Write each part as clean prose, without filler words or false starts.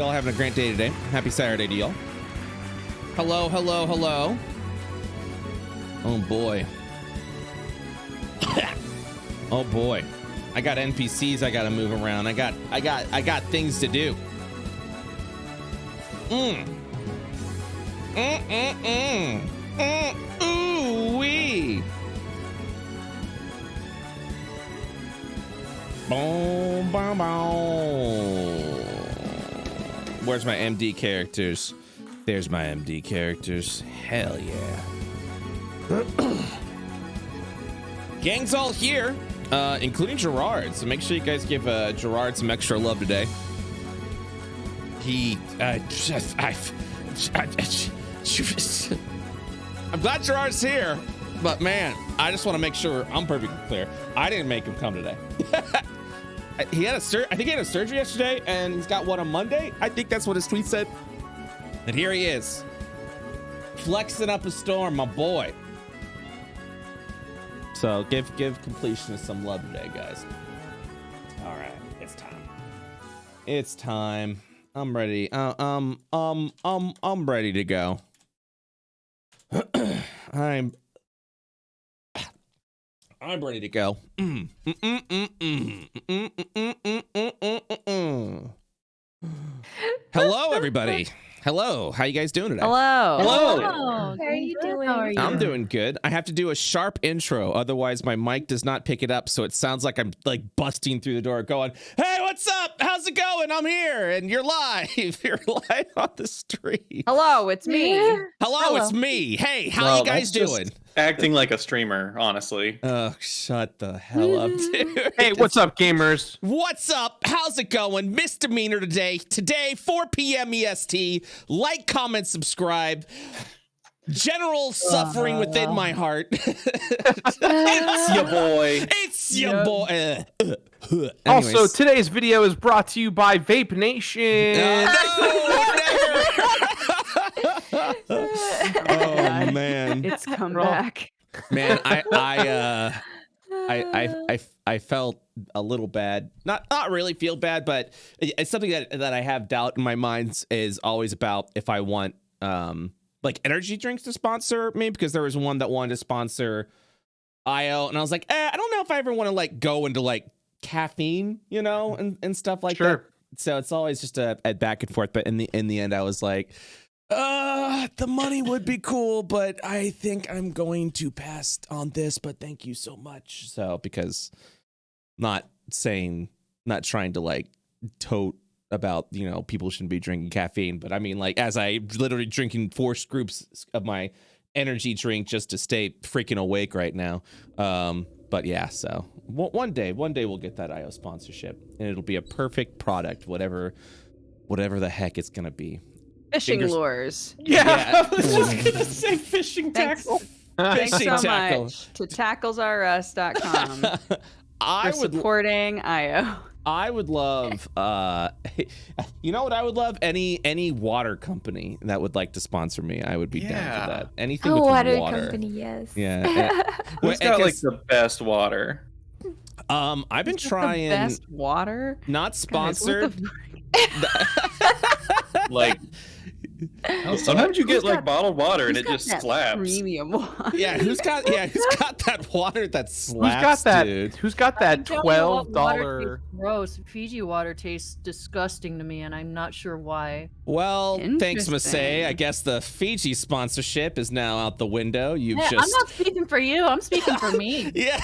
Y'all having a great day today. Happy Saturday to y'all. Hello, hello, hello. Oh boy. Oh boy. I got NPCs I gotta move around. I got things to do. Ooh wee. Boom, boom, boom. Where's my MD characters? There's my MD characters. Hell yeah. Gang's all here, including Gerard. So make sure you guys give Gerard some extra love today. I'm glad Gerard's here, but man, I just want to make sure I'm perfectly clear. I didn't make him come today. I think he had a surgery yesterday, and he's got one on Monday. I think that's what his tweet said. And here he is, flexing up a storm, my boy. So give Completionist some love today, guys. All right, it's time. It's time. I'm ready. I'm ready to go. I'm ready to go. Hello, everybody. Hello. How you guys doing today? Hello. Hello. How are you doing? How are you? I'm doing good. I have to do a sharp intro, otherwise my mic does not pick it up, so it sounds like I'm like busting through the door going, "Hey, what's up? How's it going? I'm here, and you're live. You're live on the stream." Hello, it's me. Hello, it's me. Hey, how you guys doing? Acting like a streamer, honestly. Oh, shut the hell up, dude. Hey, what's up, gamers? What's up? How's it going? Miss Demeanor today. Today, 4 p.m. EST. Like, comment, subscribe. General suffering within my heart. It's your boy. It's your boy. Also, today's video is brought to you by Vape Nation. Oh man, It's come back. man, I felt a little bad. Not really feel bad, but it's something that I have doubt in my mind is always about if I want like energy drinks to sponsor me, because there was one that wanted to sponsor IO, and I was like, I don't know if I ever want to like go into like caffeine, you know, and stuff like that. So it's always just a back and forth. But in the end, I was like, the money would be cool, but I think I'm going to pass on this, but thank you so much. So, because not trying to like tote about, you know, people shouldn't be drinking caffeine, but I mean, like, as I literally drinking 4 scoops of my energy drink just to stay freaking awake right now. But yeah, so one day we'll get that IO sponsorship, and it'll be a perfect product, whatever the heck it's gonna be. Fishing lures. Yeah, I was just gonna say fishing tackle. Thanks Fishing so tackle. much to tacklesrus.com for supporting IO. I would love, you know what I would love? Any water company that would like to sponsor me. I would be down for that. Anything with water. Company, yes. Yeah. Who's got like the best water? I've been trying. The best water. Not sponsored. Like, sometimes you get like bottled water and it just slaps. Premium water. Yeah, who's got that water that slaps, dude? Who's got that $12? Gross. Fiji water tastes disgusting to me, and I'm not sure why. Well, thanks, Interesting. Masae. I guess the Fiji sponsorship is now out the window. I'm not speaking for you. I'm speaking for me. Yeah.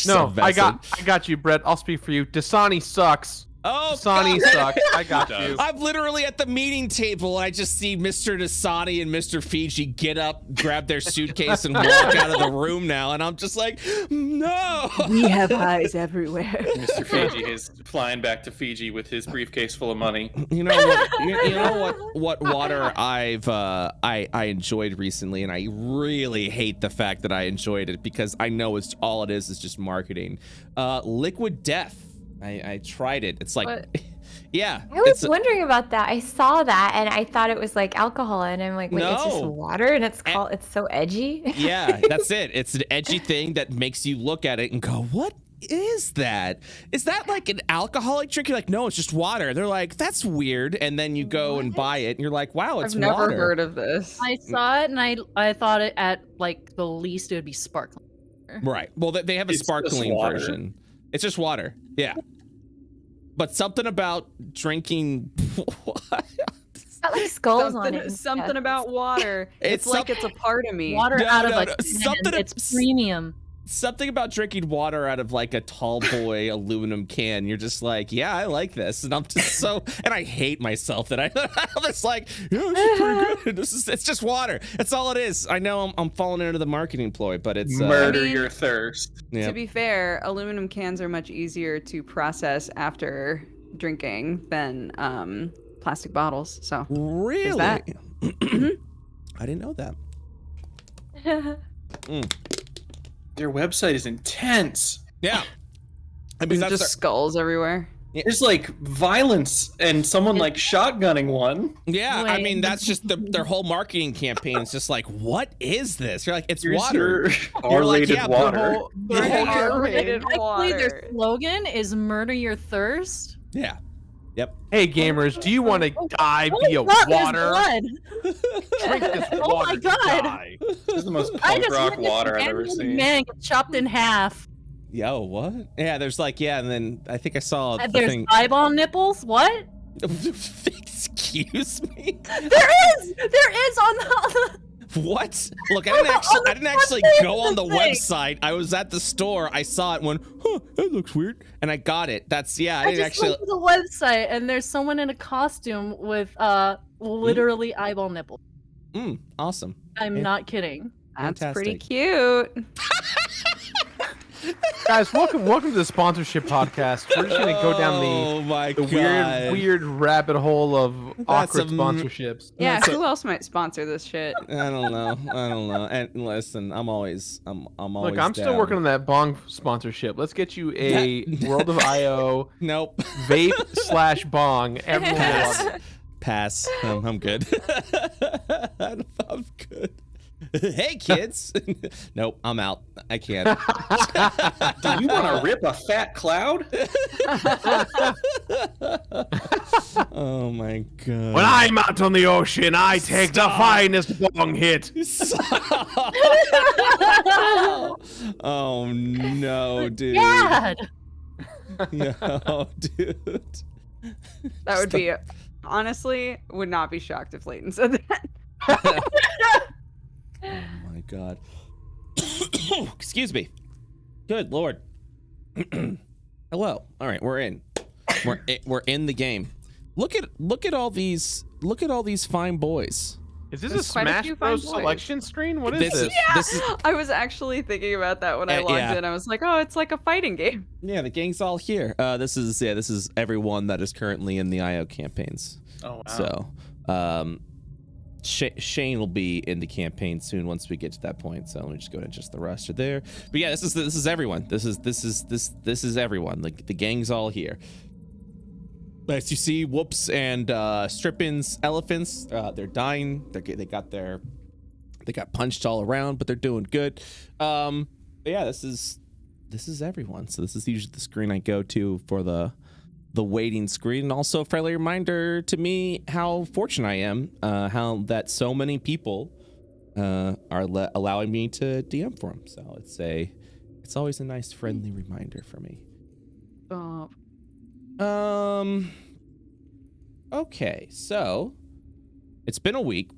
No, I got you, Brett. I'll speak for you. Dasani sucks. Oh, Dasani God. sucks. I got you. I'm literally at the meeting table. I just see Mr. Dasani and Mr. Fiji get up, grab their suitcase, and walk out of the room now. And I'm just like, no. We have eyes everywhere. Mr. Fiji is flying back to Fiji with his briefcase full of money. You know what? You know what water I enjoyed recently, and I really hate the fact that I enjoyed it because I know it's all it is just marketing. Liquid Death. I tried it. It's like, yeah. I was wondering about that. I saw that and I thought it was like alcohol, and I'm like, wait, it's just water, and it's so edgy. Yeah, that's it. It's an edgy thing that makes you look at it and go, what is that? Is that like an alcoholic drink? You're like, no, it's just water. They're like, that's weird. And then you go and buy it and you're like, wow, it's I've never water. heard of this. I saw it and I thought it at like the least it would be sparkling. Right. Well, they have a sparkling version. It's just water. Yeah. But something about drinking. What? It's got like skulls on it. Something about water. It's like it's a part of me. Water out of a can, something. It's premium. Something about drinking water out of like a tall boy aluminum can. You're just like, yeah, I like this, and I'm just so, and I hate myself that I'm just like, yeah, this is pretty good. It's just water. That's all it is. I know I'm falling into the marketing ploy, but it's murder your thirst. To be fair, aluminum cans are much easier to process after drinking than plastic bottles. So really, that. I didn't know that. Their website is intense. Yeah. I mean, that's just skulls everywhere. There's like violence and someone like shotgunning one. Yeah, I mean, that's just their whole marketing campaign. It's just like, what is this? You're like, it's water. R-rated like, yeah, water. R-rated water. Their slogan is "Murder your thirst." Yeah. Yep. Hey gamers, do you want to die via water? Drink this water. Oh my god! Die. This is the most punk rock water I've ever seen. Man gets chopped in half. Yo, what? Yeah, there's like, yeah, and then I think I saw the There's thing. eyeball nipples. What? Excuse me. There is on the. What? Look, I didn't actually go on the website. I was at the store. I saw it. Went, huh, that looks weird, and I got it. That's I didn't actually. Went to the website, and there's someone in a costume with literally eyeball nipples. Awesome. I'm not kidding. That's Fantastic. pretty cute. Guys, welcome to the sponsorship podcast. We're just gonna go down the weird rabbit hole of awkward sponsorships. Yeah, who else might sponsor this shit? I don't know. And listen, I'm always Look, I'm still working on that bong sponsorship. Let's get you a World of IO Nope. vape / bong. Everyone loves it. Pass. I'm good. I'm good. Hey kids. Nope, I'm out. I can't. Do you want to rip a fat cloud? Oh my god. When I'm out on the ocean, I take the finest bong hit. Oh no, dude. Dad! No, dude. That would be, honestly, would not be shocked if Leighton said that. Oh my god. Excuse me. Good lord. Hello. All right, we're in. We're in the game. Look at all these fine boys. Is this There's a quite a Smash few Bros fine boys. selection screen? What is this? Yeah, This is I was actually thinking about that when I logged in. I was like, oh, it's like a fighting game. yeah, the gang's all here. This is everyone that is currently in the IO campaigns. Oh wow. So, Shane will be in the campaign soon once we get to that point. So let me just go to just the roster there. But yeah, this is everyone. This is everyone. Like the gang's all here. As you see, Whoops and Strippin's elephants, they're dying. They got punched all around, but they're doing good. But yeah, this is everyone. So this is usually the screen I go to for the waiting screen, and also a friendly reminder to me how fortunate I am, how that so many people are allowing me to DM for them. So it's always a nice friendly reminder for me. Oh. Okay, so it's been a week.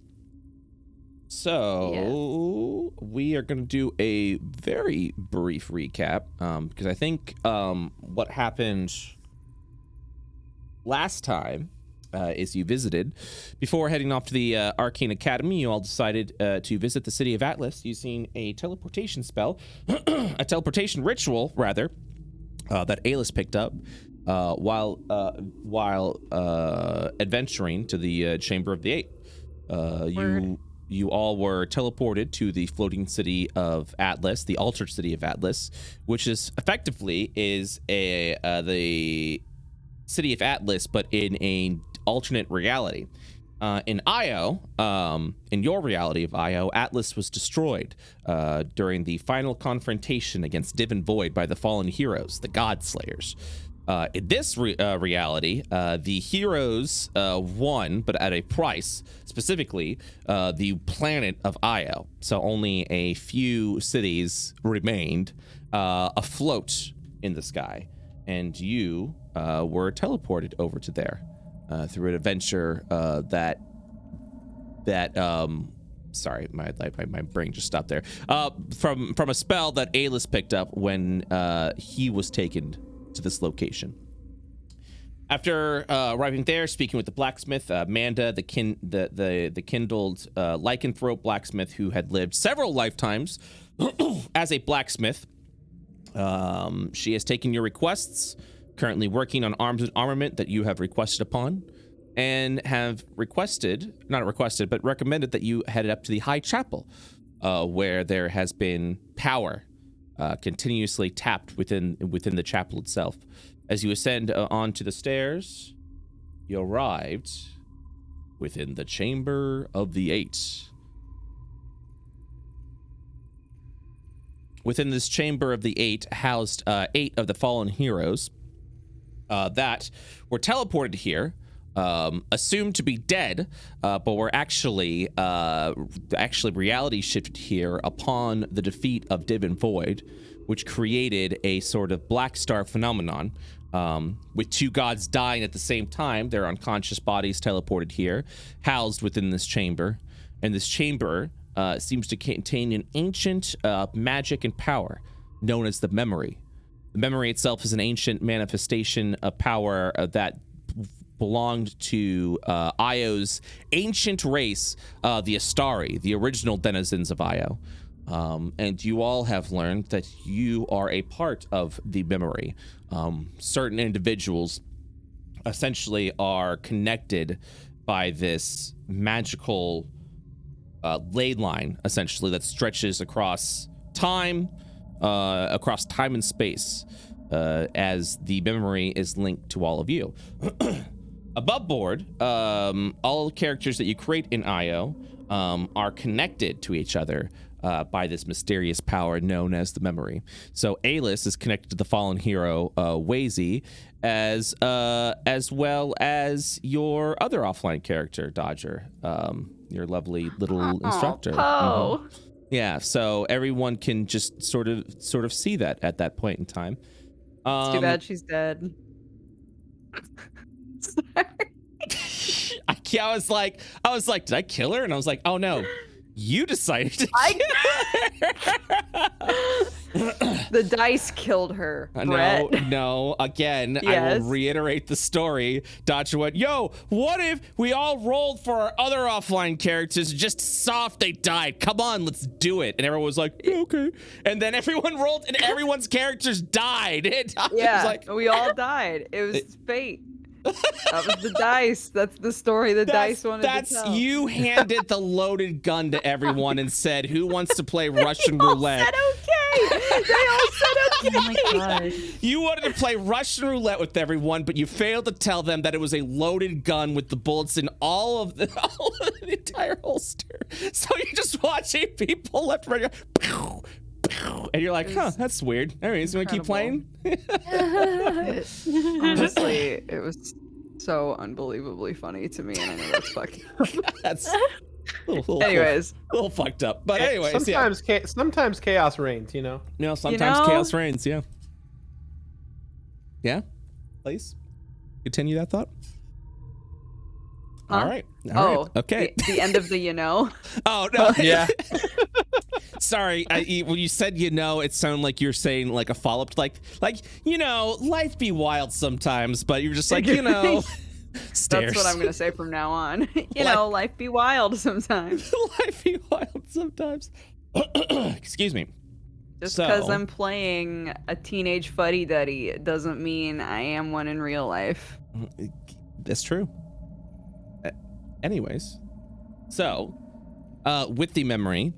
So we are going to do a very brief recap, because I think what happened last time is you visited. Before heading off to the Arcane Academy, you all decided to visit the city of Atlas using a teleportation spell, a teleportation ritual, rather, that Alis picked up while adventuring to the Chamber of the Eight. You all were teleported to the floating city of Atlas, the altered city of Atlas, which is effectively the city of Atlas, but in an alternate reality. In Io, in your reality of Io, Atlas was destroyed during the final confrontation against Div and Void by the fallen heroes, the God Slayers. In this reality, the heroes won, but at a price, specifically the planet of Io. So only a few cities remained afloat in the sky, and you were teleported over to there through an adventure sorry, my brain just stopped there. From a spell that Alis picked up when he was taken to this location. After arriving there, speaking with the blacksmith, Manda, the kindled lycanthrope blacksmith who had lived several lifetimes as a blacksmith, she has taken your requests, currently working on arms and armament that you have requested upon, and have recommended that you headed up to the High Chapel, where there has been power continuously tapped within the chapel itself. As you ascend onto the stairs, you arrived within the Chamber of the Eight. Within this Chamber of the Eight housed 8 of the fallen heroes that were teleported here, assumed to be dead, but were actually reality shifted here upon the defeat of Div and Void, which created a sort of black star phenomenon. With 2 gods dying at the same time, their unconscious bodies teleported here, housed within this chamber. And this chamber seems to contain an ancient magic and power known as the memory. The memory itself is an ancient manifestation of power that belonged to Io's ancient race, the Astari, the original denizens of Io. And you all have learned that you are a part of the memory. Certain individuals essentially are connected by this magical ley line, essentially, that stretches across time and space, as the memory is linked to all of you. Above board, all characters that you create in Io are connected to each other by this mysterious power known as the memory. So Alis is connected to the fallen hero Wazy, as well as your other offline character, Dodger, your lovely little instructor. Oh, yeah. So everyone can just sort of see that at that point in time. It's too bad she's dead. I was like, did I kill her? And I was like, oh no. You decided to kill her. The dice killed her, Brett. No. Again, Yes. I will reiterate the story. Dodger went, yo, what if we all rolled for our other offline characters and just saw if they died? Come on, let's do it. And everyone was like, yeah, okay. And then everyone rolled and everyone's characters died. Yeah, was like, we all died. It was fate. That was the dice. That's the story the dice wanted to tell. You handed the loaded gun to everyone and said, who wants to play Russian roulette? Said okay. They all said okay. Oh my god. You wanted to play Russian roulette with everyone, but you failed to tell them that it was a loaded gun with the bullets in all of the entire holster. So you're just watching people left, right, pew, pew, and you're like, huh, that's weird. Anyways, you want to keep playing? Honestly, it was so unbelievably funny to me, and I know that's fucked up. That's a little fucked up. But anyways, sometimes chaos reigns, you know? No, sometimes chaos reigns, yeah. Yeah? Please? Continue that thought? Huh? All right. All right. Okay. The end of the Oh, no. Yeah. Sorry, when you said it sounded like you're saying like a follow-up, like life be wild sometimes, but you're just like, stairs. That's what I'm gonna say from now on. Life be wild sometimes. Life be wild sometimes. Excuse me. Just because I'm playing a teenage fuddy-duddy, it doesn't mean I am one in real life. That's true. Anyways, so with the memory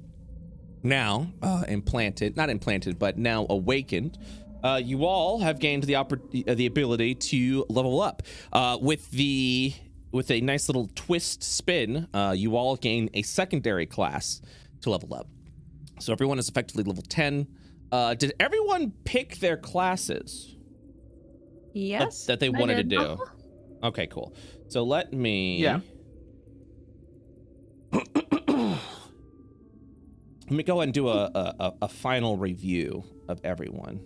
now not implanted, but now awakened, you all have gained the ability to level up. With the with a nice little twist spin, you all gain a secondary class to level up. So everyone is effectively level 10. Did everyone pick their classes? Yes. That they wanted to did. do? Okay, cool. So let me... Yeah. Let me go ahead and do a final review of everyone.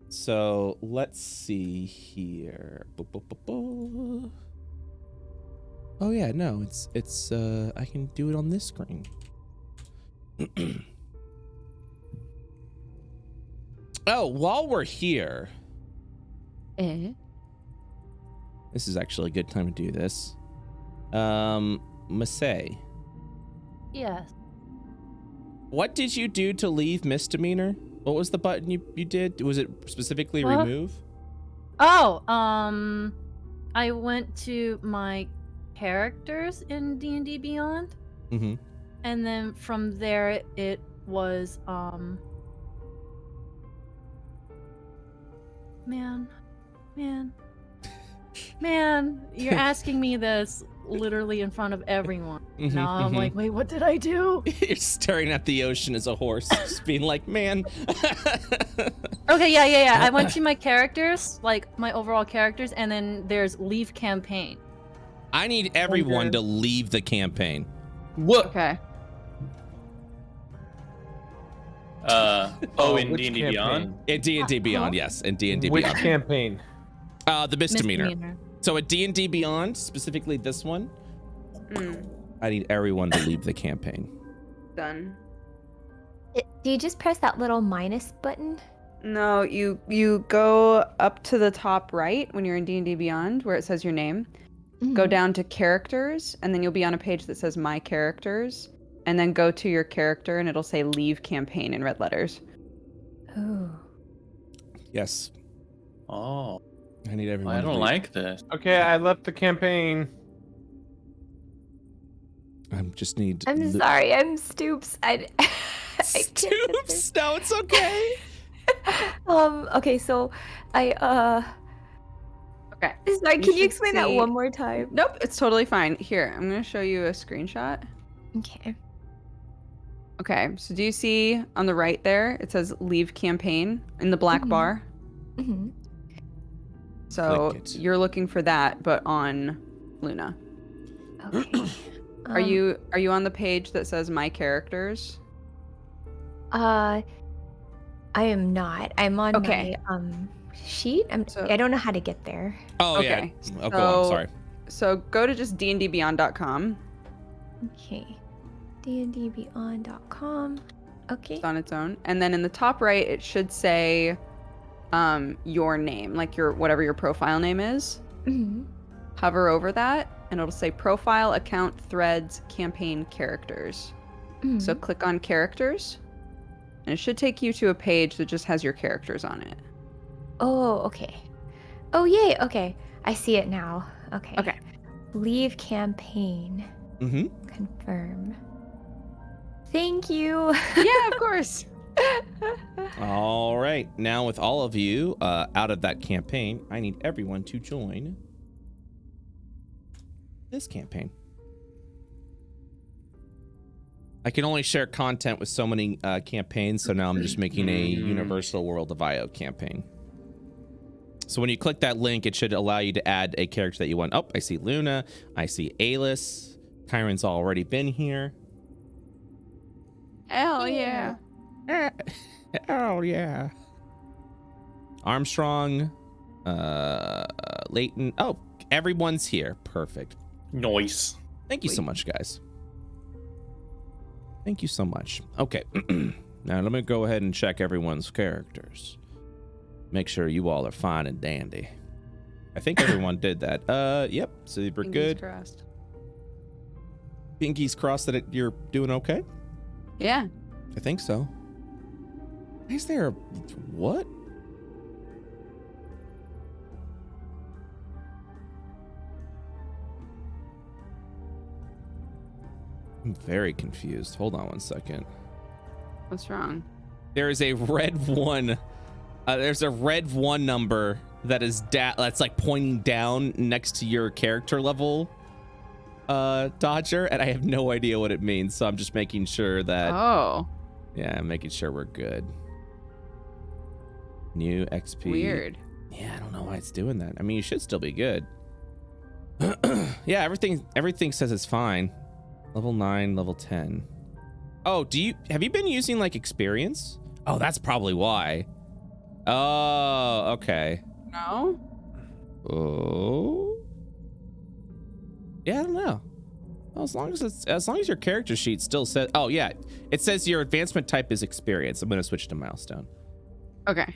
So let's see here. Oh yeah, no, it's I can do it on this screen. Oh, while we're here, this is actually a good time to do this. Masae, Yes. what did you do to leave misdemeanor? What was the button you did? Was it specifically What? remove? Oh, I went to my characters in D&D Beyond, Mm-hmm. and then from there it was man, you're asking me this literally in front of everyone. Mhm, Now I'm like, wait, what did I do? You're staring at the ocean as a horse, just being like, man. Okay, yeah. I went to my characters, like my overall characters, and then there's leave campaign. I need everyone to leave the campaign. What? Okay. In which D&D campaign? Beyond? In D&D Beyond, yes. In D&D Which Beyond. campaign? The misdemeanor. Misdemeanor. So at D&D Beyond, specifically this one, Mm, I need everyone to leave the campaign. done. Do you just press that little minus button? No, you go up to the top right when you're in D&D Beyond, where it says your name. Go Mhm. down to characters, and then you'll be on a page that says my characters, and then go to your character, and it'll say leave campaign in red letters. Oh. Yes. Oh, I need everyone I to don't leave. like this. Okay, I left the campaign. I just need... I'm sorry, I'm Stoops. I can't get there. Stoops! No, it's okay. Okay, so I Okay. sorry, You can you should explain that see- one more time? Nope, it's totally fine. Here, I'm gonna show you a screenshot. Okay. Okay, so do you see on the right there, it says leave campaign in the black Mhm. bar? Hmm. So Click it. you're looking for that, but on Luna. Okay. Are you on the page that says my characters? I am not. I'm on Okay. my sheet. So- I don't know how to get there. Oh, Okay, yeah. Oh, go on. so- Sorry. So go to just dndbeyond.com. Okay. dndbeyond.com. Okay. It's on its own. And then in the top right, it should say your name, like your whatever your profile name is. Mhm. Hover over that, and it'll say profile, account, threads, campaign, characters. Mhm. So click on characters, and it should take you to a page that just has your characters on it. Oh, okay. Oh, yay. Okay. I see it now. Okay. Okay. Leave campaign. Mm-hmm. Confirm. Thank you. Yeah, of course. All right. Now with all of you out of that campaign, I need everyone to join this campaign. I can only share content with so many campaigns, so now I'm just making a Universal World of IO campaign. So when you click that link, it should allow you to add a character that you want. Oh, I see Luna. I see Alice. Kyron's already been here. Hell yeah. Oh yeah. Armstrong, Leighton. Oh, everyone's here. Perfect. Noise. Thank you so much, guys. Thank you so much. Okay. Now let me go ahead and check everyone's characters. Make sure you all are fine and dandy. I think everyone did that. Yep. So we're Fingers good. crossed. Pinkies crossed that you're doing okay. Yeah. I think so. Is there a what? I'm very confused. Hold on one second. What's wrong? There is a red one. There's a red 1 number that's like pointing down next to your character level dodger, and I have no idea what it means, so I'm just making sure that I'm making sure we're good. New XP. Weird. Yeah, I don't know why it's doing that. I mean, you should still be good. Yeah, everything says it's fine. Level 9, level 10. Oh, have you been using like experience? Oh, that's probably why. Oh, okay. No. Oh. Yeah, I don't know. Well, as long as your character sheet still says, oh yeah, it says your advancement type is experience. I'm gonna switch to milestone. Okay.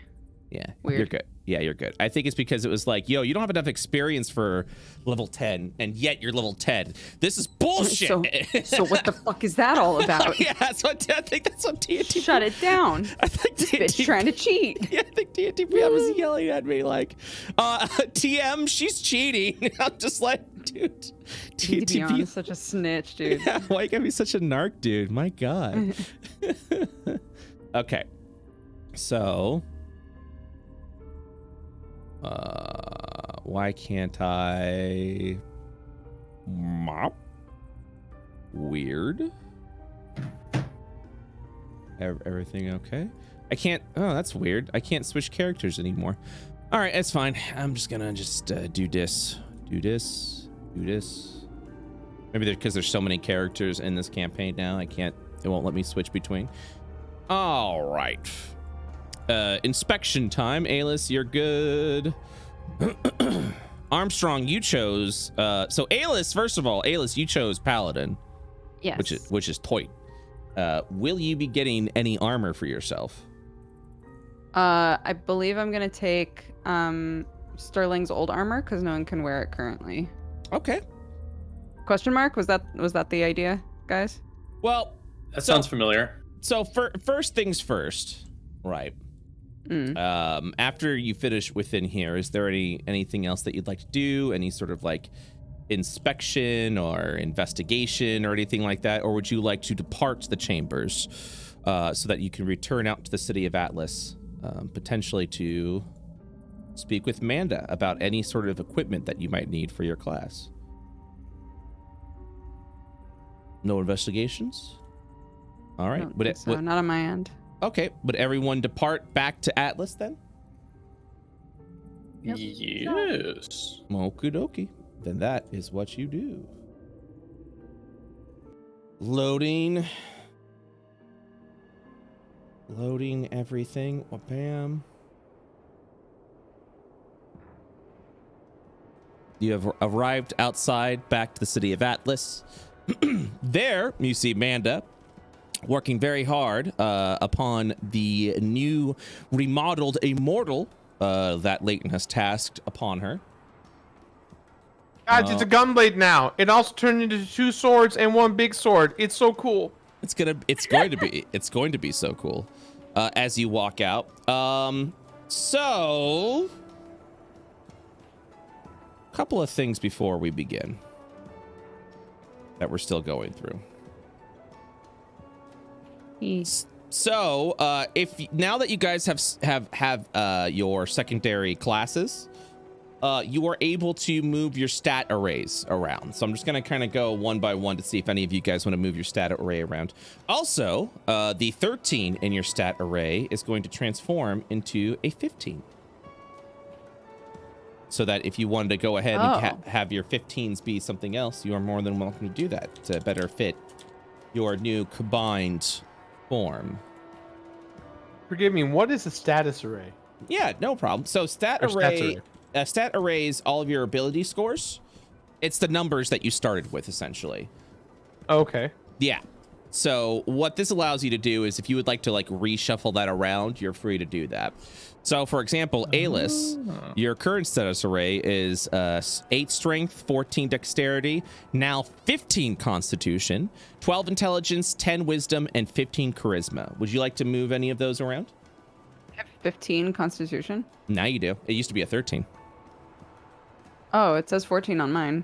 Yeah, Weird. you're good. Yeah, you're good. I think it's because it was like, yo, you don't have enough experience for level 10, and yet you're level 10. This is bullshit. So what the fuck is that all about? Yeah, I think that's what TNT. Shut it down. I think This bitch trying to cheat. Yeah, I think TNTPM was yelling at me like, TM, she's cheating. I'm just like, dude. TNTPM is such a snitch, dude. Yeah, why you gotta be such a narc, dude? My God. Okay. So, why can't I mop? Weird. Everything okay? I can't. Oh, that's weird. I can't switch characters anymore. All right, it's fine. I'm just gonna do this. Maybe because there's so many characters in this campaign now, it won't let me switch between. All right. Inspection time. Alis, you're good. Armstrong, you chose. So Alis, first of all, you chose Paladin. Yes. Which is toit. Will you be getting any armor for yourself? I believe I'm gonna take Sterling's old armor because no one can wear it currently. Okay. Question mark? Was that the idea, guys? Well, that sounds familiar. So first things first, right? After you finish within here, is there anything else that you'd like to do? Any sort of like inspection or investigation or anything like that? Or would you like to depart the chambers so that you can return out to the city of Atlas, potentially to speak with Manda about any sort of equipment that you might need for your class? No investigations? All right. Not on my end. Okay. Would everyone depart back to Atlas then? Yep. Yes. Okie dokie. Then that is what you do. Loading everything. Bam. You have arrived outside back to the city of Atlas. There you see Manda working very hard upon the new remodeled immortal that Leighton has tasked upon her. Guys, it's a gunblade now. It also turned into 2 swords and 1 big sword. It's so cool. It's going to be so cool as you walk out. So a couple of things before we begin that we're still going through. So, now that you guys have your secondary classes, you are able to move your stat arrays around. So I'm just gonna kind of go one by one to see if any of you guys want to move your stat array around. Also, the 13 in your stat array is going to transform into a 15. So that if you wanted to go ahead and have your 15s be something else, you are more than welcome to do that to better fit your new combined form. Forgive me, what is a status array? Yeah, no problem. So stat array is all of your ability scores. It's the numbers that you started with, essentially. Okay. Yeah. So what this allows you to do is if you would like to like reshuffle that around, you're free to do that. So for example, Alis, your current status array is 8 strength, 14 dexterity, now 15 constitution, 12 intelligence, 10 wisdom, and 15 charisma. Would you like to move any of those around? I have 15 constitution. Now you do. It used to be a 13. Oh, it says 14 on mine.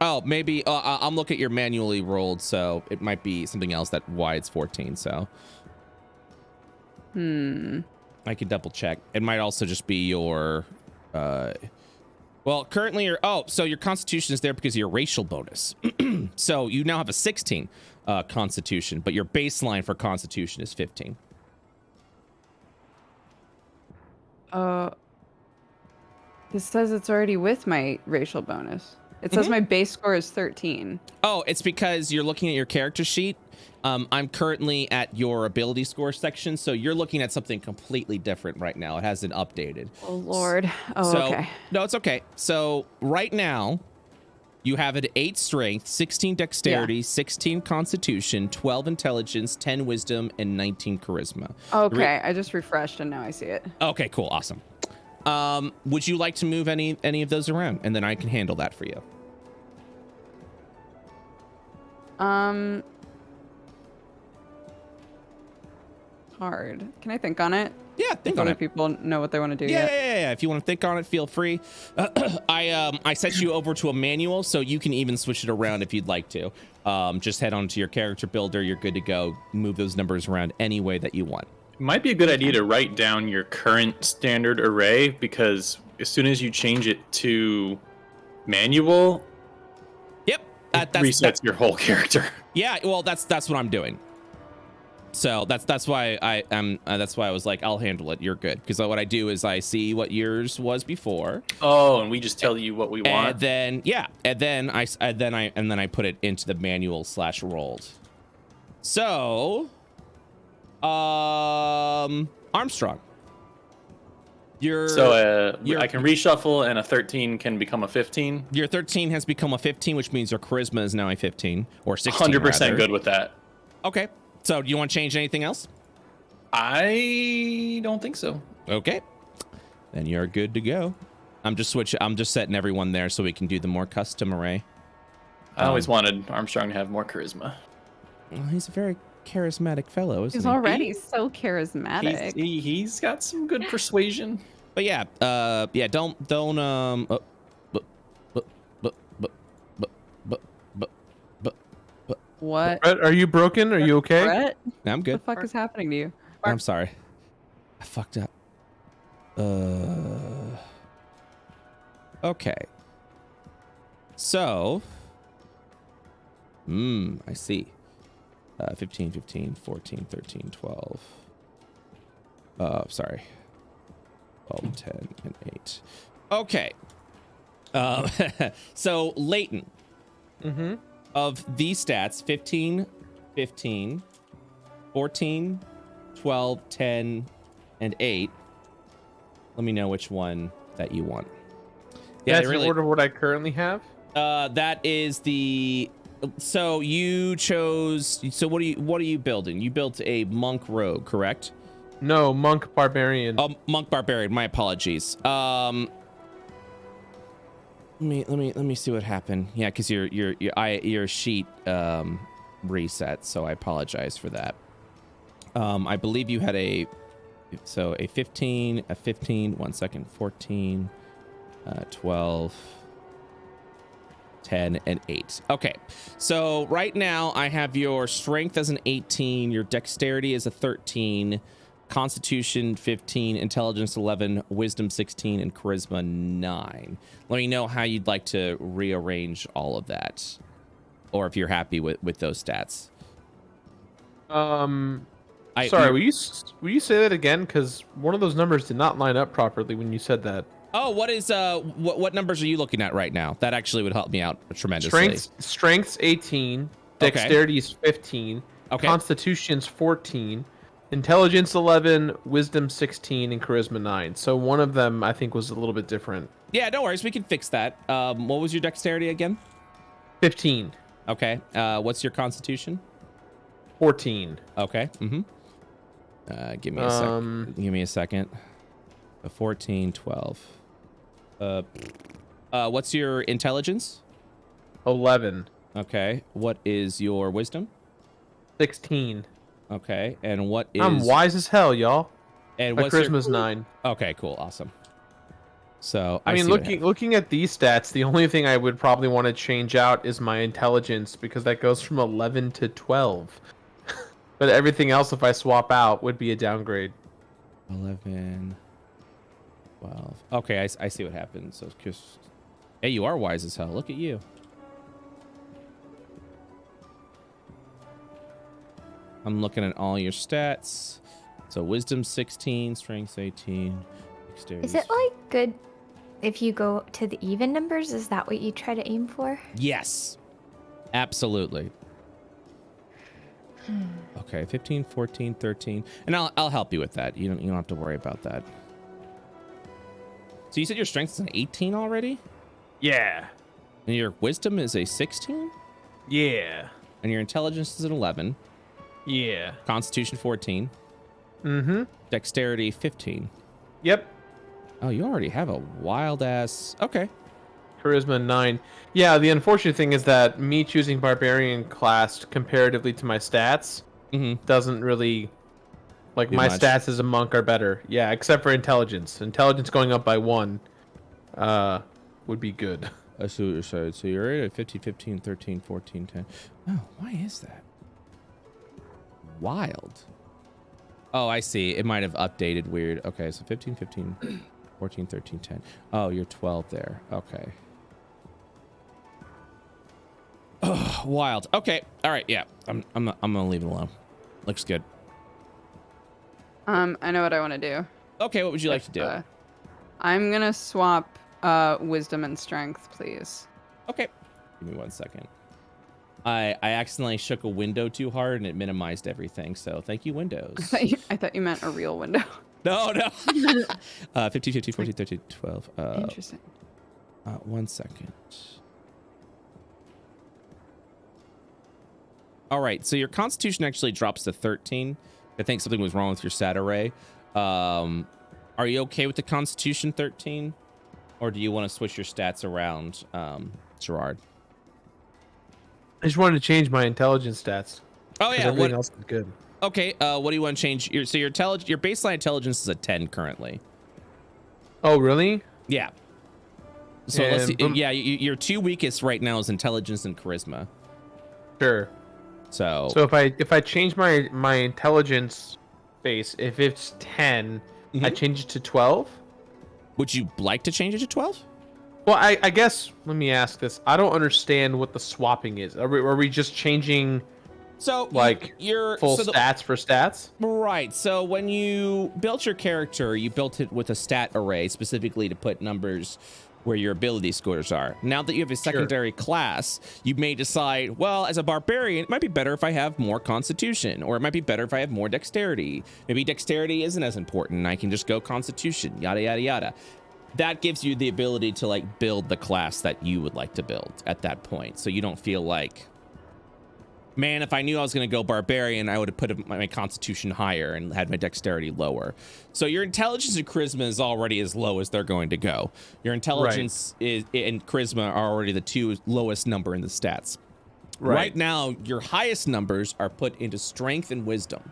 Oh, maybe I'm looking at your manually rolled, so it might be something else that why it's 14. So, I can double check. It might also just be your well, currently so your constitution is there because of your racial bonus. So you now have a 16 constitution, but your baseline for constitution is 15. This says it's already with my racial bonus. It says my base score is 13. Oh, it's because you're looking at your character sheet. I'm currently at your ability score section, so you're looking at something completely different right now. It hasn't updated. Oh, Lord. Oh, okay. No, it's okay. So right now, you have an 8 strength, 16 dexterity, 16 constitution, 12 intelligence, 10 wisdom, and 19 charisma. Okay, I just refreshed and now I see it. Okay, cool, awesome. Would you like to move any of those around, and then I can handle that for you? Hard. Can I think on it? Yeah, think on other it. People know what they want to do. Yeah. If you want to think on it, feel free. I set you over to a manual, so you can even switch it around if you'd like to. Just head on to your character builder. You're good to go. Move those numbers around any way that you want. It might be a good idea to write down your current standard array, because as soon as you change it to manual, yep, it resets your whole character. Yeah, well, that's what I'm doing. So that's why that's why I was like, I'll handle it. You're good, because what I do is I see what yours was before. Oh, and we just tell you what we want. And then I put it into the manual / rolled. So, Armstrong. I can reshuffle, and a 13 can become a 15. Your 13 has become a 15, which means your charisma is now a 15 or 16. 100% good with that. Okay. So, do you want to change anything else? I don't think so. Okay. Then you're good to go. I'm just setting everyone there so we can do the more custom array. I always wanted Armstrong to have more charisma. Well, he's a very charismatic fellow, isn't he? He's already so charismatic. He's got some good persuasion. But yeah, don't What? Brett, are you broken? Are you okay? Brett? I'm good. What the fuck is happening to you? I'm sorry. I fucked up. Okay. So, I see. 15, 15, 14, 13, 12. Sorry. 12, 10, and 8. Okay. So, Leighton. Mm-hmm. Of these stats, 15, 15, 14, 12, 10, and 8. Let me know which one that you want. Yeah, that's in order of what I currently have? That is the... So you chose... So what are you building? You built a monk rogue, correct? No, monk barbarian. Oh, monk barbarian. My apologies. Let me see what happened. Yeah, because your sheet reset, so I apologize for that. I believe you had a 15, 1 second, 14, 12, 10, and 8. Okay, so right now I have your strength as an 18, your dexterity as a 13, Constitution 15, Intelligence 11, Wisdom 16, and Charisma 9. Let me know how you'd like to rearrange all of that, or if you're happy with those stats. Sorry, will you say that again? Because one of those numbers did not line up properly when you said that. Oh, what numbers are you looking at right now? That actually would help me out tremendously. Strength's 18, Dexterity is 15, Constitution's 14. Intelligence 11, Wisdom 16, and Charisma 9. So one of them, I think, was a little bit different. Yeah, no worries. We can fix that. What was your dexterity again? 15. Okay. What's your constitution? 14. Okay. Mm-hmm. Give me a second. Give me a second. 14, 12. What's your intelligence? 11. Okay. What is your wisdom? 16. Okay, and what is... I'm wise as hell, y'all. And my what's charisma's 9. Okay, cool, awesome. So I mean, looking at these stats, the only thing I would probably want to change out is my intelligence, because that goes from 11 to 12. But everything else, if I swap out, would be a downgrade. 11, 12. Okay, I see what happened. So, hey, you are wise as hell. Look at you. I'm looking at all your stats. So, wisdom 16, strength 18, dexterity. Is it like good if you go to the even numbers? Is that what you try to aim for? Yes, absolutely. Okay, 15, 14, 13. And I'll help you with that. You don't have to worry about that. So you said your strength is an 18 already? Yeah. And your wisdom is a 16? Yeah. And your intelligence is an 11. Yeah. Constitution 14. Mm-hmm. Dexterity 15. Yep. Oh, you already have a wild ass. Okay. Charisma 9. Yeah, the unfortunate thing is that me choosing Barbarian class comparatively to my stats doesn't really... Like, Do my much. stats as a monk are better. Yeah, except for intelligence. Intelligence going up by 1 would be good. I see what you're saying. So you're at 15, 15, 13, 14, 10. Oh, why is that? Wild. Oh, I see. It might have updated weird. Okay, so 15, 15, 14, 13, 10. Oh, you're 12 there. Okay. Oh, wild. Okay. All right. Yeah. I'm gonna leave it alone. Looks good. I know what I want to do. Okay. What would you like to do? I'm gonna swap wisdom and strength, please. Okay. Give me 1 second. I accidentally shook a window too hard and it minimized everything. So thank you, Windows. I thought you meant a real window. No. 15, 15, 14, 13, 12. Interesting. 1 second. All right. So your constitution actually drops to 13. I think something was wrong with your stat array. Are you okay with the constitution 13? Or do you want to switch your stats around, Gerard? I just wanted to change my intelligence stats. Oh, yeah. Everything else is good. Okay. What do you want to change? Your baseline intelligence is a 10 currently. Oh, really? Yeah. So let's see. Yeah, your two weakest right now is intelligence and charisma. Sure. So if I change my intelligence base, if it's 10, I change it to 12. Would you like to change it to 12? Well, I guess let me ask this. I don't understand what the swapping is. Are we just changing like your stats for stats? Right. So when you built your character, you built it with a stat array specifically to put numbers where your ability scores are. Now that you have a secondary class, you may decide, well, as a barbarian, it might be better if I have more constitution, or it might be better if I have more dexterity. Maybe dexterity isn't as important. I can just go constitution, yada, yada, yada. That gives you the ability to like build the class that you would like to build at that point. So you don't feel like, man, if I knew I was going to go barbarian, I would have put my constitution higher and had my dexterity lower. So your intelligence and charisma is already as low as they're going to go. Your intelligence and charisma are already the two lowest number in the stats. Right now, your highest numbers are put into strength and wisdom.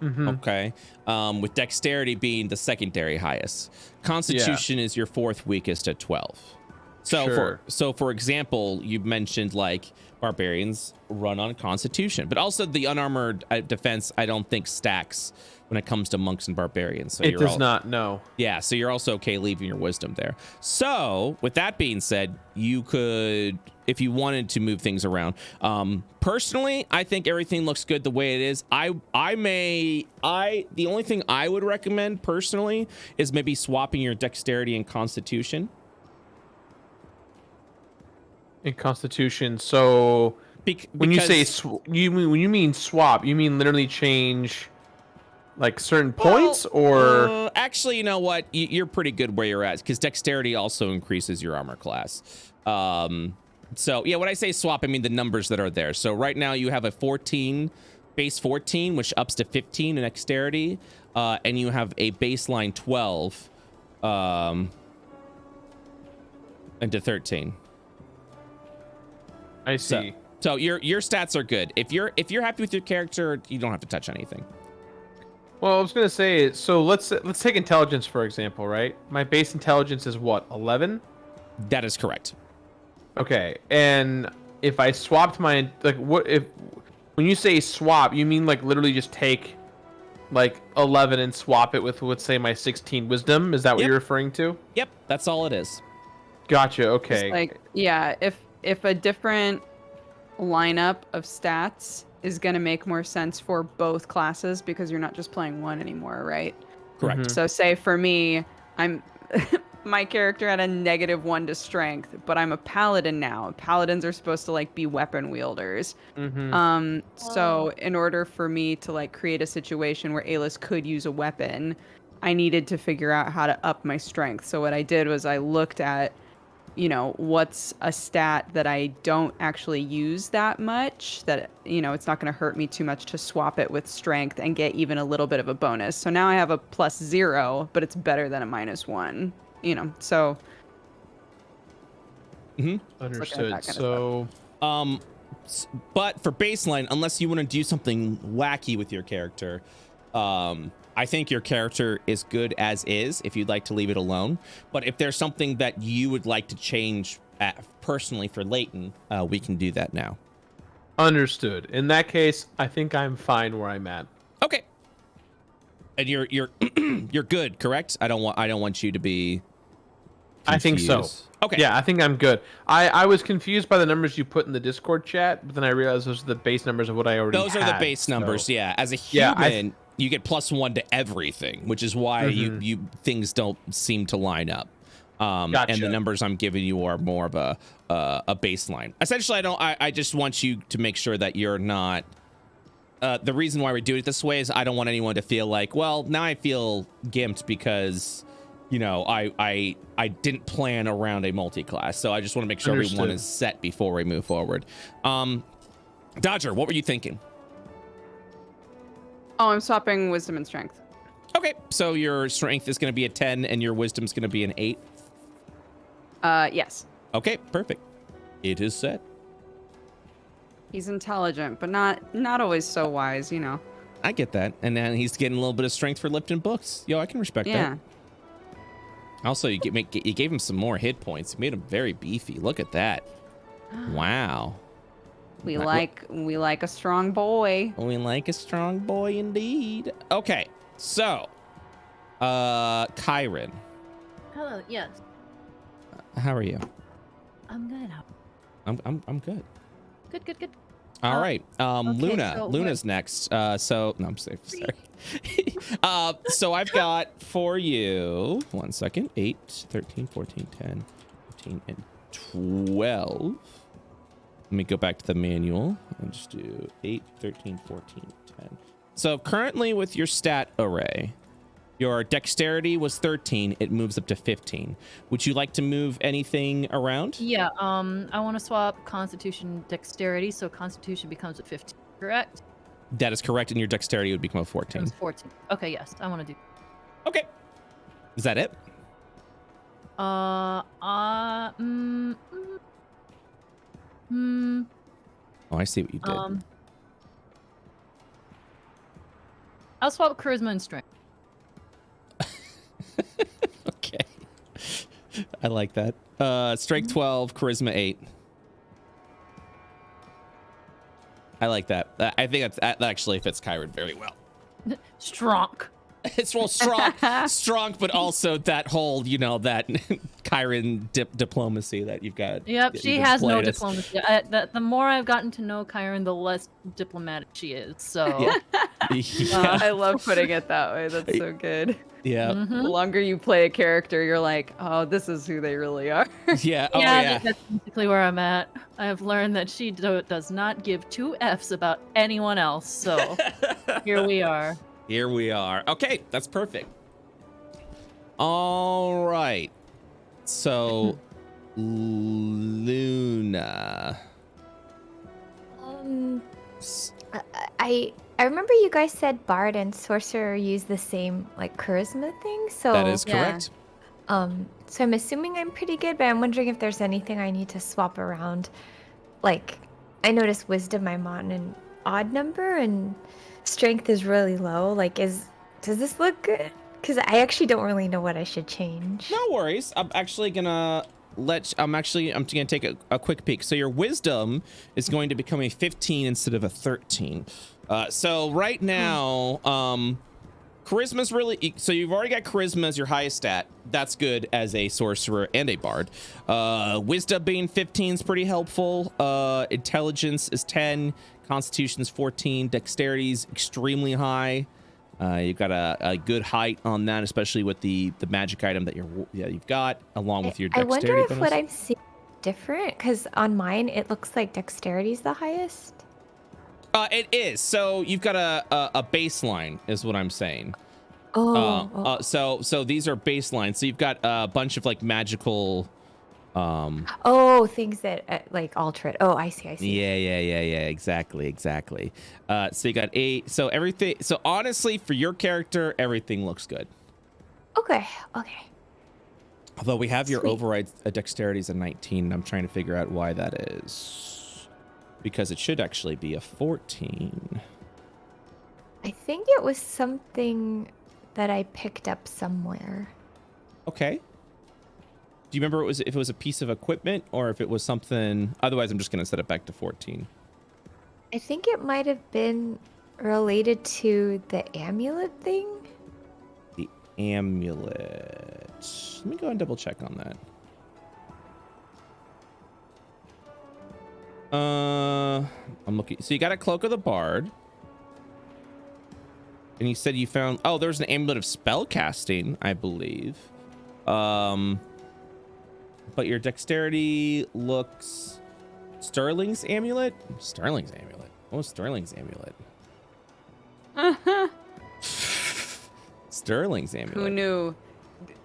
Okay. With dexterity being the secondary highest. Constitution is your fourth weakest at 12. So for example, you mentioned like barbarians run on constitution, but also the unarmored defense I don't think stacks when it comes to monks and barbarians. So it does not, no. Yeah, so you're also okay leaving your wisdom there. So with that being said, you could, if you wanted to move things around, personally, I think everything looks good the way it is. The only thing I would recommend personally is maybe swapping your dexterity and constitution. In constitution, so when you say when you mean swap, you mean literally change like certain points, or actually, you know what, you're pretty good where you're at because dexterity also increases your armor class. So yeah, when I say swap, I mean the numbers that are there. So right now you have a 14 base 14, which ups to 15 in dexterity, and you have a baseline 12 into 13. I see. So your stats are good. If you're happy with your character, you don't have to touch anything. Well, I was gonna say, so let's take intelligence for example, right? My base intelligence is what, 11? That is correct. Okay, and if I swapped my when you say swap, you mean like literally just take like 11 and swap it with, let's say, my 16 wisdom. Is that what you're referring to? Yep, that's all it is. Gotcha. Okay. It's like, yeah, if a different lineup of stats is going to make more sense for both classes because you're not just playing one anymore, right? Correct. Mhm. So say for me, I'm my character had a -1 to strength, but I'm a paladin now. Paladins are supposed to like be weapon wielders. Mm-hmm. So in order for me to like create a situation where Alis could use a weapon, I needed to figure out how to up my strength. So what I did was I looked at, you know, what's a stat that I don't actually use that much, that, you know, it's not going to hurt me too much to swap it with strength and get even a little bit of a bonus. So now I have a +0, but it's better than a -1, you know, so. Understood. So, but for baseline, unless you want to do something wacky with your character, I think your character is good as is if you'd like to leave it alone. But if there's something that you would like to change personally for Leighton, we can do that now. understood. In that case, I think I'm fine where I'm at. Okay. And you're you're good, correct? I don't want you to be confused. I think so. Okay. Yeah, I think I'm good. I was confused by the numbers you put in the Discord chat, but then I realized those are the base numbers of what I already Those are the base numbers, yeah. As a human, you get +1 to everything, which is why you things don't seem to line up. Gotcha. And the numbers I'm giving you are more of a baseline. Essentially, I just want you to make sure that you're not. The reason why we do it this way is I don't want anyone to feel like, well, now I feel gimped because, you know, I didn't plan around a multi-class. So I just want to make sure everyone is set before we move forward. Dodger, what were you thinking? Oh, I'm swapping wisdom and strength. Okay, so your strength is going to be a 10 and your wisdom is going to be an 8. Yes. Okay, perfect. It is set. He's intelligent, but not always so wise, you know. I get that. And then he's getting a little bit of strength for lifting books. Yo, I can respect that. Also, you gave him some more hit points. You made him very beefy. Look at that. Wow. We like a strong boy. We like a strong boy indeed. Okay, so, Kyron. Hello. Yes. How are you? I'm good. I'm good. Good. All right. Luna. so Luna's next. So no, I'm sorry. So I've got for you 1 second. 8, 13, 14, 10, 15, and 12. Let me go back to the manual and just do 8, 13, 14, 10. So currently with your stat array, your dexterity was 13. It moves up to 15. Would you like to move anything around? Yeah. I want to swap Constitution Dexterity, so Constitution becomes a 15. Correct? That is correct, and your dexterity would become a 14. Becomes 14. Okay. Yes. I want to do. Okay. Is that it? Mm. Oh, I see what you did. I'll swap Charisma and Strength. Okay. I like that. Strength 12, Charisma 8. I like that. I think that actually fits Kyron very well. Strong. It's well strong, but also that whole, you know, that Kyron diplomacy that you've got. Yep, she has no diplomacy. The more I've gotten to know Kyron, the less diplomatic she is. So yeah. I love putting it that way. That's so good. Yeah. The longer you play a character, you're like, oh, this is who they really are. Yeah. Oh, yeah, yeah. that's basically where I'm at. I have learned that she does not give two Fs about anyone else. So here we are. Here we are. Okay, that's perfect. All right. So, Luna. I remember you guys said Bard and Sorcerer use the same like charisma thing. So That is correct. So I'm assuming I'm pretty good, but I'm wondering if there's anything I need to swap around. Like, I noticed Wisdom I'm on an odd number and Strength is really low. Like, does this look good? Because I actually don't really know what I should change. No worries. I'm actually gonna take a quick peek. So your Wisdom is going to become a 15 instead of a 13. So right now, Charisma's really, so you've already got charisma as your highest stat. That's good as a sorcerer and a bard. Wisdom being 15 is pretty helpful. Intelligence is 10. Constitution is 14. Dexterity is extremely high. You've got a good height on that, especially with the magic item that you've got, along with your dexterity. I wonder if bonus. what I'm seeing is different, because on mine it looks like dexterity is the highest. It is. So you've got a baseline, is what I'm saying. So these are baselines. So you've got a bunch of like magical. Things that like alter it. Oh, I see. Yeah. Exactly. So you got 8. So everything. So honestly, for your character, everything looks good. Okay. Although we have your Sweet. override dexterities at 19. I'm trying to figure out why that is. Because it should actually be a 14. I think it was something that I picked up somewhere. Okay. Do you remember if it was a piece of equipment or if it was something? Otherwise, I'm just going to set it back to 14. I think it might have been related to the amulet thing. The amulet. Let me go and double check on that. I'm looking. So you got a Cloak of the Bard. And you said you found... Oh, there's an amulet of spell casting, I believe. But your dexterity looks... Sterling's amulet? Sterling's amulet. What was Sterling's amulet? Sterling's amulet. Who knew?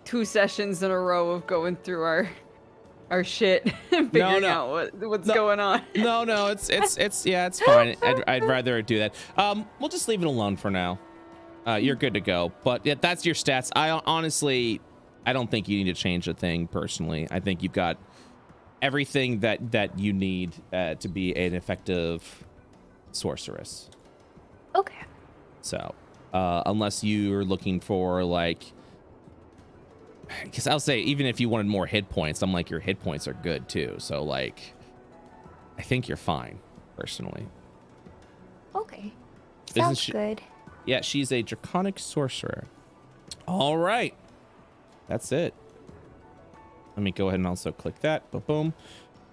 2 sessions in a row of going through our shit and figuring out what's going on. No, it's fine. I'd rather do that. We'll just leave it alone for now. You're good to go. But yeah, that's your stats. I don't think you need to change a thing personally. I think you've got everything that you need to be an effective sorceress. Okay. So, unless you're looking for like, because I'll say even if you wanted more hit points, I'm like your hit points are good too. So like, I think you're fine personally. Okay. Isn't Sounds she- good. Yeah, she's a draconic sorcerer. All right. That's it. Let me go ahead and also click that. Boom.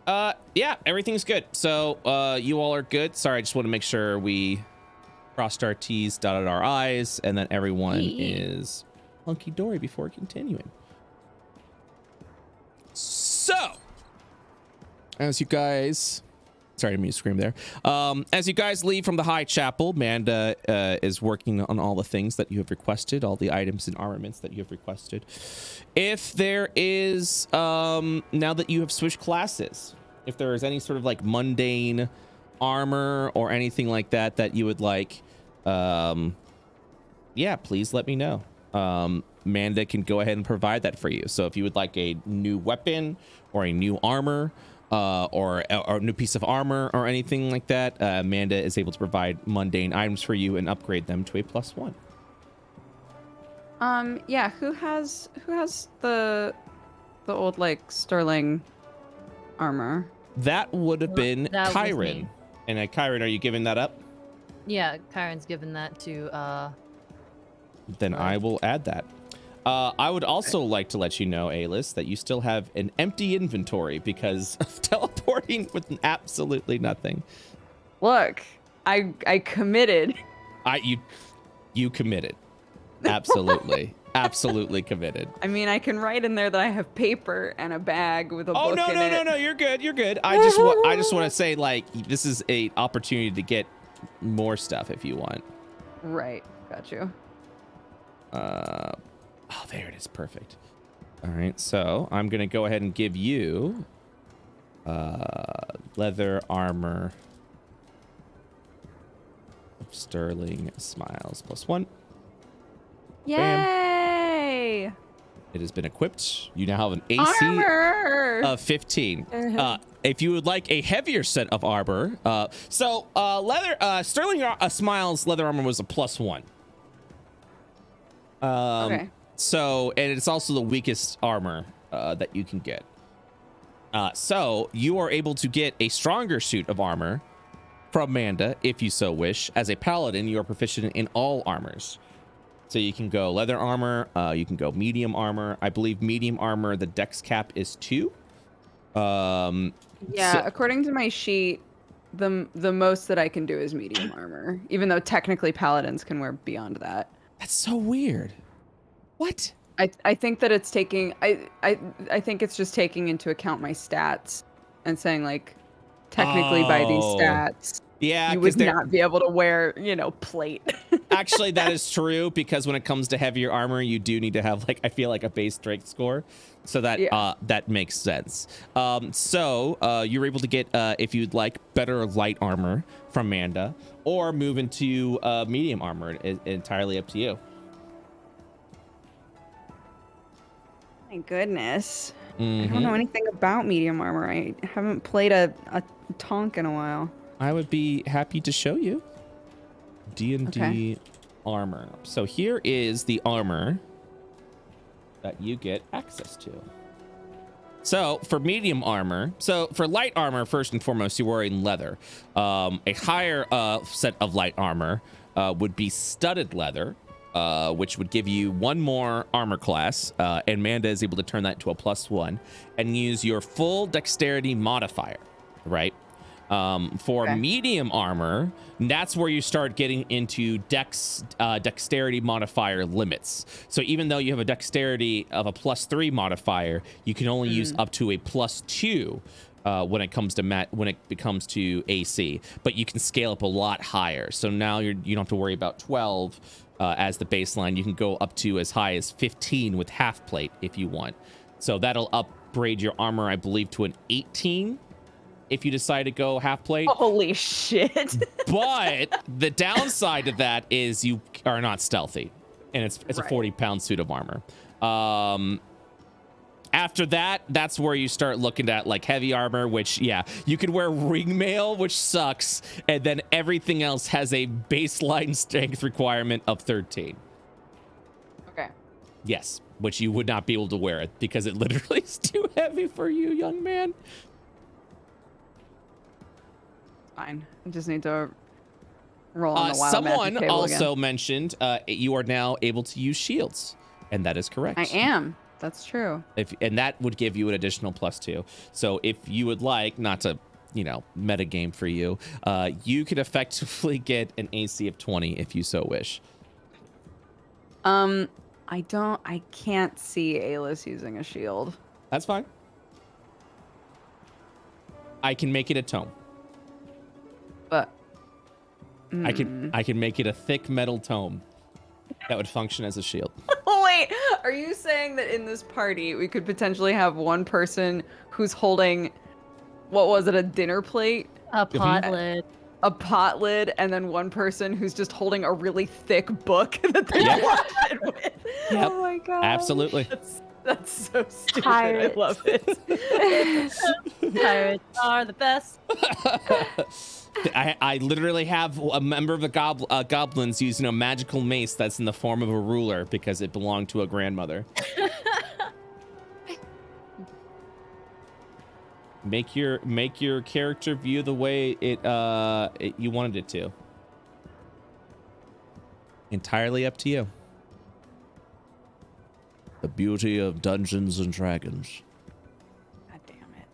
Yeah, everything's good. So you all are good. Sorry, I just want to make sure we crossed our T's, dotted our I's, and then everyone is hunky-dory before continuing. So, as you guys... Sorry, I didn't mean to scream there. As you guys leave from the High Chapel, Manda is working on all the things that you have requested, all the items and armaments that you have requested. If there is, now that you have switched classes, if there is any sort of like mundane armor or anything like that that you would like, yeah, please let me know. Manda can go ahead and provide that for you. So if you would like a new weapon or a new armor, or a new piece of armor or anything like that, Amanda is able to provide mundane items for you and upgrade them to a +1. Yeah, who has the old like sterling armor? That would have been That was Kyron. me. And Kyron, are you giving that up? Yeah, Kyron's given that to Then I will add that. I would also like to let you know, Alis, that you still have an empty inventory because of teleporting with absolutely nothing. Look, I committed. You committed. Absolutely. Absolutely committed. I mean, I can write in there that I have paper and a bag with a book in it. No, you're good. I just want to say, like, this is a opportunity to get more stuff if you want. Right, got you. Oh, there it is. Perfect. All right, so I'm going to go ahead and give you leather armor of Sterling Smiles +1. Yay! Bam. It has been equipped. You now have an AC Armor! of 15. If you would like a heavier set of armor, Sterling Smiles leather armor was a +1. Okay. So, and it's also the weakest armor that you can get. So you are able to get a stronger suit of armor from Manda, if you so wish. As a paladin, you are proficient in all armors. So you can go leather armor. You can go medium armor. I believe medium armor, the dex cap is 2. According to my sheet, the most that I can do is medium armor, even though technically paladins can wear beyond that. That's so weird. What? I think that it's taking I think it's just taking into account my stats and saying like technically by these stats you would not be able to wear, plate. Actually, that is true, because when it comes to heavier armor, you do need to have I feel like a base strength score. So that that makes sense. So you're able to get, if you'd like, better light armor from Amanda, or move into medium armor. It's entirely up to you. My goodness. I don't know anything about medium armor. I haven't played a tonk in a while. I would be happy to show you D&D armor. So here is the armor that you get access to. So for medium armor, so for light armor, first and foremost, you're wearing leather. A higher set of light armor would be studded leather, which would give you 1 more armor class, and Amanda is able to turn that to a +1 and use your full dexterity modifier, right? For medium armor, that's where you start getting into dexterity modifier limits. So even though you have a dexterity of a +3 modifier, you can only use up to a +2 when it comes to AC, but you can scale up a lot higher. So now you don't have to worry about 12 as the baseline. You can go up to as high as 15 with half plate if you want. So that'll upgrade your armor, I believe, to an 18 if you decide to go half plate. Holy shit. But the downside to that is you are not stealthy, and it's a 40-pound suit of armor. After that, that's where you start looking at like heavy armor, which you could wear ring mail, which sucks, and then everything else has a baseline strength requirement of 13. Okay. Yes, which you would not be able to wear it because it literally is too heavy for you, young man. Fine. I just need to roll on the wild someone magic table also again. mentioned you are now able to use shields, and that is correct. I am. That's true. And that would give you an additional +2. So if you would like, not to, meta game for you, you could effectively get an AC of 20 if you so wish. I can't see Alis using a shield. That's fine. I can make it a tome. But I can make it a thick metal tome that would function as a shield. Wait, are you saying that in this party we could potentially have one person who's holding, what was it, a dinner plate? A pot lid. A pot lid, and then one person who's just holding a really thick book that they watch it with? Yep. Oh my god. Absolutely. That's so stupid. Pirates. I love it. Pirates are the best. I literally have a member of the goblins using a magical mace that's in the form of a ruler because it belonged to a grandmother. Make your character view the way you wanted it to. Entirely up to you. The beauty of Dungeons and Dragons. God damn it.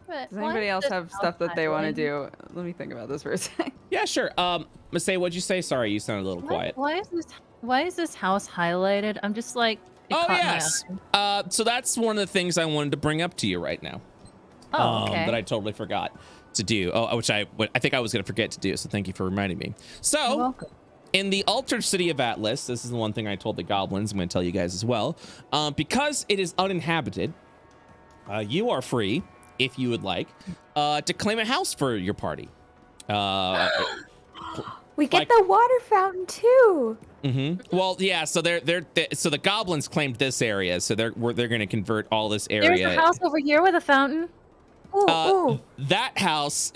But Does anybody else have stuff that they want to do? Let me think about this for a second. Yeah, sure. Masay, what'd you say? Sorry, you sounded a little quiet. Why is this house highlighted? I'm just like, Oh yes. So that's one of the things I wanted to bring up to you right now. Oh, okay. That I totally forgot to do. Which I think I was going to forget to do. So thank you for reminding me. So, You're welcome. In the altered city of Atlas, this is the one thing I told the goblins. I'm going to tell you guys as well. Because it is uninhabited, you are free, if you would like, to claim a house for your party. We get the water fountain too. Mm-hmm. Well, yeah. So so the goblins claimed this area, so they're going to convert all this area. There's a house over here with a fountain. Ooh. That house.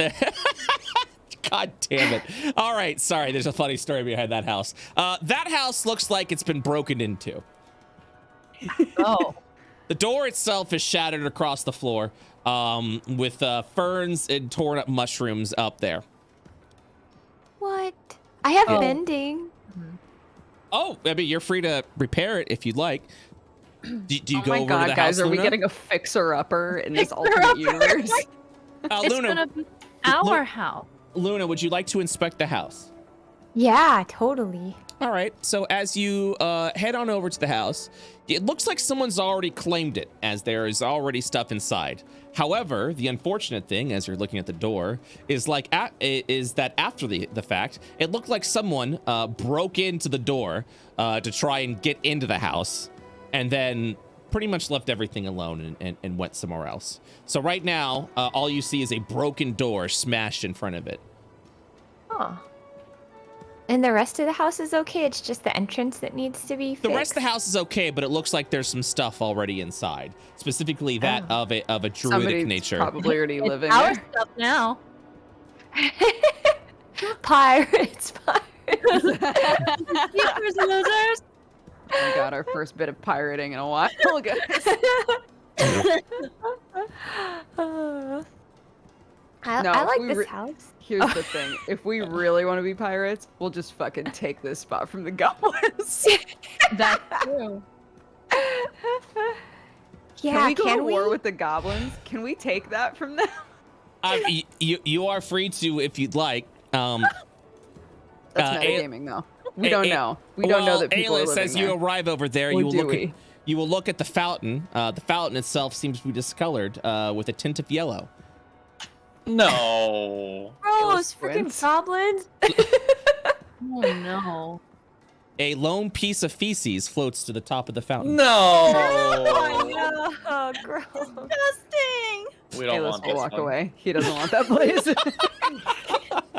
God damn it. All right. Sorry. There's a funny story behind that house. That house looks like it's been broken into. Oh. The door itself is shattered across the floor with ferns and torn up mushrooms up there. What? I have mending. Oh, I mean, you're free to repair it if you'd like. Do you go over to the house, guys, are we Luna? getting a fixer-upper in this alternate universe? It's Luna, gonna be our house. Luna, would you like to inspect the house? Yeah, totally. All right. So as you head on over to the house, it looks like someone's already claimed it, as there is already stuff inside. However, the unfortunate thing, as you're looking at the door, is that after the fact, it looked like someone broke into the door to try and get into the house, and then pretty much left everything alone and went somewhere else. So right now, all you see is a broken door smashed in front of it. Huh. And the rest of the house is okay? It's just the entrance that needs to be fixed? The rest of the house is okay, but it looks like there's some stuff already inside, specifically that of a druidic Somebody's nature. probably already living Our there. stuff now. Pirates. Keepers, losers. We got our first bit of pirating in a while, guys. I like this house. Here's the thing. If we really want to be pirates, we'll just fucking take this spot from the goblins. That's true. Yeah, Can we go to war with the goblins? Can we take that from them? You are free to if you'd like. That's metagaming, though. We don't know. We don't know that people are Ayla living says there. you arrive over there. Or You will do look. we? You will look at the fountain. The fountain itself seems to be discolored with a tint of yellow. No. Gross, Ayla freaking squints. goblins. Oh no. A lone piece of feces floats to the top of the fountain. No. Oh, gross. Disgusting. We don't Ayla want will this walk one. away. He doesn't want that place.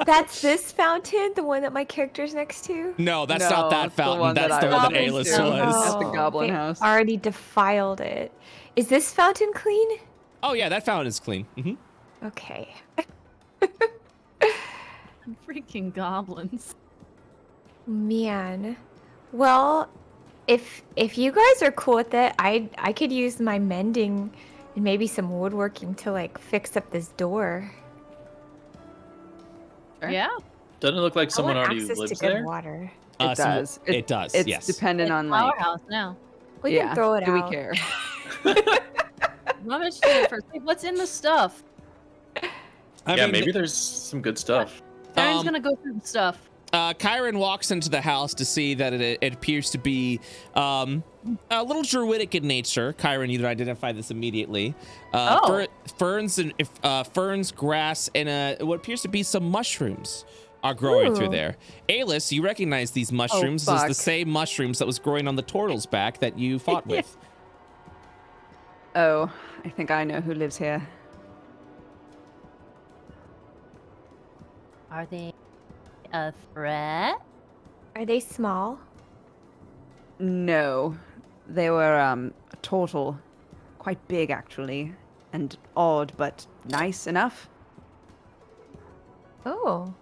That's this fountain, the one that my character's next to? No, that's No, not that it's the fountain. one that That's the I one that was Ayla into. was. At the goblin they house. already defiled it. Is this fountain clean? Oh yeah, that fountain is clean. Okay. Freaking goblins. Man. Well, if you guys are cool with it, I could use my mending and maybe some woodworking to like fix up this door. Sure. Yeah. Doesn't it look like someone I want already access lives to good there? water. It does. It does. It's yes. dependent on Our like. house now. We Yeah. can throw it Do out. we care? Rummage through it first. Hey, what's in the stuff? I Yeah, mean, maybe there's some good stuff. Karen's gonna go through the stuff. Kyron walks into the house to see that it appears to be a little druidic in nature. Kyron, you identify this immediately. Ferns, grass, and what appears to be some mushrooms are growing through Ooh. there. Alis, you recognize these mushrooms as the fuck. same mushrooms that was growing on the turtle's back that you fought with. Oh, I think I know who lives here. Are they a threat? Are they small? No, they were a turtle, quite big actually, and odd but nice enough. Oh.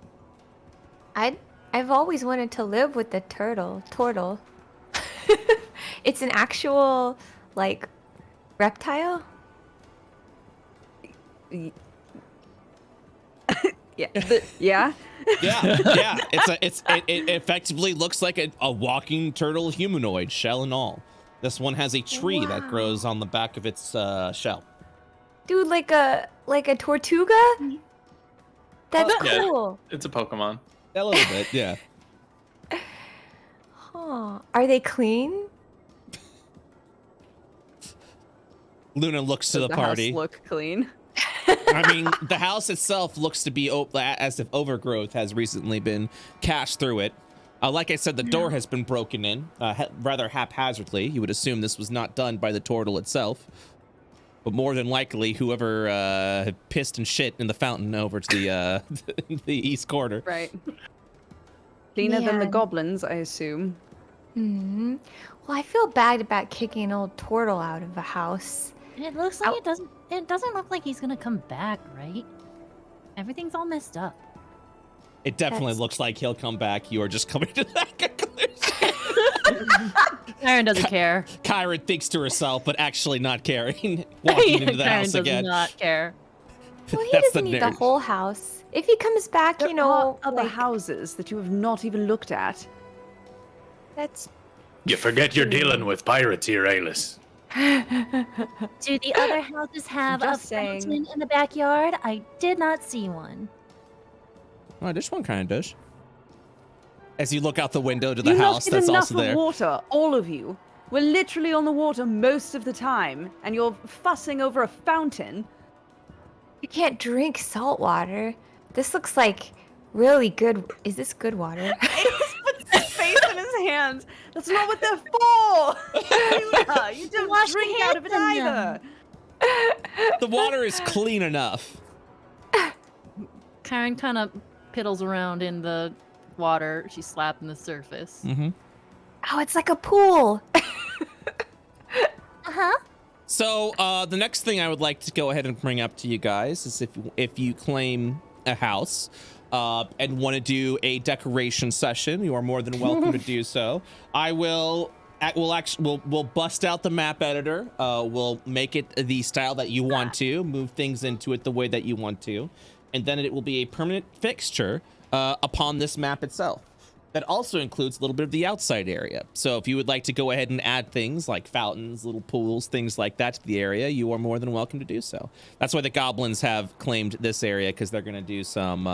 I've always wanted to live with the turtle. It's an actual like reptile? Yeah. Yeah. Yeah. It effectively looks like a walking turtle humanoid, shell and all. This one has a tree that Wow. grows on the back of its shell. Dude, like a tortuga? That's Yeah. cool. It's a Pokemon. A little bit, yeah. Huh. Are they clean? Luna looks to Does the house party. look clean? I mean, the house itself looks to be as if overgrowth has recently been cast through it. Like I said, the door has been broken in rather haphazardly. You would assume this was not done by the turtle itself. But more than likely, whoever pissed and shit in the fountain over to the the east corner. Right. Cleaner than the Man. goblins, I assume. Hmm. Well, I feel bad about kicking an old turtle out of a house. It looks like it doesn't. It doesn't look like he's gonna come back, right? Everything's all messed up. It definitely That's- looks like he'll come back. You are just coming to that conclusion. Karen doesn't care. Kyron thinks to herself, but actually not caring, walking into the Karen house does again. not care. Well, he That's doesn't the need the nerd. whole house. If he comes back, There you know, are other like, houses that you have not even looked at. That's. You forget you're dealing with pirates here, Alis. Do the other houses have a Just saying. fountain in the backyard? I did not see one. Oh, this one kind of does. As you look out the window to the You not house get that's enough also there. of water, all of you. We're literally on the water most of the time, and you're fussing over a fountain. You can't drink salt water. This looks like really good. Is this good water? Ace puts his face in his hands. That's not what they're for. Ayla, you don't Wash drink your out of it hands in either. them. The water is clean enough. Karen kind of piddles around in the water. She's slapping the surface. Mm-hmm. Oh, it's like a pool. Uh-huh. So the next thing I would like to go ahead and bring up to you guys is if you claim a house and want to do a decoration session, you are more than welcome to do so. We'll bust out the map editor. We'll make it the style that you want to, move things into it the way that you want to, and then it will be a permanent fixture upon this map itself. That also includes a little bit of the outside area. So if you would like to go ahead and add things like fountains, little pools, things like that to the area, you are more than welcome to do so. That's why the goblins have claimed this area, because they're going to do some...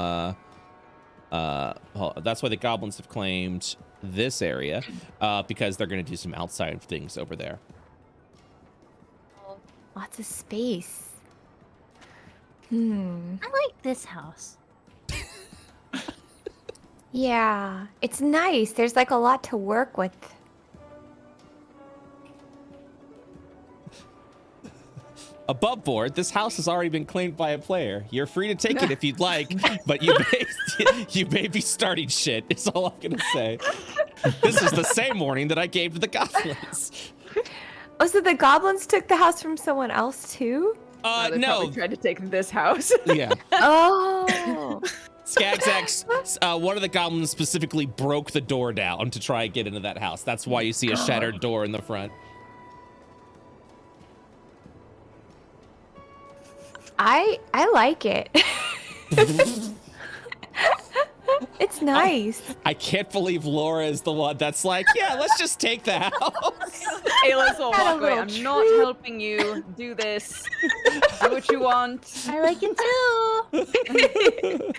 that's why the goblins have claimed this area, because they're going to do some outside things over there. Lots of space. I like this house. Yeah, it's nice. There's like a lot to work with. Above board, this house has already been claimed by a player. You're free to take it if you'd like, but you may be starting shit, is all I'm gonna say. This is the same warning that I gave to the goblins. Oh, so the goblins took the house from someone else too? They No. probably tried to take this house. Yeah. Oh. Skagzax, one of the goblins specifically broke the door down to try and get into that house. That's why you see a shattered door in the front. I like it. It's nice. I can't believe Laura is the one that's like, yeah, let's just take the house. Ayla's will Got a walk away. little I'm not treat. helping you. Do this. Do what you want. I like it too.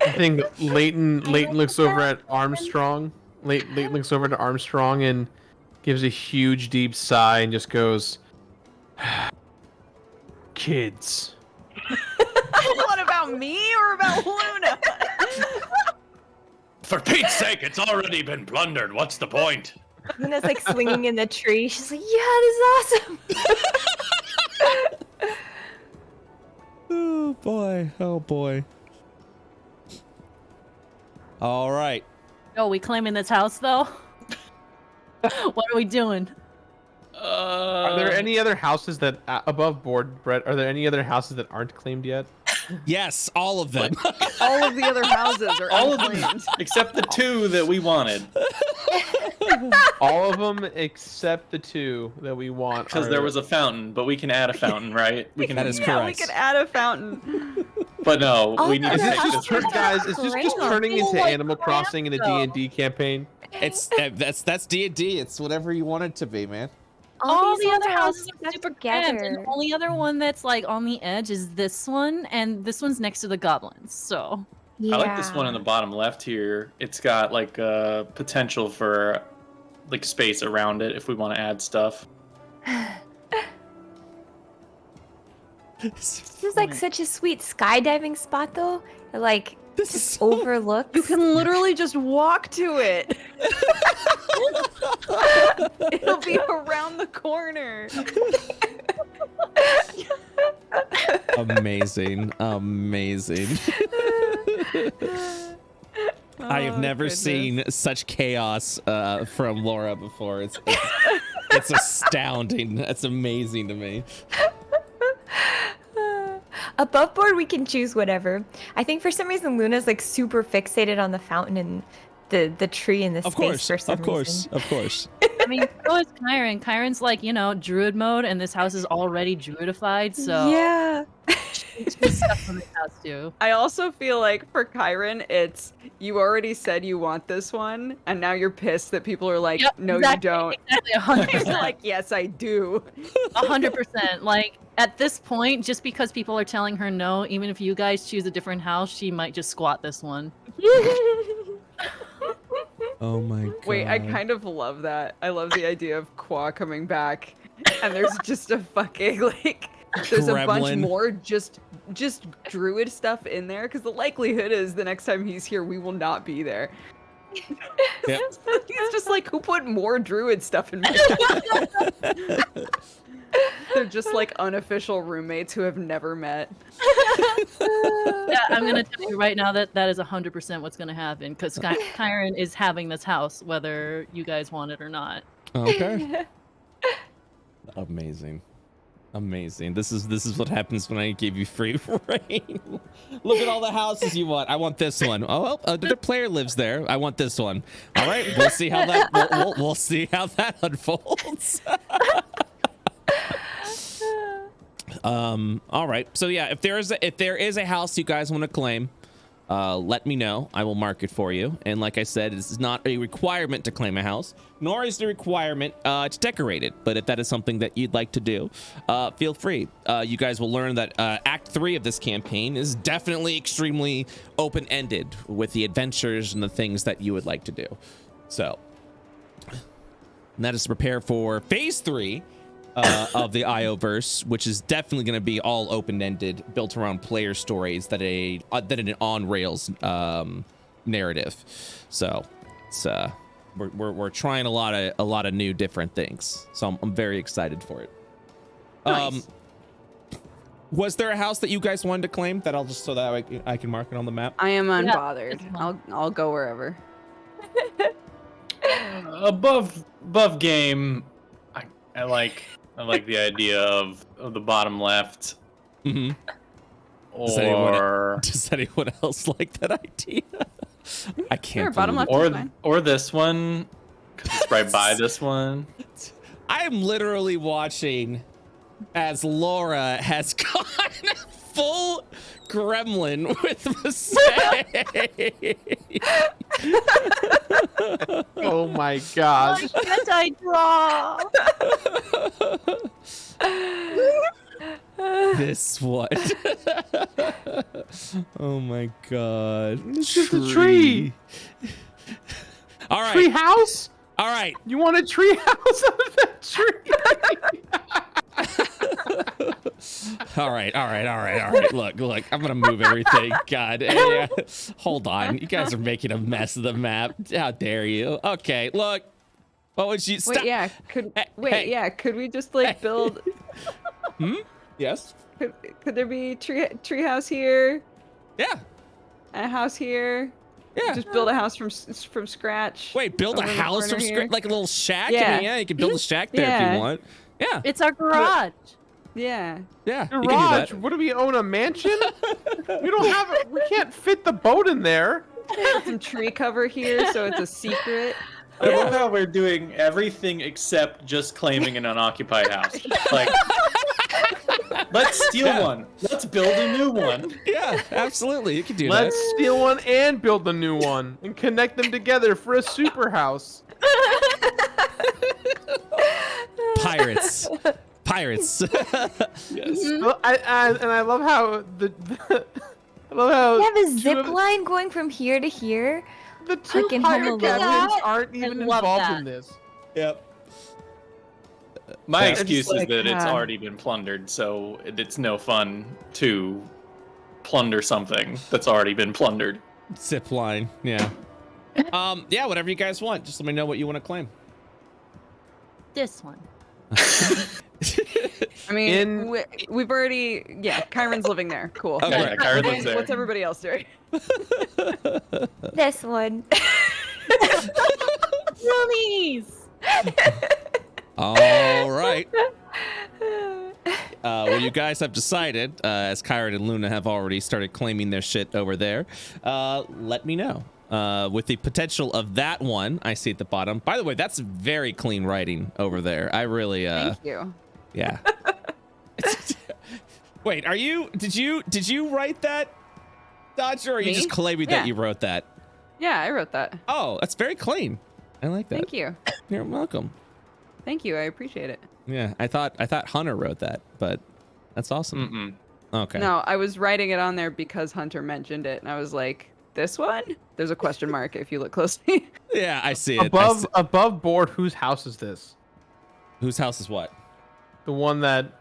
I think Leighton looks over at Armstrong. Leighton looks over to Armstrong and gives a huge deep sigh and just goes, "Kids." What about me or about Luna? For Pete's sake, it's already been plundered. What's the point? Luna's like swinging in the tree. She's like, yeah, this is awesome. Oh boy. Oh boy. All right. Oh, we claiming this house though? What are we doing? Are there any other houses that above board, Brett? Are there any other houses that aren't claimed yet? Yes, all of them. All of the other houses are All of unclaimed. them, except the two that we wanted. All of them except the two that we want. Because there was a fountain, but we can add a fountain, right? We can. That is Yeah, we correct. could add a fountain. But no, Oh, we need no, to the take house this. was Guys, is this just turning into Like Animal Crossing in a D&D campaign? It's that's D&D. It's whatever you want it to be, man. All these the ones other are all houses are stuck super cramped, and the only other one that's like on the edge is this one, and this one's next to the goblins. So Yeah. I like this one in the bottom left here. It's got like potential for like space around it if we want to add stuff. This is like such a sweet skydiving spot, though. Like, This is just overlooks. You can literally just walk to it. It'll be around the corner. amazing. Amazing. I have never seen such chaos from Laura before. It's astounding. That's amazing to me. Above board, we can choose whatever. I think for some reason Luna's like super fixated on the fountain and the tree in the Of space course, for some of course, reason. of course. I mean, so is Kyron. Kyron's like, druid mode, and this house is already druidified, so Yeah. She's stuck on the house too. I also feel like for Kyron, it's you already said you want this one, and now you're pissed that people are like, Yep, no, exactly, you don't. Exactly, He's 100%. like, yes, I do. 100%. Like at this point, just because people are telling her no, even if you guys choose a different house, she might just squat this one. Oh my god. Wait, I kind of love that. I love the idea of Qua coming back, and there's just a fucking like, there's a bunch Gremlin. more just druid stuff in there, because the likelihood is the next time he's here, we will not be there. Yep. He's just like, who put more druid stuff in me? They're just like unofficial roommates who have never met. Yeah, I'm gonna tell you right now that is 100% what's gonna happen because Kyron is having this house whether you guys want it or not. Okay. Amazing. Amazing. This is what happens when I give you free reign. Look at all the houses you want. I want this one. Oh, well, another player lives there. I want this one. All right, we'll see how that we'll see how that unfolds. All right. So yeah, if there is a house you guys want to claim, let me know. I will mark it for you. And like I said, this is not a requirement to claim a house, nor is the requirement to decorate it. But if that is something that you'd like to do, feel free. You guys will learn that Act 3 of this campaign is definitely extremely open-ended with the adventures and the things that you would like to do. So, and that is to prepare for Phase 3 of the IO-verse, which is definitely going to be all open-ended, built around player stories that an on-rails narrative. So it's we're trying a lot of new different things. So I'm very excited for it. Nice. Was there a house that you guys wanted to claim that I'll just so that I can mark it on the map? I am unbothered. Yeah, I'll go wherever. Above game, I like the idea of the bottom left. Mm-hmm. Or Does anyone else like that idea? I can't. Sure, bottom believe left. it. or this one, 'cause it's right by this one. I am literally watching as Laura has gone full gremlin with Masae. Oh my gosh. Why can't I draw? This one. Oh my god. It's just a tree. All right. Tree house? All right. You want a tree house out of that tree? All right. Look. I'm gonna move everything. God. Yeah. Hold on. You guys are making a mess of the map. How dare you? Okay. Look. What would you stop? Wait, yeah. Could Hey. Could we just like build? Yes. Could there be tree house here? Yeah. A house here? Yeah. Just build a house from scratch. Wait, build a over in the house from corner scratch, here? like a little shack? Yeah. I mean, yeah, you can build a shack there if Yeah. you want. Yeah. It's our garage. Yeah. Yeah. You can do Garage? that. What do we own, a mansion? We don't have we can't fit the boat in there. Some tree cover here, so it's a secret. I love how we're doing everything except just claiming an unoccupied house. Like, let's steal one. Let's build a new one. Yeah, absolutely. You can do Let's that. steal one and build a new one and connect them together for a super house. Pirates. Yes. Well, I love how I love how You have a two zip of- line going from here to here. The two can pirate handle captains that. aren't even love involved that. in this. Yep. My Yeah. excuse Just is like, that it's already been plundered, so it's no fun to plunder something that's already been plundered. Zip line. Yeah. Yeah, whatever you guys want. Just let me know what you want to claim. This one. I mean, In- we've already. Yeah, Kyron's living there. Cool. Okay. Yeah, Kyron lives there. What's everybody else doing? This one. Roomies! All right. Well, you guys have decided, as Kyron and Luna have already started claiming their shit over there, let me know. With the potential of that one, I see at the bottom. By the way, that's very clean writing over there. I really, Thank you. yeah. Wait, did you write that, Dodger, or are you Me? just claiming that you wrote that? Yeah, I wrote that. Oh, that's very clean. I like that. Thank you. You're welcome. Thank you. I appreciate it. Yeah, I thought Hunter wrote that, but that's awesome. Okay. No, I was writing it on there because Hunter mentioned it, and I was like, this one? There's a question mark if you look closely. Yeah, I see it. Above board, whose house is this? Whose house is what? The one that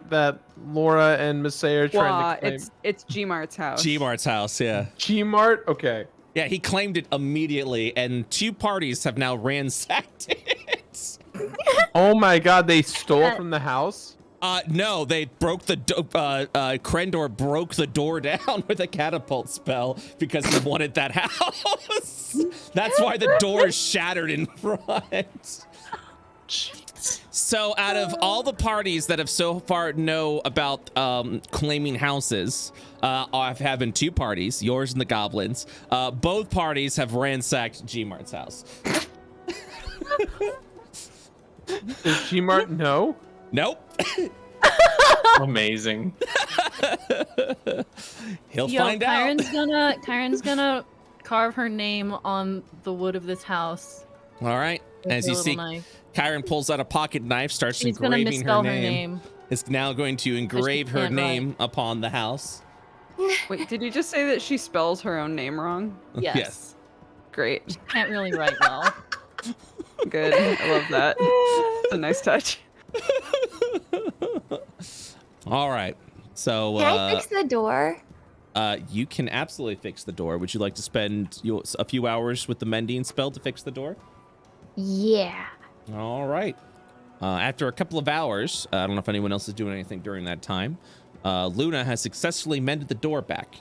that Laura and Masae are trying to claim. It's G-Mart's house. G-Mart's house, yeah. G-Mart? Okay. Yeah, he claimed it immediately, and 2 parties have now ransacked it. Oh my god, they stole from the house? No, they broke the Krendor broke the door down with a catapult spell because he wanted that house. That's why the door is shattered in front. So out of all the parties that have so far know about claiming houses, have been 2 parties, yours and the goblins. Both parties have ransacked G-Mart's house. Does G-Mart know? Nope. Amazing. He'll find out. Kyron's gonna carve her name on the wood of this house. All right. As you see, Kyron pulls out a pocket knife, starts engraving her name. Is now going to engrave her name upon the house. Wait, did you just say that she spells her own name wrong? Yes. Great. Can't really write well. Good. I love that. It's a nice touch. All right. So can I fix the door? You can absolutely fix the door. Would you like to spend a few hours with the mending spell to fix the door? Yeah. All right. After a couple of hours, I don't know if anyone else is doing anything during that time. Luna has successfully mended the door back,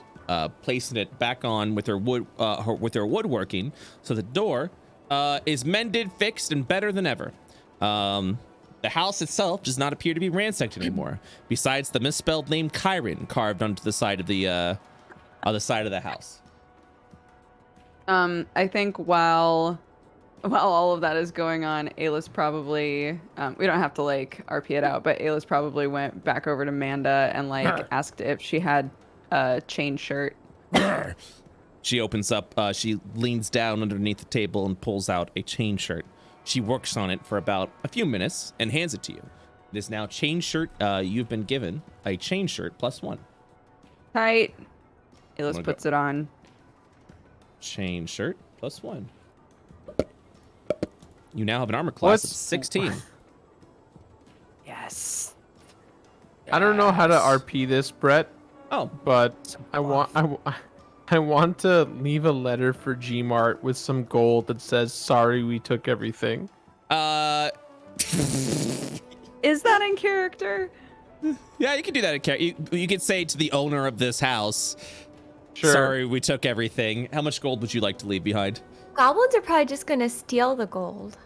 placing it back on with her woodworking, so the door is mended, fixed, and better than ever. The house itself does not appear to be ransacked anymore, besides the misspelled name Kyron carved onto the side of the side of the house. I think while all of that is going on, Ayla's probably we don't have to like RP it out, but Ayla's probably went back over to Manda and like asked if she had a chain shirt. She opens up, she leans down underneath the table and pulls out a chain shirt. She works on it for about a few minutes and hands it to you. It is now chain shirt. You've been given a chain shirt +1. Tight. Ayla puts it on. Chain shirt +1. You now have an armor class of 16. Yes. I don't know how to RP this, Brett. Oh, but I want to leave a letter for G-Mart with some gold that says, "Sorry, we took everything." Is that in character? Yeah, you can do that in character. You could say to the owner of this house, Sure. "Sorry, we took everything. How much gold would you like to leave behind?" Goblins are probably just gonna steal the gold.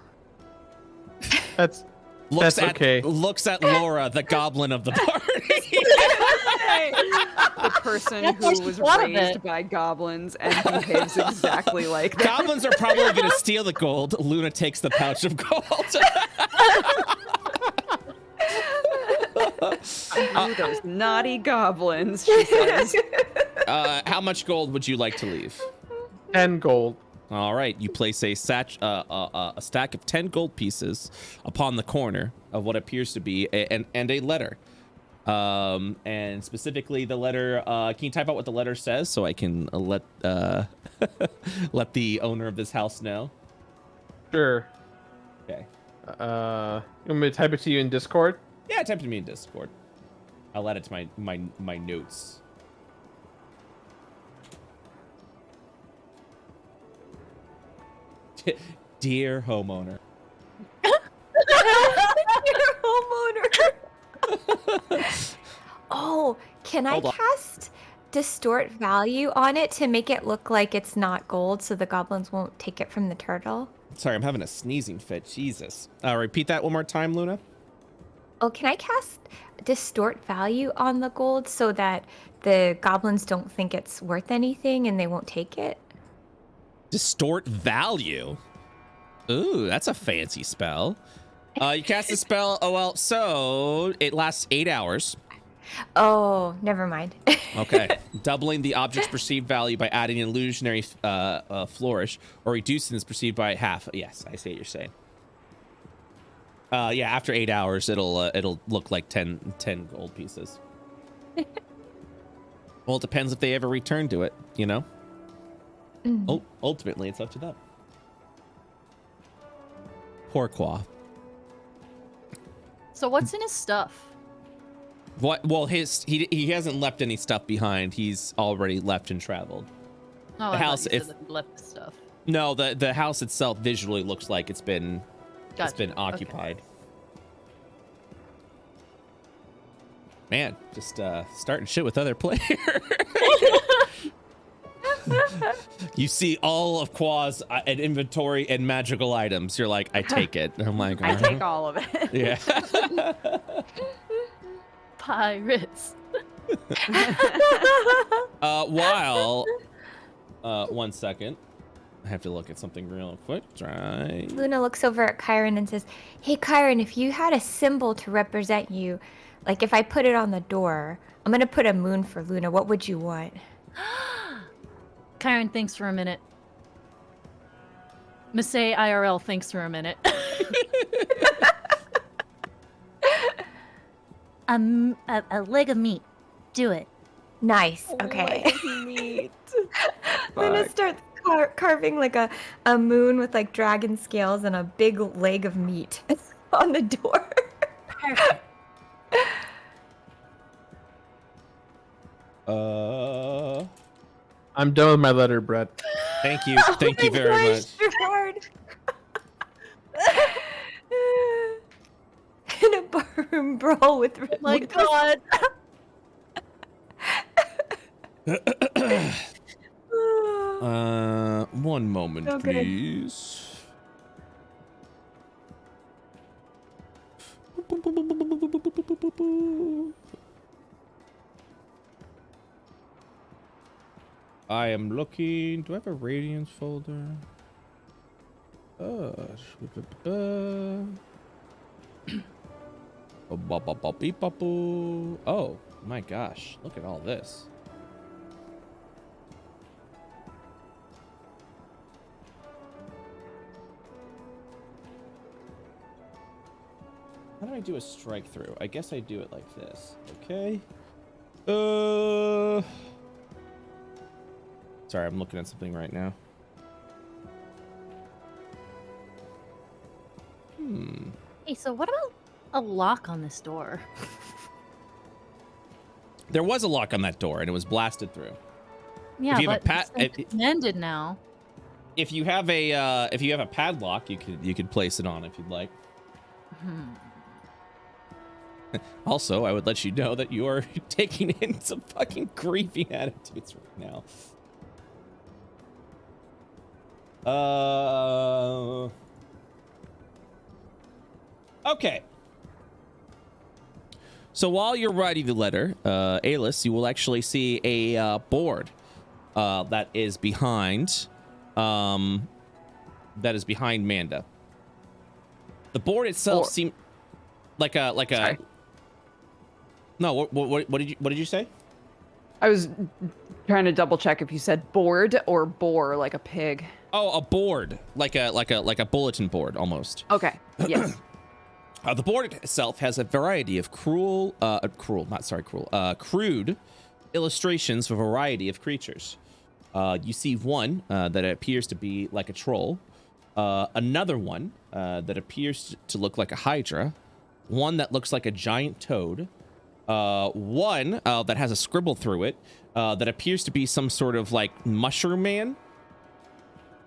That's Looks okay. Looks at Laura, the goblin of the party. The person who was raised by goblins and behaves exactly like that. Goblins are probably going to steal the gold. Luna takes the pouch of gold. Those naughty goblins, she says. How much gold would you like to leave? 10 gold. All right, you place a stack of 10 gold pieces upon the corner of what appears to be a letter. And specifically the letter, can you type out what the letter says so I can let let the owner of this house know? Sure. Okay. You want me to type it to you in Discord? Yeah, type it to me in Discord. I'll add it to my notes. Dear homeowner. Dear homeowner. Oh, can I cast Distort Value on it to make it look like it's not gold so the goblins won't take it from the turtle? Sorry, I'm having a sneezing fit. Jesus. Repeat that one more time, Luna. Oh, can I cast Distort Value on the gold so that the goblins don't think it's worth anything and they won't take it? Distort Value? Ooh, that's a fancy spell. You cast the spell, so it lasts 8 hours. Oh, never mind. Okay. Doubling the object's perceived value by adding an illusionary flourish, or reducing its perceived by half. Yes, I see what you're saying. Yeah, after 8 hours, it'll look like 10 gold pieces. Well, it depends if they ever return to it, you know? Oh, ultimately, it's up to them. Poor Qua. So what's in his stuff? What? Well, he hasn't left any stuff behind. He's already left and traveled. Oh, The I house, thought you if- said that he left his stuff. No, the house itself visually looks like it's been Gotcha. occupied. Man, just starting shit with other players. You see all of Qua's an inventory and magical items. You're like, I take it. And I'm like, I take all of it. yeah. Pirates. While, 1 second. I have to look at something real quick. Try. Luna looks over at Kyron and says, "Hey, Kyron, if you had a symbol to represent you, like if I put it on the door, I'm going to put a moon for Luna. What would you want?" Kyron thinks for a minute. Masay IRL thinks for a minute. A leg of meat. Do it. Nice. Okay. Neat. Luna starts carving like a moon with like dragon scales and a big leg of meat on the door. Perfect. I'm done with my letter, Brett. Thank you. Thank you very much. Hard. In a barroom brawl with Oh my god. One moment, So good. please. I am looking. Do I have a Radiance folder? Oh my gosh! Look at all this. How do I do a strike through? I guess I do it like this. Okay. Sorry, I'm looking at something right now. Hey, so what about a lock on this door? There was a lock on that door, and it was blasted through. Yeah, you have a but it's ended now. If you have a padlock, you could place it on if you'd like. Also, I would let you know that you are taking in some fucking grieving attitudes right now. Okay. So while you're writing the letter, Alis, you will actually see a board that is behind Manda. The board itself seems like a Sorry. No, what did you say? I was trying to double check if you said board or boar, like a pig. Oh, a board, like a bulletin board almost. Okay. Yes. The board itself has a variety of crude illustrations of a variety of creatures. You see one that appears to be like a troll, another one that appears to look like a hydra, one that looks like a giant toad, one that has a scribble through it that appears to be some sort of like mushroom man.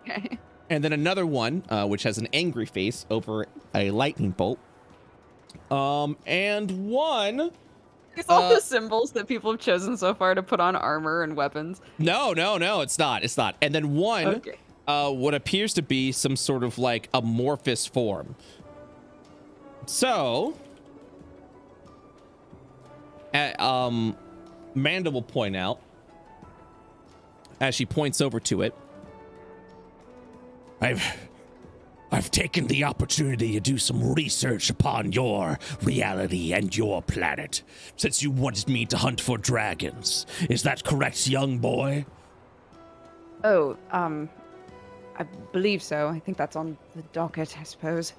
Okay. And then another one which has an angry face over a lightning bolt. And one. It's all the symbols that people have chosen so far to put on armor and weapons. No, it's not. It's not. And then one, Okay. what appears to be some sort of like amorphous form. So, Manda will point out as she points over to it. I I've taken the opportunity to do some research upon your reality and your planet, since you wanted me to hunt for dragons. Is that correct, young boy? Oh, I believe so. I think that's on the docket, I suppose.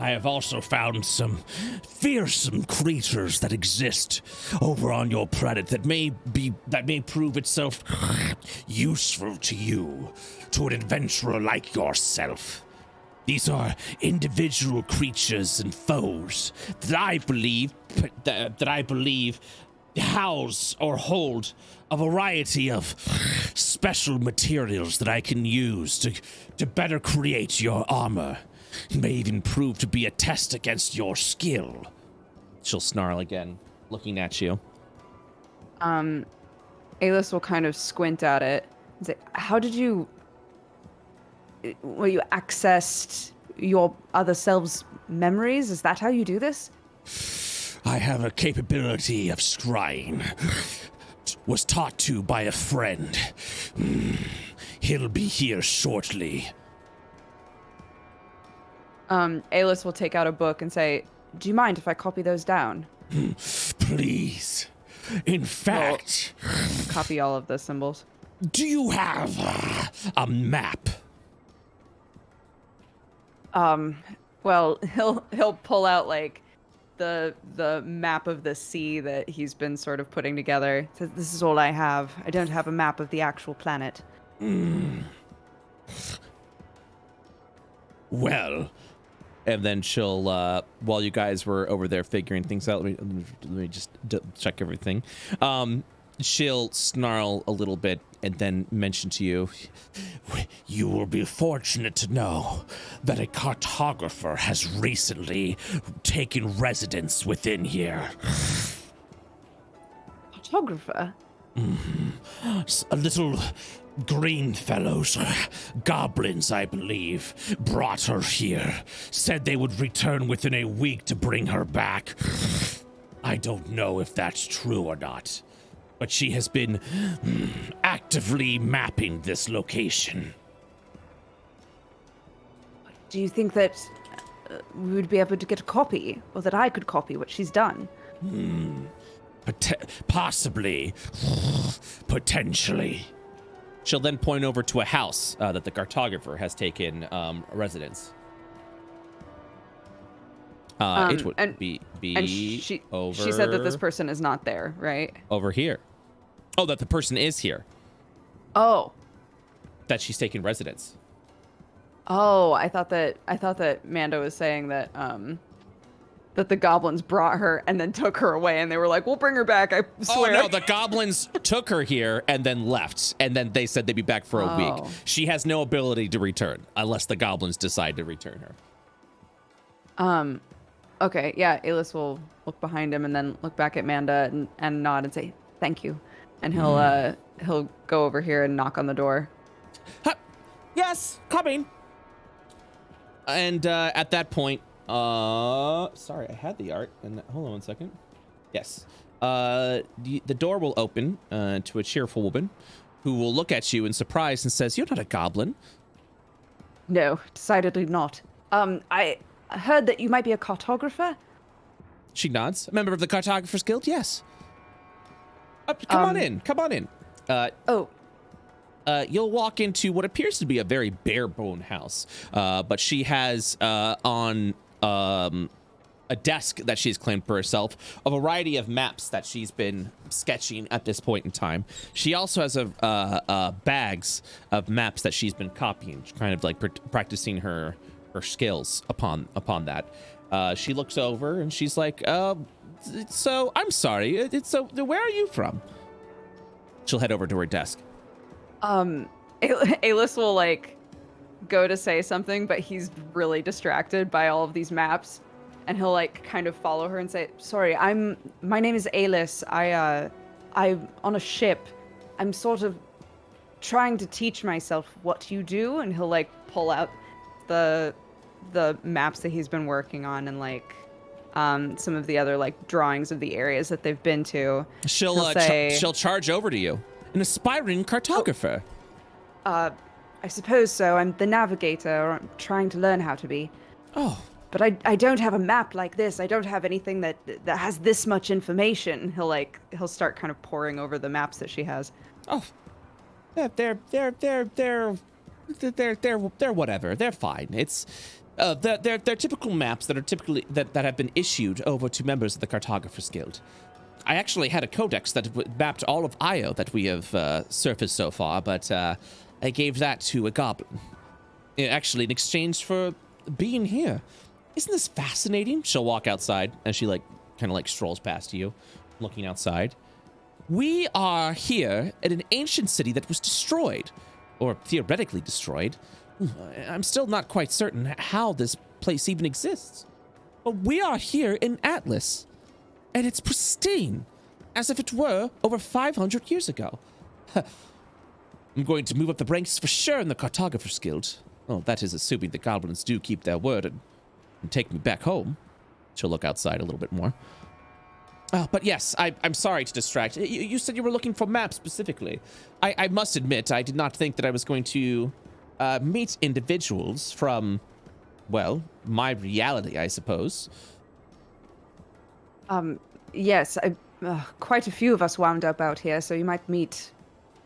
I have also found some fearsome creatures that exist over on your planet that may prove itself useful to you, to an adventurer like yourself. These are individual creatures and foes that I believe house or hold a variety of special materials that I can use to better create your armor. It may even prove to be a test against your skill. She'll snarl again, looking at you. Alis will kind of squint at it and say, how did you... Well, you accessed your other selves' memories? Is that how you do this? I have a capability of scrying. Was taught to by a friend. He'll be here shortly. Alis will take out a book and say, do you mind if I copy those down? Please. In fact... Copy all of the symbols. Do you have a map? Well, he'll pull out, like, the map of the sea that he's been sort of putting together. Says, this is all I have. I don't have a map of the actual planet. Well... And then she'll, while you guys were over there figuring things out, let me just check everything. She'll snarl a little bit and then mention to you, you will be fortunate to know that a cartographer has recently taken residence within here. Cartographer? A little green fellows, goblins, I believe, brought her here. Said they would return within a week to bring her back. I don't know if that's true or not, but she has been actively mapping this location. Do you think that we would be able to get a copy, or that I could copy what she's done? Possibly. Potentially. she'll then point over to a house that the cartographer has taken residence. It would be and she over. She said that this person is not there, right? Over here. Oh, that the person is here. Oh. That she's taking residence. Oh, I thought that Mando was saying that that the goblins brought her and then took her away, and they were like, "We'll bring her back, I swear." Oh no, the goblins took her here and then left, and then they said they'd be back for a week. She has no ability to return unless the goblins decide to return her. Okay, yeah, Alis will look behind him and then look back at Manda and nod and say, "Thank you." And he'll go over here and knock on the door. Yes, coming. And at that point, sorry, I had the art. And hold on one second. Yes, the door will open to a cheerful woman who will look at you in surprise and says, "You're not a goblin." No, decidedly not. I heard that you might be a cartographer. She nods. A member of the Cartographers Guild? Yes. Come on in. Come on in. You'll walk into what appears to be a very bare-bone house, but she has on a desk that she's claimed for herself a variety of maps that she's been sketching at this point in time. She also has bags of maps that she's been copying, kind of like practicing her skills upon that. She looks over and she's like, so I'm sorry. So where are you from? She'll head over to her desk. Alis will like go to say something, but he's really distracted by all of these maps, and he'll like kind of follow her and say, "Sorry, my name is Alis. I'm on a ship. I'm sort of trying to teach myself what you do." And he'll like pull out the maps that he's been working on and like some of the other like drawings of the areas that they've been to. She'll charge over to you. An aspiring cartographer. I suppose so. I'm the navigator, or I'm trying to learn how to be. Oh, But I don't have a map like this. I don't have anything that has this much information. He'll start kind of poring over the maps that she has. oh, they're whatever. They're fine. It's they're typical maps that are typically that have been issued over to members of the Cartographers Guild. I actually had a codex that mapped all of Io that we have surfaced so far, but I gave that to a goblin. Actually, in exchange for being here. Isn't this fascinating? She'll walk outside as she kind of strolls past you, looking outside. We are here at an ancient city that was destroyed, or theoretically destroyed. I'm still not quite certain how this place even exists. But we are here in Atlas, and it's pristine, as if it were over 500 years ago. I'm going to move up the ranks for sure in the Cartographers Guild. Well, that is assuming the goblins do keep their word and take me back home. She'll look outside a little bit more. But yes, I'm sorry to distract. You said you were looking for maps specifically. I must admit, I did not think that I was going to meet individuals from, well, my reality, I suppose. Yes, quite a few of us wound up out here, so you might meet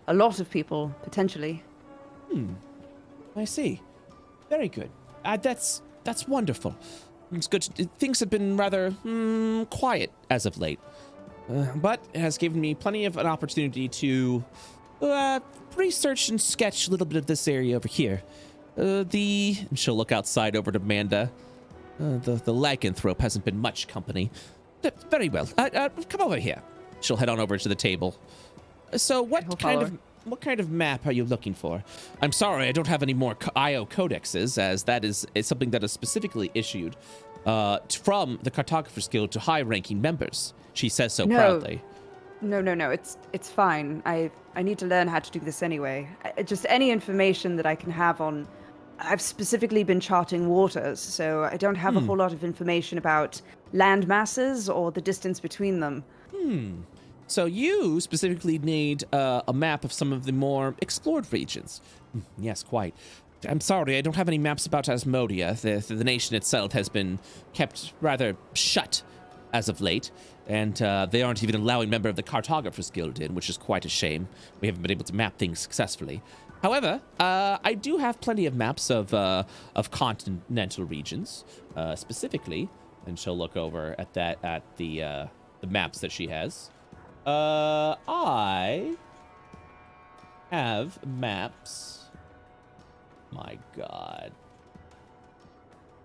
a lot of people, potentially. I see. Very good. That's wonderful. It's good. Things have been rather quiet as of late, but it has given me plenty of an opportunity to research and sketch a little bit of this area over here. She'll look outside over to Amanda. The lycanthrope hasn't been much company. Very well. Come over here. She'll head on over to the table. So what kind of map are you looking for? I'm sorry, I don't have any more IO codexes, as that is something that is specifically issued from the Cartographers Guild to high-ranking members. She says so proudly. No. It's fine. I need to learn how to do this anyway. Just any information that I can have on... I've specifically been charting waters, so I don't have a whole lot of information about land masses or the distance between them. So you specifically need a map of some of the more explored regions. Yes, quite. I'm sorry, I don't have any maps about Asmodia. The nation itself has been kept rather shut as of late, and they aren't even allowing member of the Cartographers Guild in, which is quite a shame. We haven't been able to map things successfully. However, I do have plenty of maps of continental regions, specifically, and she'll look over at the maps that she has. I have maps. My God.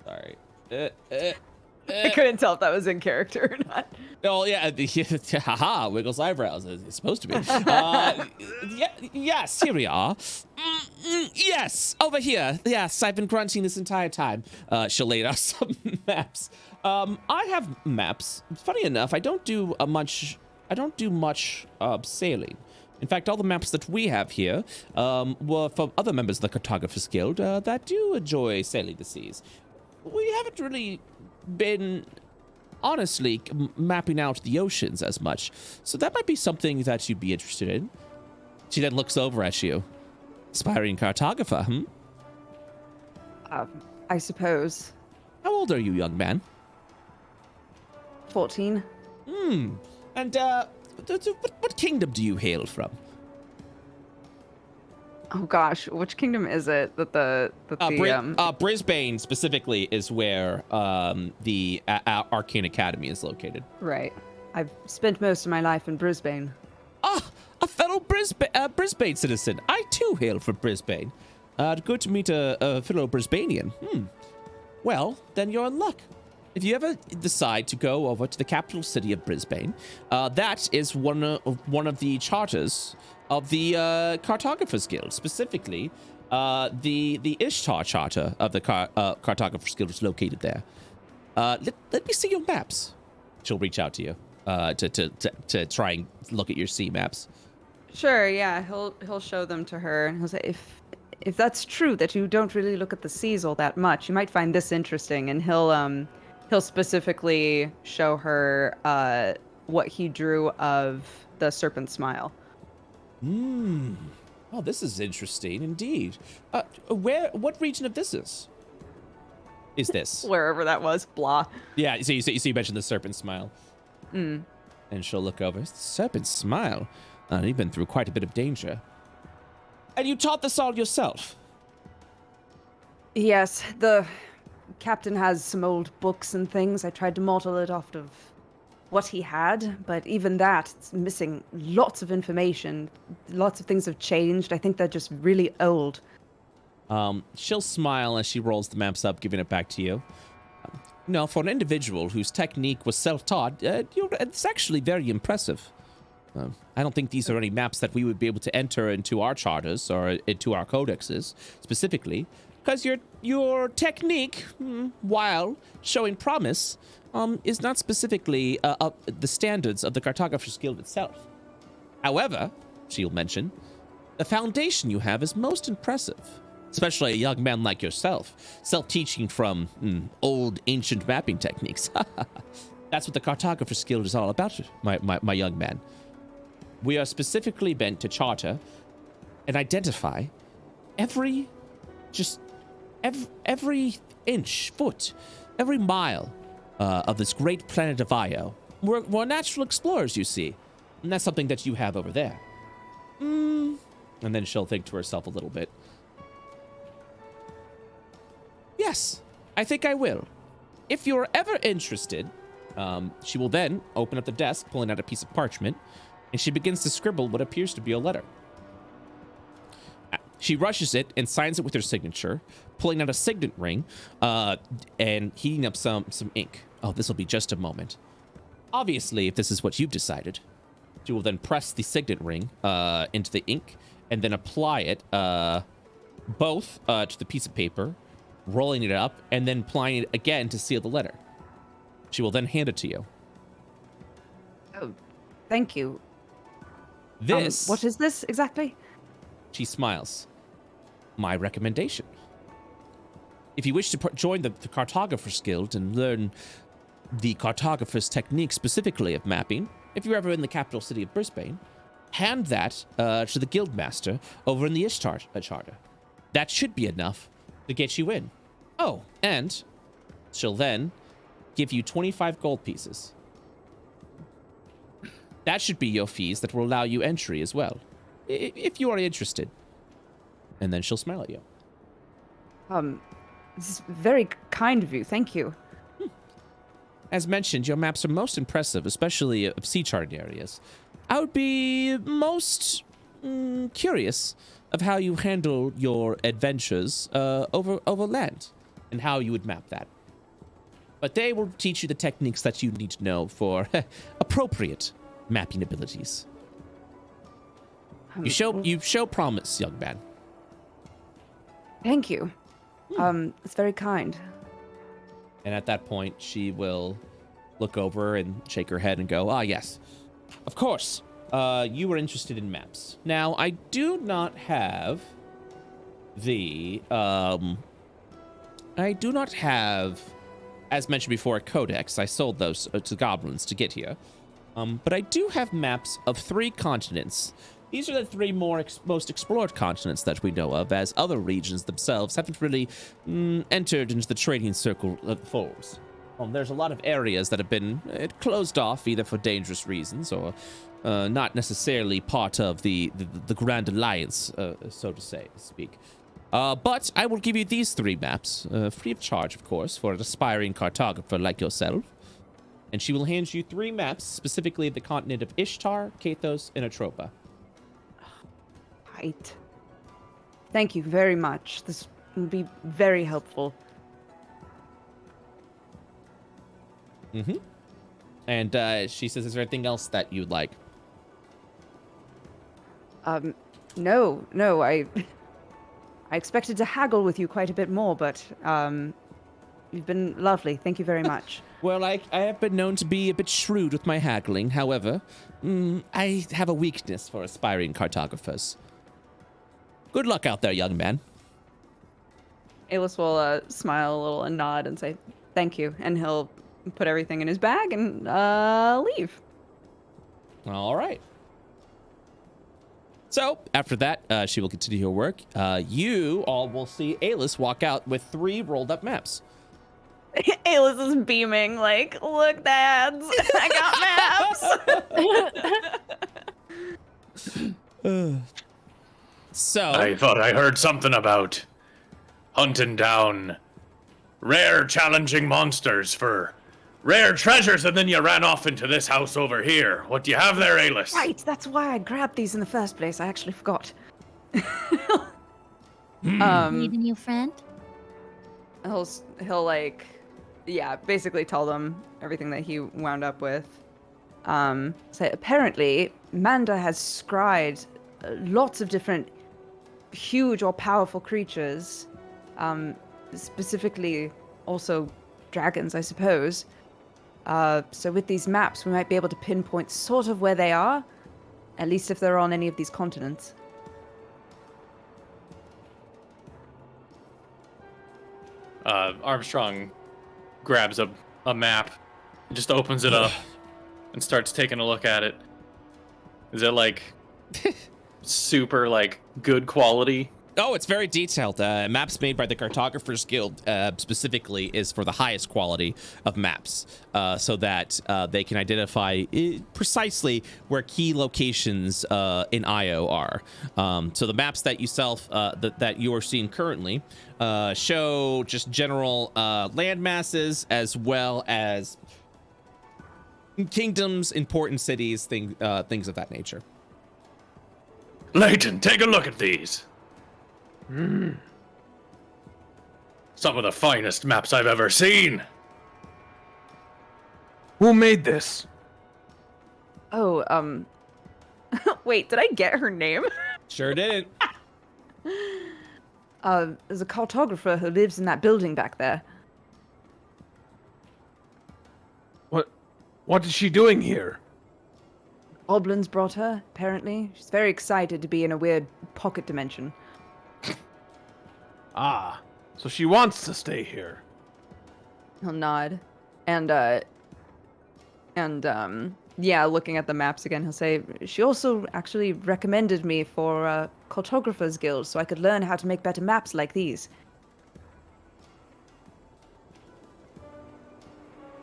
Sorry. I couldn't tell if that was in character or not. Oh, yeah. Haha, wiggles eyebrows. It's supposed to be. Yes, here we are. Yes, over here. Yes, I've been grunting this entire time. She'll lay out some maps. I have maps. Funny enough, I don't do much sailing. In fact, all the maps that we have here were from other members of the Cartographers Guild that do enjoy sailing the seas. We haven't really been, honestly, mapping out the oceans as much. So that might be something that you'd be interested in. She then looks over at you. Aspiring cartographer, I suppose. How old are you, young man? 14. And, what kingdom do you hail from? Oh gosh, which kingdom is it that Brisbane specifically is where the Arcane Academy is located. Right. I've spent most of my life in Brisbane. Ah, a fellow Brisbane citizen. I too hail from Brisbane. Good to meet a fellow Brisbanian. Well, then you're in luck. If you ever decide to go over to the capital city of Brisbane, that is one of the charters of the Cartographers Guild, specifically the Ishtar charter of the Cartographers Guild is located there. Let me see your maps. She'll reach out to you to try and look at your sea maps. Sure, yeah, he'll show them to her, and he'll say, if that's true that you don't really look at the seas all that much, you might find this interesting, and he'll specifically show her what he drew of the serpent smile. Oh, this is interesting indeed. What region of this is this? Wherever that was, blah. Yeah, so you mentioned the serpent smile. Mm. And she'll look over. It's the serpent smile. You've been through quite a bit of danger. And you taught this all yourself? Yes, the captain has some old books and things. I tried to model it off of what he had, but even that, it's missing lots of information. Lots of things have changed. I think they're just really old. She'll smile as she rolls the maps up, giving it back to you. No, for an individual whose technique was self-taught, it's actually very impressive. I don't think these are any maps that we would be able to enter into our charters or into our codexes specifically, because your technique, while showing promise, is not specifically up the standards of the Cartographer's Guild itself. However, she'll mention, the foundation you have is most impressive. Especially a young man like yourself, self-teaching from old ancient mapping techniques. That's what the Cartographer's Guild is all about, my young man. We are specifically bent to charter and identify every inch, foot, every mile of this great planet of Io. We're natural explorers, you see. And that's something that you have over there. And then she'll think to herself a little bit. Yes, I think I will. If you're ever interested, she will then open up the desk, pulling out a piece of parchment, and she begins to scribble what appears to be a letter. She rushes it and signs it with her signature, pulling out a signet ring, and heating up some ink. Oh, this will be just a moment. Obviously, if this is what you've decided, she will then press the signet ring into the ink, and then apply it both to the piece of paper, rolling it up, and then applying it again to seal the letter. She will then hand it to you. Oh, thank you. This... what is this exactly? She smiles. My recommendation. If you wish to join the Cartographer's Guild and learn the cartographer's technique specifically of mapping, if you're ever in the capital city of Brisbane, hand that to the Guildmaster over in the Ishtar Charter. That should be enough to get you in. Oh, and she'll then give you 25 gold pieces. That should be your fees that will allow you entry as well, if you are interested. And then she'll smile at you. This is very kind of you. Thank you. As mentioned, your maps are most impressive, especially of sea charted areas. I would be most curious of how you handle your adventures over land and how you would map that. But they will teach you the techniques that you need to know for appropriate mapping abilities. You show promise, young man. Thank you. It's very kind. And at that point, she will look over and shake her head and go, "Ah, yes, of course. You were interested in maps. Now, I do not have the as mentioned before, a codex. I sold those to goblins to get here. But I do have maps of 3 continents. These are the 3 most explored continents that we know of, as other regions themselves haven't really entered into the trading circle of folds. There's a lot of areas that have been closed off, either for dangerous reasons or not necessarily part of the Grand Alliance, so to speak. But I will give you these 3 maps, free of charge, of course, for an aspiring cartographer like yourself. And she will hand you 3 maps, specifically of the continent of Ishtar, Kathos, and Atropa. Right. Thank you very much. This will be very helpful. And she says, is there anything else that you'd like? No. I expected to haggle with you quite a bit more, but you've been lovely. Thank you very much. Well, I have been known to be a bit shrewd with my haggling. However, I have a weakness for aspiring cartographers. Good luck out there, young man. Alis will smile a little and nod and say, thank you. And he'll put everything in his bag and leave. All right. So after that, she will continue her work. You all will see Alis walk out with 3 rolled up maps. Alis is beaming, like, look, dads, I got maps. So I thought I heard something about hunting down rare, challenging monsters for rare treasures, and then you ran off into this house over here. What do you have there, Alis? Right, that's why I grabbed these in the first place. I actually forgot. Need a new friend? He'll like, yeah, basically tell them everything that he wound up with. So apparently, Manda has scryed lots of different huge or powerful creatures, specifically also dragons, I suppose. So with these maps, we might be able to pinpoint sort of where they are, at least if they're on any of these continents. Armstrong grabs a map, just opens it up, and starts taking a look at it. Is it like super like good quality? Oh, it's very detailed. Maps made by the Cartographers Guild specifically is for the highest quality of maps, so that they can identify precisely where key locations in Io are. So the maps that that you are seeing currently show just general land masses as well as kingdoms, important cities, things of that nature. Leighton, take a look at these. Some of the finest maps I've ever seen. Who made this? Oh, wait, did I get her name? Sure did. There's a cartographer who lives in that building back there. What is she doing here? Goblins brought her, apparently. She's very excited to be in a weird pocket dimension. Ah, so she wants to stay here. He'll nod. And yeah, looking at the maps again, he'll say, she also actually recommended me for Cartographers Guild so I could learn how to make better maps like these.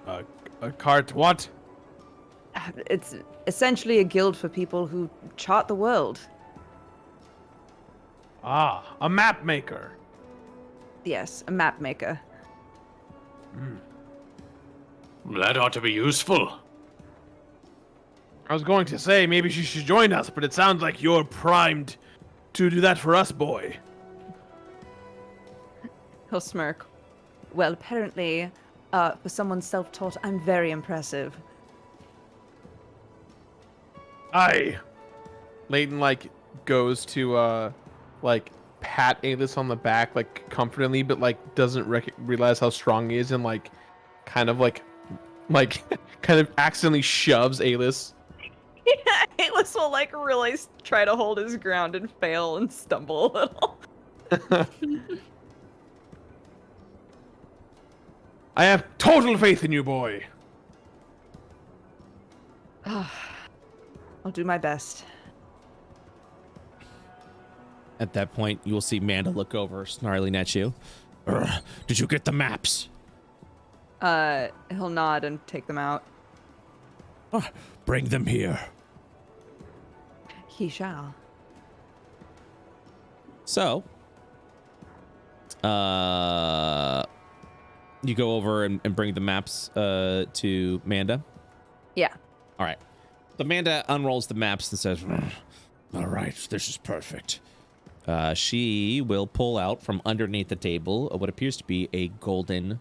A cart what? It's essentially a guild for people who chart the world. Ah, a map maker. Yes, a map maker. That ought to be useful. I was going to say maybe she should join us, but it sounds like you're primed to do that for us, boy. He'll smirk. Well, apparently, for someone self-taught, I'm very impressive. Aye. Leighton, like, goes to, like, pat Alis on the back, like, comfortingly, but, like, doesn't realize how strong he is and, like, kind of accidentally shoves Alis. Yeah, Alis will, like, really try to hold his ground and fail and stumble a little. I have total faith in you, boy. I'll do my best. At that point, you will see Manda look over, snarling at you. Did you get the maps? He'll nod and take them out. Bring them here. He shall. So, you go over and bring the maps to Manda? Yeah. All right. So Manda unrolls the maps and says, All right, this is perfect. she will pull out from underneath the table what appears to be a golden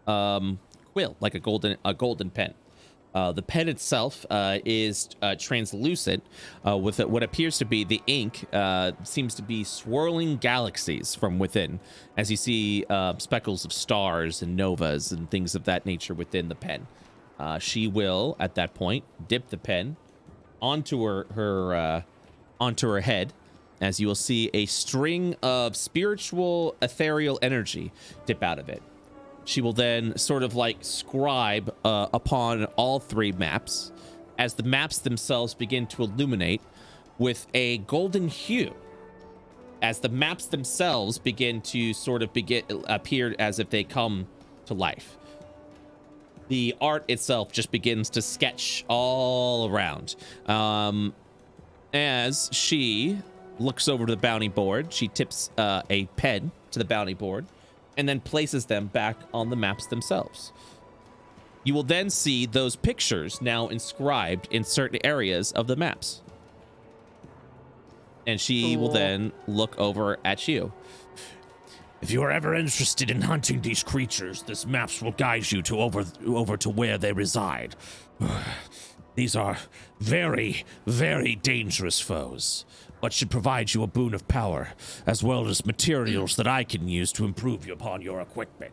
quill, like a golden pen. The pen itself is translucent, with what appears to be the ink seems to be swirling galaxies from within, as you see speckles of stars and novas and things of that nature within the pen. She will, at that point, dip the pen onto her head, as you will see a string of spiritual ethereal energy dip out of it. She will then sort of like scribe upon all 3 maps. As the maps themselves begin to illuminate, with a golden hue as the maps themselves begin to sort of appear as if they come to life. The art itself just begins to sketch all around. As she looks over to the bounty board, she tips a pen to the bounty board and then places them back on the maps themselves. You will then see those pictures now inscribed in certain areas of the maps. And she will then look over at you. If you are ever interested in hunting these creatures, this maps will guide you to over to where they reside. These are very, very dangerous foes, but should provide you a boon of power, as well as materials that I can use to improve upon your equipment.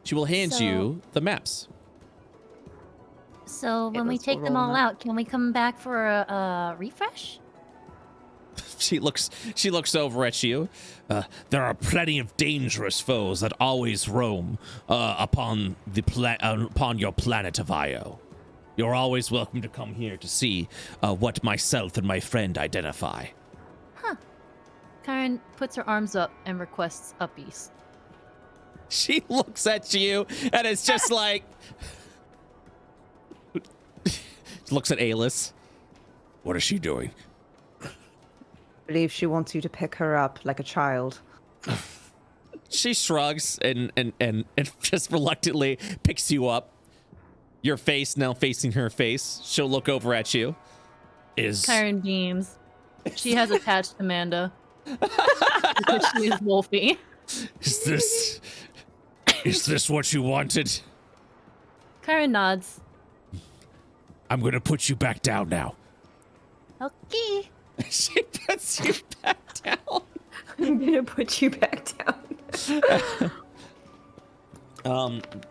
She will hand you the maps. So when we take them all out, can we come back for a refresh? She looks over at you. There are plenty of dangerous foes that always roam upon your planet of Io. You're always welcome to come here to see what myself and my friend identify. Huh. Karen puts her arms up and requests a piece. She looks at you and it's just like... looks at Alis. What is she doing? I believe she wants you to pick her up like a child. She shrugs and just reluctantly picks you up. Your face now facing her face. She'll look over at you. Karen beams. She has attached Amanda. Because she is Wolfie. Is this what you wanted? Karen nods. I'm gonna put you back down now. Okay. She puts you back down. I'm gonna put you back down.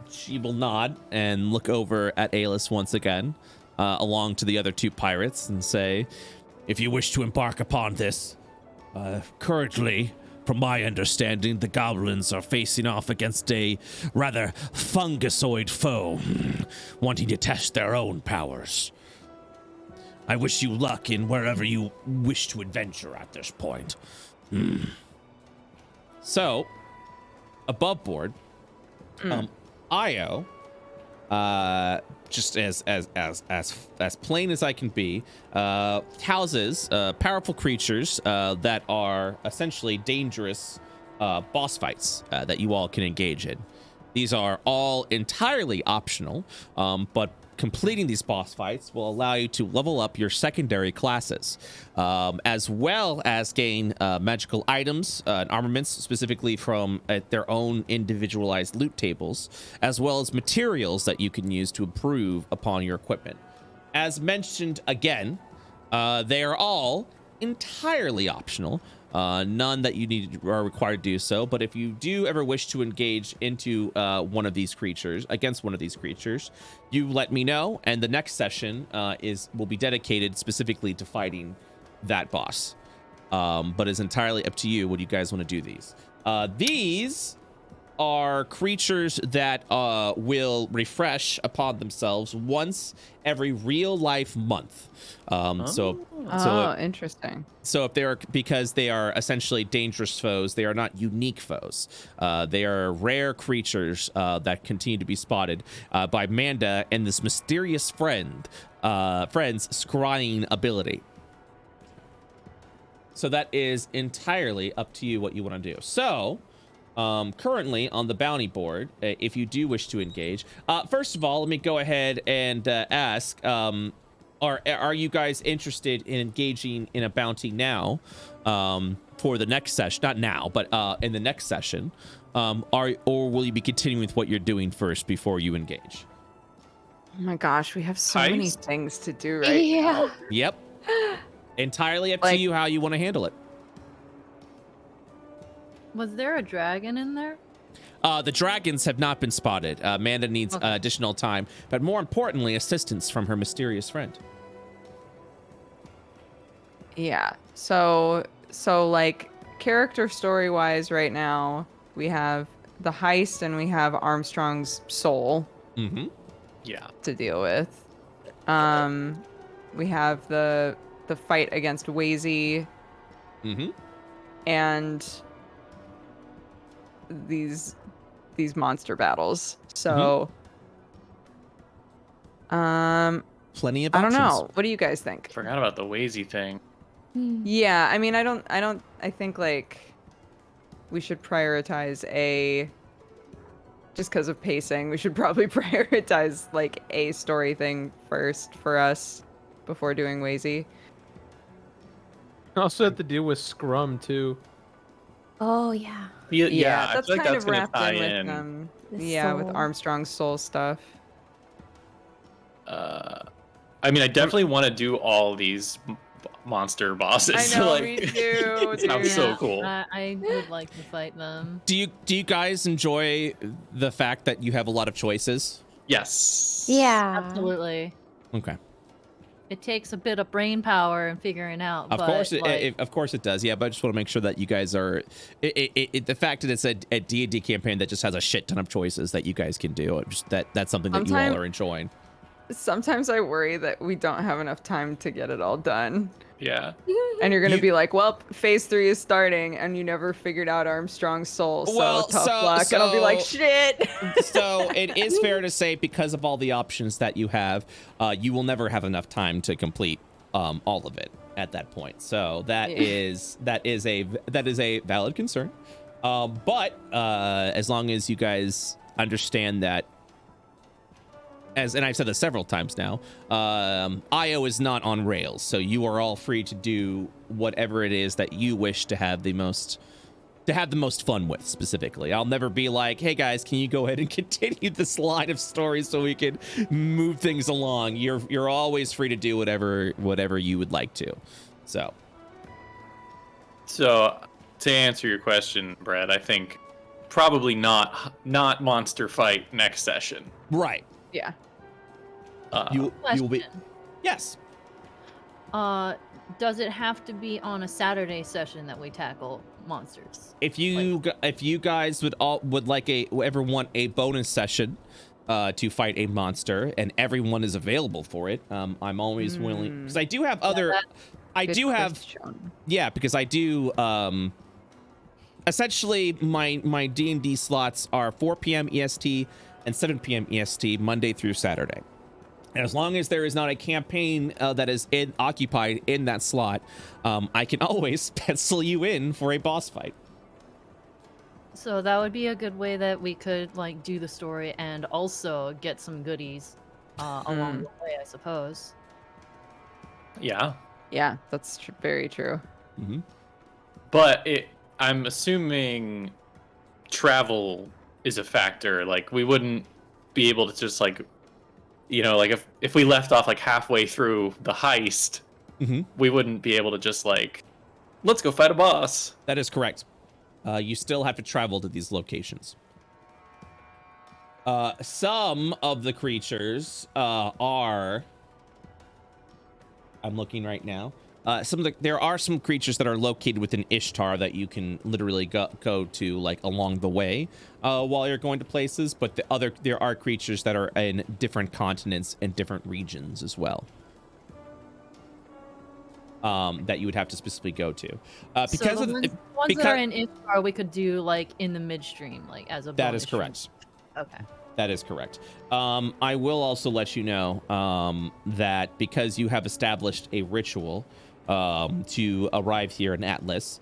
She will nod and look over at Alis once again, along to the other two pirates, and say, if you wish to embark upon this, currently, from my understanding, the goblins are facing off against a rather fungusoid foe, wanting to test their own powers. I wish you luck in wherever you wish to adventure at this point. So, above board, Io, just as plain as I can be, houses powerful creatures that are essentially dangerous boss fights that you all can engage in. These are all entirely optional, but completing these boss fights will allow you to level up your secondary classes, as well as gain magical items and armaments, specifically from their own individualized loot tables, as well as materials that you can use to improve upon your equipment. As mentioned again, they are all entirely optional. None that you are required to do so, but if you do ever wish to engage into one of these creatures, against one of these creatures, you let me know, and the next session will be dedicated specifically to fighting that boss. But it's entirely up to you when you guys want to do these. These are creatures that will refresh upon themselves once every real life month. Interesting. So if because they are essentially dangerous foes, they are not unique foes. They are rare creatures that continue to be spotted by Manda and this mysterious friend's scrying ability. So that is entirely up to you what you want to do. So currently on the bounty board, if you do wish to engage, first of all, let me go ahead and ask, are you guys interested in engaging in a bounty now for the next session? Not now, but in the next session, or will you be continuing with what you're doing first before you engage? Oh my gosh, we have so many things to do right now. Yep. Entirely up to you how you want to handle it. Was there a dragon in there? The dragons have not been spotted. Amanda needs additional time, but more importantly, assistance from her mysterious friend. Yeah. So like character story wise right now, we have the heist and we have Armstrong's soul. Mm-hmm. Yeah. To deal with. We have the the fight against Wazy. Mm-hmm. And these monster battles. So plenty of I don't options. know. What do you guys think? Forgot about the Wazy thing. Yeah, I mean, I think like we should prioritize just because of pacing, we should probably prioritize like a story thing first for us before doing Wazy. Also have to deal with Scrum too. Oh yeah. Yeah, I that's feel like kind that's of gonna wrapped tie in in. with The with soul. Armstrong's soul stuff. I mean, I definitely want to do all these monster bosses. I know, like, me too, it sounds so Yeah, cool. I would like to fight them. Do you guys enjoy the fact that you have a lot of choices? Yes. Yeah. Absolutely. Okay. It takes a bit of brain power and figuring out. Of but, course, like, of course it does. Yeah, but I just want to make sure that you guys are. The fact that it's a D&D campaign that just has a shit ton of choices that you guys can do. That's something that you all are enjoying. Sometimes I worry that we don't have enough time to get it all done. Yeah. And you're gonna be like, well, phase 3 is starting, and you never figured out Armstrong's soul, so tough luck. And I'll be like, shit. So it is fair to say, because of all the options that you have, you will never have enough time to complete all of it at that point. So that is a valid concern. But as long as you guys understand that, and I've said this several times now, IO is not on rails, so you are all free to do whatever it is that you wish to have the most fun with. Specifically, I'll never be like, hey guys, can you go ahead and continue this line of stories so we can move things along. You're always free to do whatever you would like to. So to answer your question, Brett, I think probably not monster fight next session. Right. Yeah. You will be. Question. Yes. Does it have to be on a Saturday session that we tackle monsters? If you guys would ever want a bonus session to fight a monster, and everyone is available for it, I'm always willing, because I do have other. Because I do. Essentially, my D&D slots are 4 p.m. EST and 7 p.m. EST Monday through Saturday. And as long as there is not a campaign that is occupied in that slot, I can always pencil you in for a boss fight. So that would be a good way that we could like do the story and also get some goodies along the way, I suppose. Yeah. Yeah, that's very true. Mm-hmm. But I'm assuming travel is a factor. Like, we wouldn't be able to just like, like if we left off like halfway through the heist, we wouldn't be able to just like, let's go fight a boss. That is correct. You still have to travel to these locations. Some of the creatures are. I'm looking right now. There are some creatures that are located within Ishtar that you can literally go to like along the way while you're going to places, but there are creatures that are in different continents and different regions as well. That you would have to specifically go to. Because so the ones that are in Ishtar, we could do like in the midstream, like as a bonus. That is correct. Okay. That is correct. I will also let you know that because you have established a ritual to arrive here in Atlas,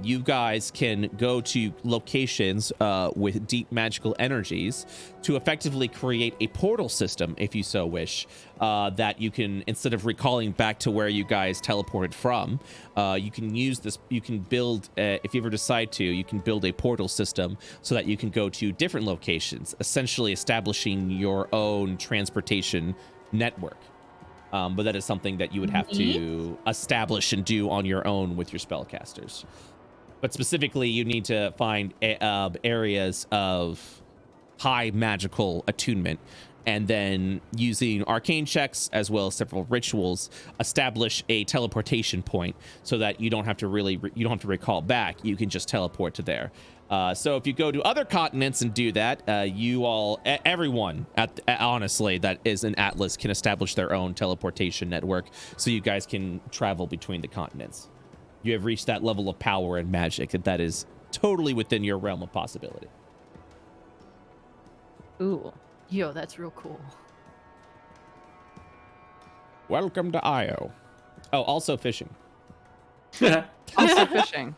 you guys can go to locations with deep magical energies to effectively create a portal system, if you so wish, that you can, instead of recalling back to where you guys teleported from, you can use this, you can build, if you ever decide to, you can build a portal system so that you can go to different locations, essentially establishing your own transportation network. But that is something that you would have to establish and do on your own with your spellcasters. But specifically, you need to find areas of high magical attunement and then using arcane checks as well as several rituals, establish a teleportation point so that you don't have to recall back. You can just teleport to there. So if you go to other continents and do that, everyone honestly that is an Atlas can establish their own teleportation network, so you guys can travel between the continents. You have reached that level of power and magic that is totally within your realm of possibility. Ooh. Yo, that's real cool. Welcome to Io. Oh, also fishing. Also fishing.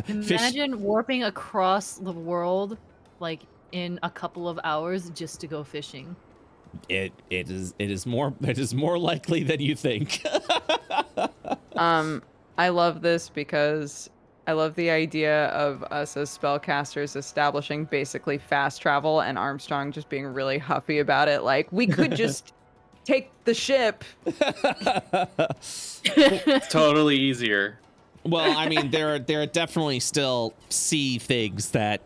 Imagine warping across the world like in a couple of hours just to go fishing. It is more likely than you think. I love this because I love the idea of us as spellcasters establishing basically fast travel and Armstrong just being really huffy about it. Like, we could just take the ship. It's totally easier. Well, I mean, there are definitely still sea things that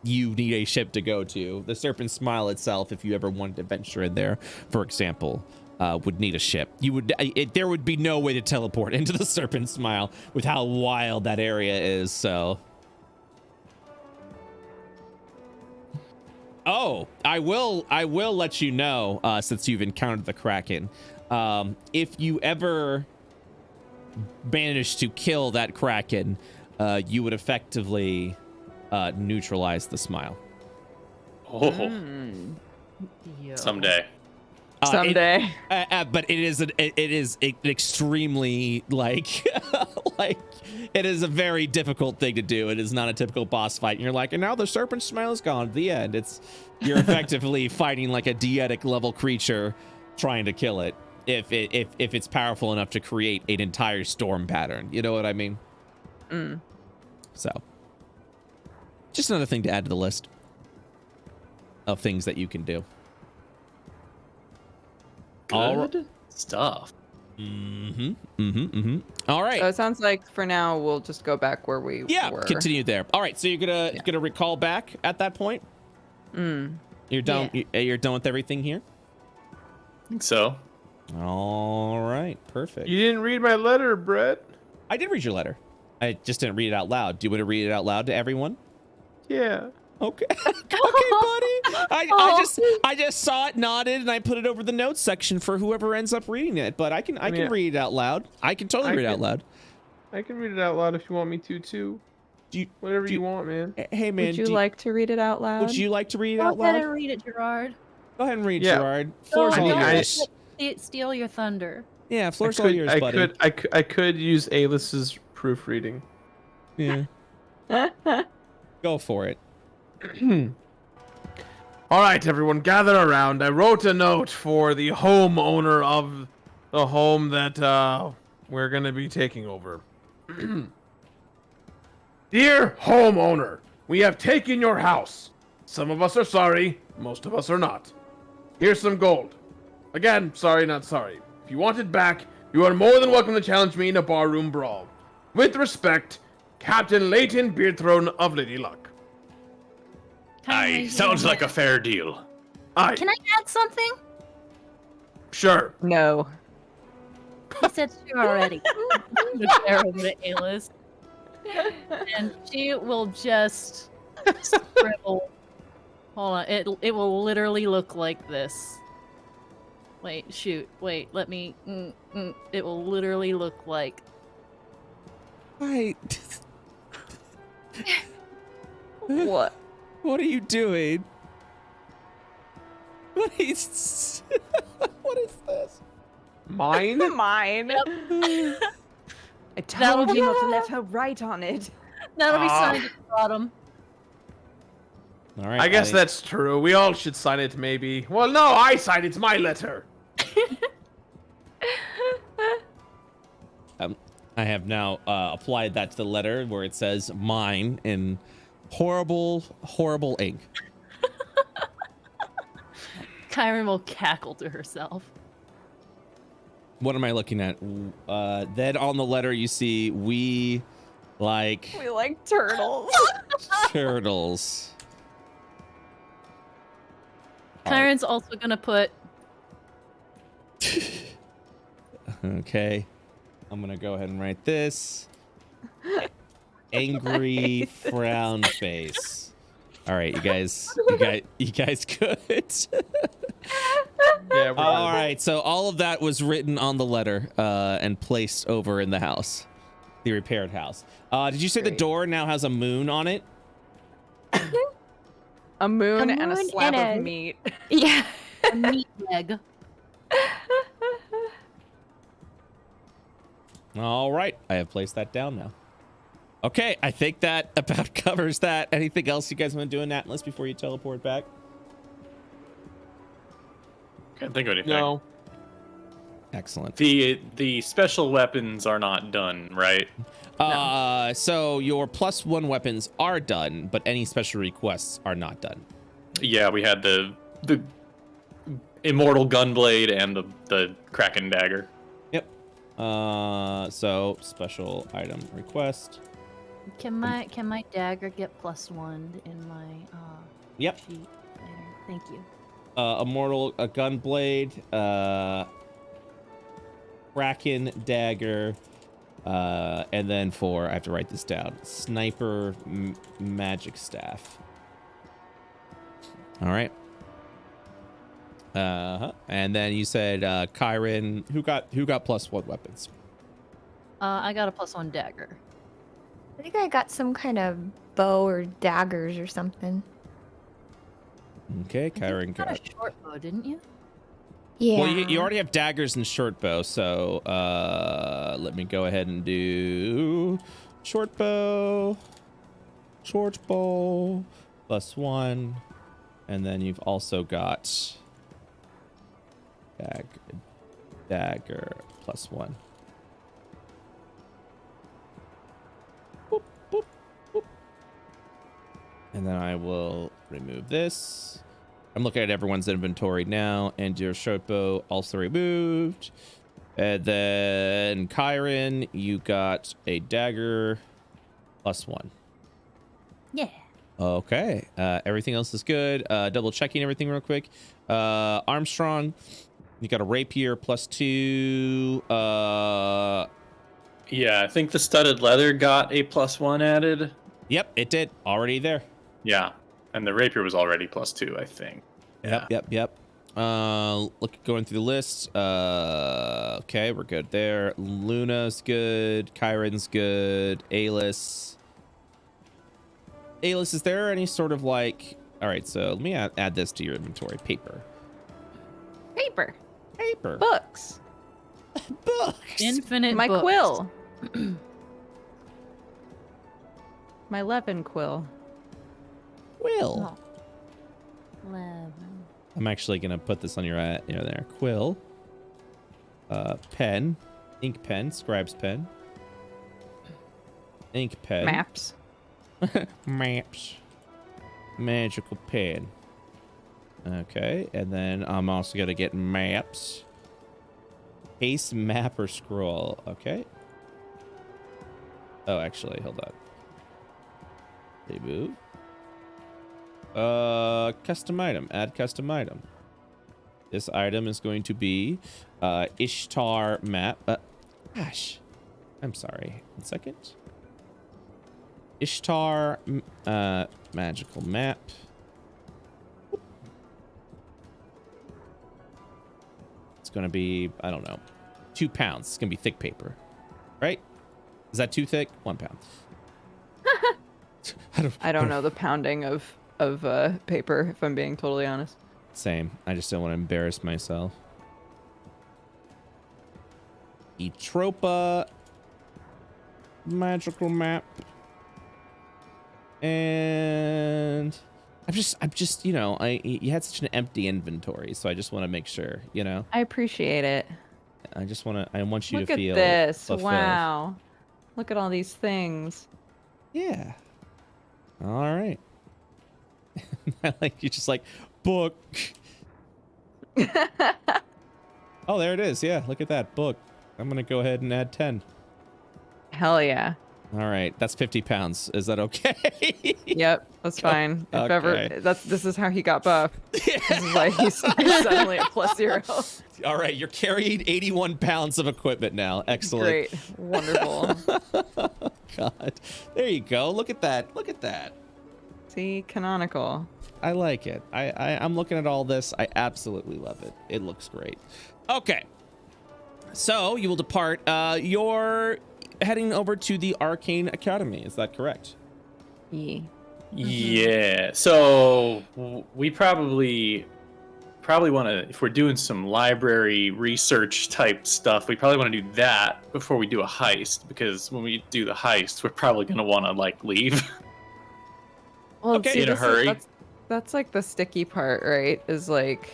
you need a ship to go to. The Serpent Smile itself, if you ever wanted to venture in there, for example, would need a ship. There would be no way to teleport into the Serpent Smile with how wild that area is. So, I will let you know, since you've encountered the Kraken, if you ever manage to kill that Kraken, you would effectively neutralize the smile. Oh, someday. Someday. But it is extremely like it is a very difficult thing to do. It is not a typical boss fight. And you're like, and now the Serpent Smile is gone. At the end, you're effectively fighting like a Deetic level creature, trying to kill it. If it's powerful enough to create an entire storm pattern, you know what I mean? So, just another thing to add to the list of things that you can do. Good stuff. All right. So it sounds like for now we'll just go back where we were. Continue there. All right. So you're gonna recall back at that point. You're done. Yeah. You're done with everything here. I think so. All right. Perfect. You didn't read my letter, Brett. I did read your letter. I just didn't read it out loud. Do you want to read it out loud to everyone? Yeah. Okay. Okay, buddy. I just saw it, nodded, and I put it over the notes section for whoever ends up reading it. But I can read it out loud. I can totally read it out loud. I can read it out loud if you want me to too. Whatever you want, man. Hey, man. Would you like to read it out loud? Would you like to read it Go out loud? ahead and read it, Gerard. Go ahead and read, Yeah. Gerard. Floor's all yours. Steal your thunder. Yeah, floor's all yours, buddy. I could use Alis's proofreading. Yeah. Go for it. All right, everyone, gather around. I wrote a note for the homeowner of the home that we're going to be taking over. Dear homeowner, we have taken your house. Some of us are sorry, most of us are not. Here's some gold. Again, sorry, not sorry. If you want it back, you are more than welcome to challenge me in a barroom brawl. With respect, Captain Leighton Beardthrone of Lady Luck. Aye, sounds like a fair deal. Aye. Can I add something? Sure. No. He said sure already. The chair over to Alice. And she will just scribble. Hold on. It will literally look like this. Wait, shoot. Wait, let me. It will literally look like. Right. What? What are you doing? What is this? Mine? Mine. I That'll told be- you not to let her write on it. That'll be signed at the bottom. All right. I guess that's true. We all should sign it, maybe. Well, no, I signed it. It's my letter. I have now applied that to the letter where it says mine in horrible, horrible ink. Kyron will cackle to herself. What am I looking at? Then on the letter you see we like We like turtles. turtles. Kyron's also gonna put. Okay. I'm gonna go ahead and write this. Angry frown face. All right, you guys good. Yeah. All right, so all of that was written on the letter and placed over in the house, the repaired house. Did you say the door now has a moon on it? A moon and a moon slab and of meat. Yeah. A meat egg. All right, I have placed that down now. Okay, I think that about covers that. Anything else you guys want to do in that list before you teleport back? Can't think of anything. No. Excellent. The special weapons are not done, right? So your +1 weapons are done, but any special requests are not done. Yeah, we had the immortal gunblade and the kraken dagger. Yep. So special item request. Can my dagger get +1 in my Yep. sheet later? Thank you. Immortal gunblade, kraken dagger, and then I have to write this down. Sniper magic staff. All right. And then you said Kyron. Who got +1 weapons? I got a +1 dagger. I think I got some kind of bow or daggers or something. Okay, Kyron You got got. a short bow, didn't you? Yeah. Well, you already have daggers and short bow, so let me go ahead and do short bow, +1, and then you've also got dagger +1. Boop, boop, boop. And then I will remove this. I'm looking at everyone's inventory now, and your short bow also removed. And then Kyron, you got a dagger +1. Yeah. Okay. Everything else is good. Double checking everything real quick. Armstrong, you got a rapier +2. Yeah, I think the studded leather got a +1 added. Yep, it did. Already there. Yeah, and the rapier was already +2, I think. Yeah. Yep. Going through the list. Okay, we're good there. Luna's good. Kyron's good. Alis, is there any sort of like... All right, so let me add this to your inventory. Paper. Books. Books. Infinite My books. quill. My Levin quill. Quill. Oh. 11. I'm actually gonna put this on your there. Quill. Pen. Ink pen. Scribe's pen. Ink pen. Maps. Maps. Magical pen. Okay, and then I'm also gonna get maps. Case, map, or scroll. Okay. Oh, actually, hold on. Remove. Custom item. Add custom item. This item is going to be Ishtar map. Gosh, I'm sorry. 1 second. Ishtar magical map. It's going to be, I don't know, 2 pounds. It's going to be thick paper, right? Is that too thick? 1 pound. I don't know the pounding of paper, if I'm being totally honest. Same. I just don't want to embarrass myself. Etropa magical map. And I'm just, you know, you had such an empty inventory, so I just want to make sure, you know. I appreciate it. I want you Look to at feel this. fulfilled. Wow. Look at all these things. Yeah. All right. Like you just like book. Oh, there it is. Yeah, look at that book. I'm gonna go ahead and add 10. Hell yeah. All right, that's 50 pounds. Is that okay? Yep, that's fine. If Okay. ever, this is how he got buff. This is why he's suddenly at +0. All right, you're carrying 81 pounds of equipment now. Excellent. Great, wonderful. God, there you go. Look at that. Look at that. See, canonical. I like it. I'm looking at all this. I absolutely love it. It looks great. Okay, so you will depart. You're heading over to the Arcane Academy. Is that correct? Yeah. Yeah. So we probably want to, if we're doing some library research type stuff, we probably want to do that before we do a heist, because when we do the heist, we're probably going to want to like leave. Well, Okay. see, In a hurry. That's like the sticky part, right? Is like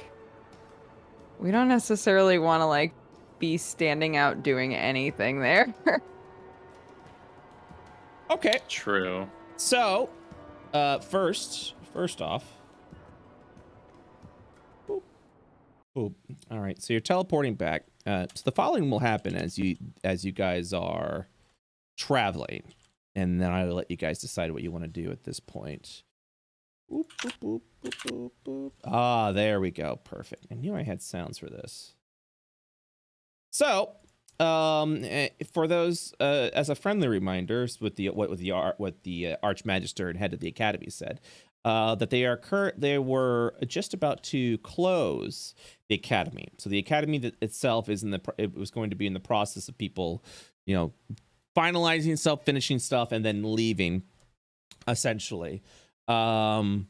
we don't necessarily want to like be standing out doing anything there. Okay. True. So, first off. Boop. Boop. All right. So you're teleporting back. So the following will happen as you guys are traveling, and then I'll let you guys decide what you want to do at this point. Boop, boop, boop, boop, boop, boop. Ah, there we go. Perfect. I knew I had sounds for this. So, for those, as a friendly reminder, what the Archmagister and head of the academy said, that they were just about to close the academy. So the academy itself it was going to be in the process of people, finalizing stuff, finishing stuff, and then leaving, essentially, leaving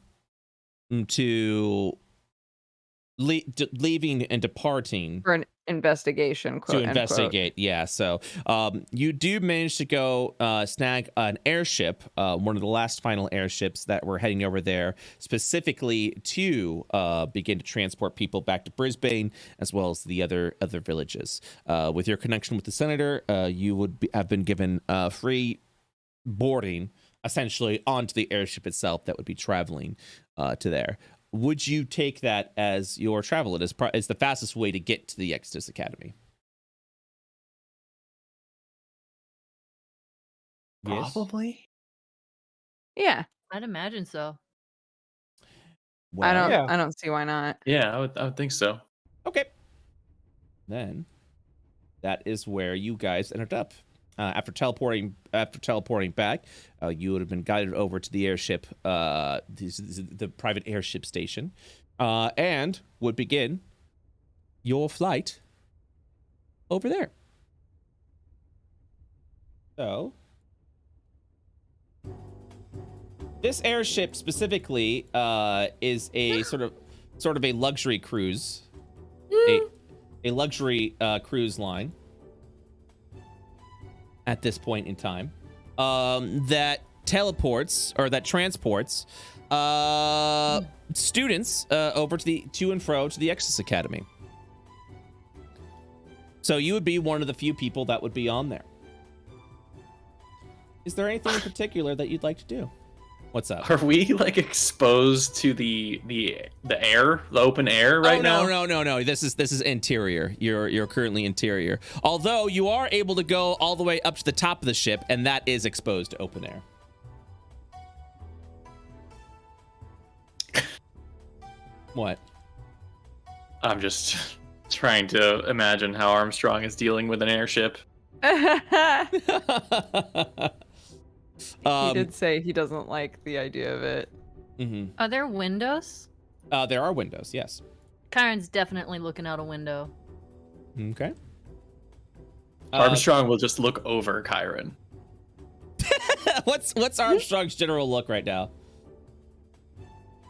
and departing For an investigation, quote, to investigate. Yeah. So you do manage to go snag an airship, one of the last final airships that were heading over there specifically to begin to transport people back to Brisbane, as well as the other villages. With your connection with the senator, you would have been given free boarding, essentially, onto the airship itself that would be traveling to there. Would you take that as your travel? It is the fastest way to get to the Exodus Academy. Yes? Probably. Yeah, I'd imagine so. Well, I don't see why not. Yeah, I would think so. okay. Then that is where you guys ended up. After teleporting back, you would have been guided over to the airship, the private airship station, and would begin your flight over there. So, this airship specifically is a sort of a luxury cruise, a luxury cruise line. At this point in time, that transports students over to and fro to the Exodus Academy. So you would be one of the few people that would be on there. Is there anything in particular that you'd like to do? What's up? Are we like exposed to the air, the open air right now? No. This is interior. You're currently interior. Although you are able to go all the way up to the top of the ship, and that is exposed to open air. What? I'm just trying to imagine how Armstrong is dealing with an airship. He did say he doesn't like the idea of it. Mm-hmm. Are there windows? There are windows, yes. Kyron's definitely looking out a window. Okay. Armstrong will just look over Kyron. What's Armstrong's general look right now?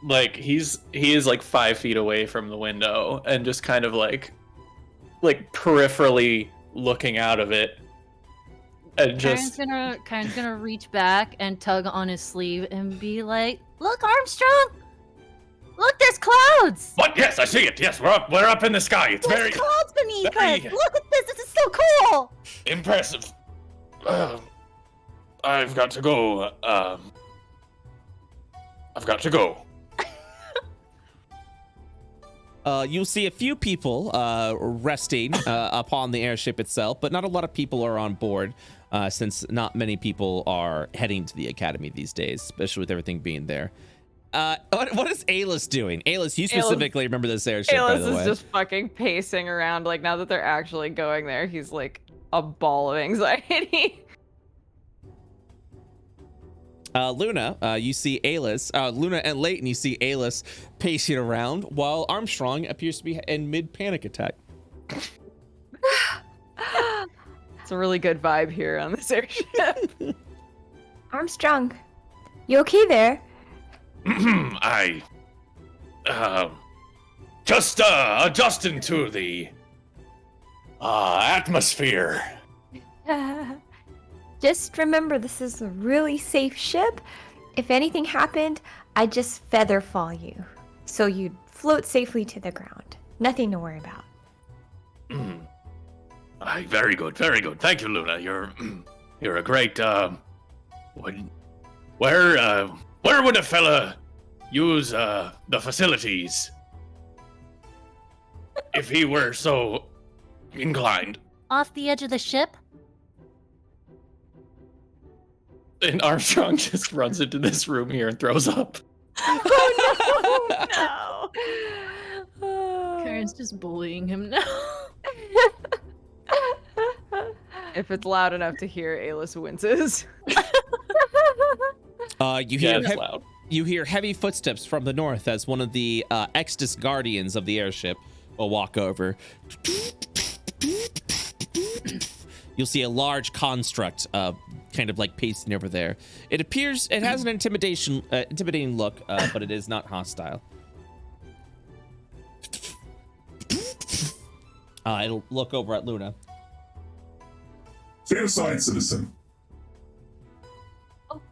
Like he is like 5 feet away from the window and just kind of like peripherally looking out of it. And just Kyron's gonna reach back and tug on his sleeve and be like, "Look, Armstrong! Look, there's clouds! What? Yes, I see it. Yes, we're up in the sky. It's There's very clouds beneath very- us! Look at this! This is so cool! impressive. I've got to go. I've got to go. You'll see a few people resting upon the airship itself, but not a lot of people are on board. since not many people are heading to the academy these days, especially with everything being there. What is Alis doing? Alis, you specifically remember this airship, by the way. Alis is just fucking pacing around. Like, now that they're actually going there, he's like a ball of anxiety. Luna, you see Alis. Luna and Leighton, you see Alis pacing around while Armstrong appears to be in mid-panic attack. It's a really good vibe here on this airship. Armstrong, you okay there? I just adjusting to the atmosphere. Just remember, this is a really safe ship. If anything happened, I'd just feather fall you, so you'd float safely to the ground. Nothing to worry about. Aye, very good, very good. Thank you, Luna. You're a great. Where would a fella use the facilities if he were so inclined? Off the edge of the ship? And Armstrong just runs into this room here and throws up. Oh no! Karen's just bullying him now. If it's loud enough to hear, Alis winces. You hear heavy footsteps from the north as one of the Extus guardians of the airship will walk over. You'll see a large construct kind of like pacing over there. It appears it has an intimidating look, but it is not hostile. It'll look over at Luna. Stand aside, citizen.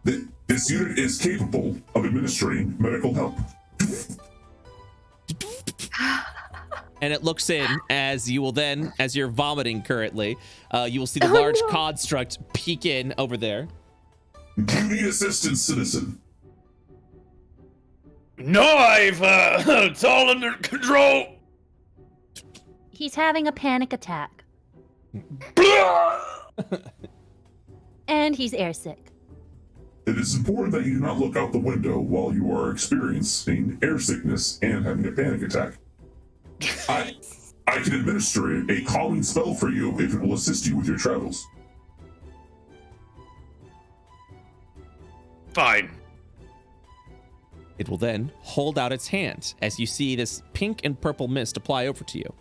This unit is capable of administering medical help. And it looks in as you will then, as you're vomiting currently, you will see the large construct peek in over there. Do you need assistance, citizen? No, it's all under control. He's having a panic attack. And he's airsick. It is important that you do not look out the window while you are experiencing air sickness and having a panic attack. I can administer a calming spell for you if it will assist you with your travels. Fine. It will then hold out its hand as you see this pink and purple mist apply over to you.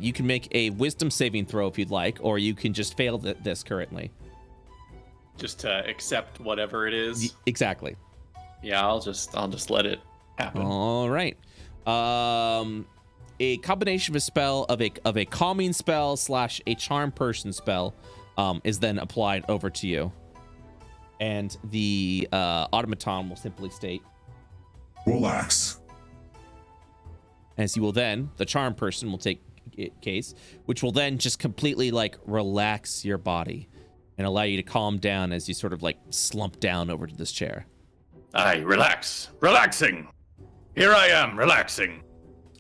You can make a wisdom saving throw if you'd like, or you can just fail this currently. Just to accept whatever it is. Exactly. Yeah, I'll just let it happen. All right. A combination of a spell of a calming spell / a charm person spell is then applied over to you, and the automaton will simply state, "Relax." As you will then, the charm person will take case, which will then just completely like relax your body and allow you to calm down as you sort of like slump down over to this chair. Aye, relaxing. Here I am, relaxing.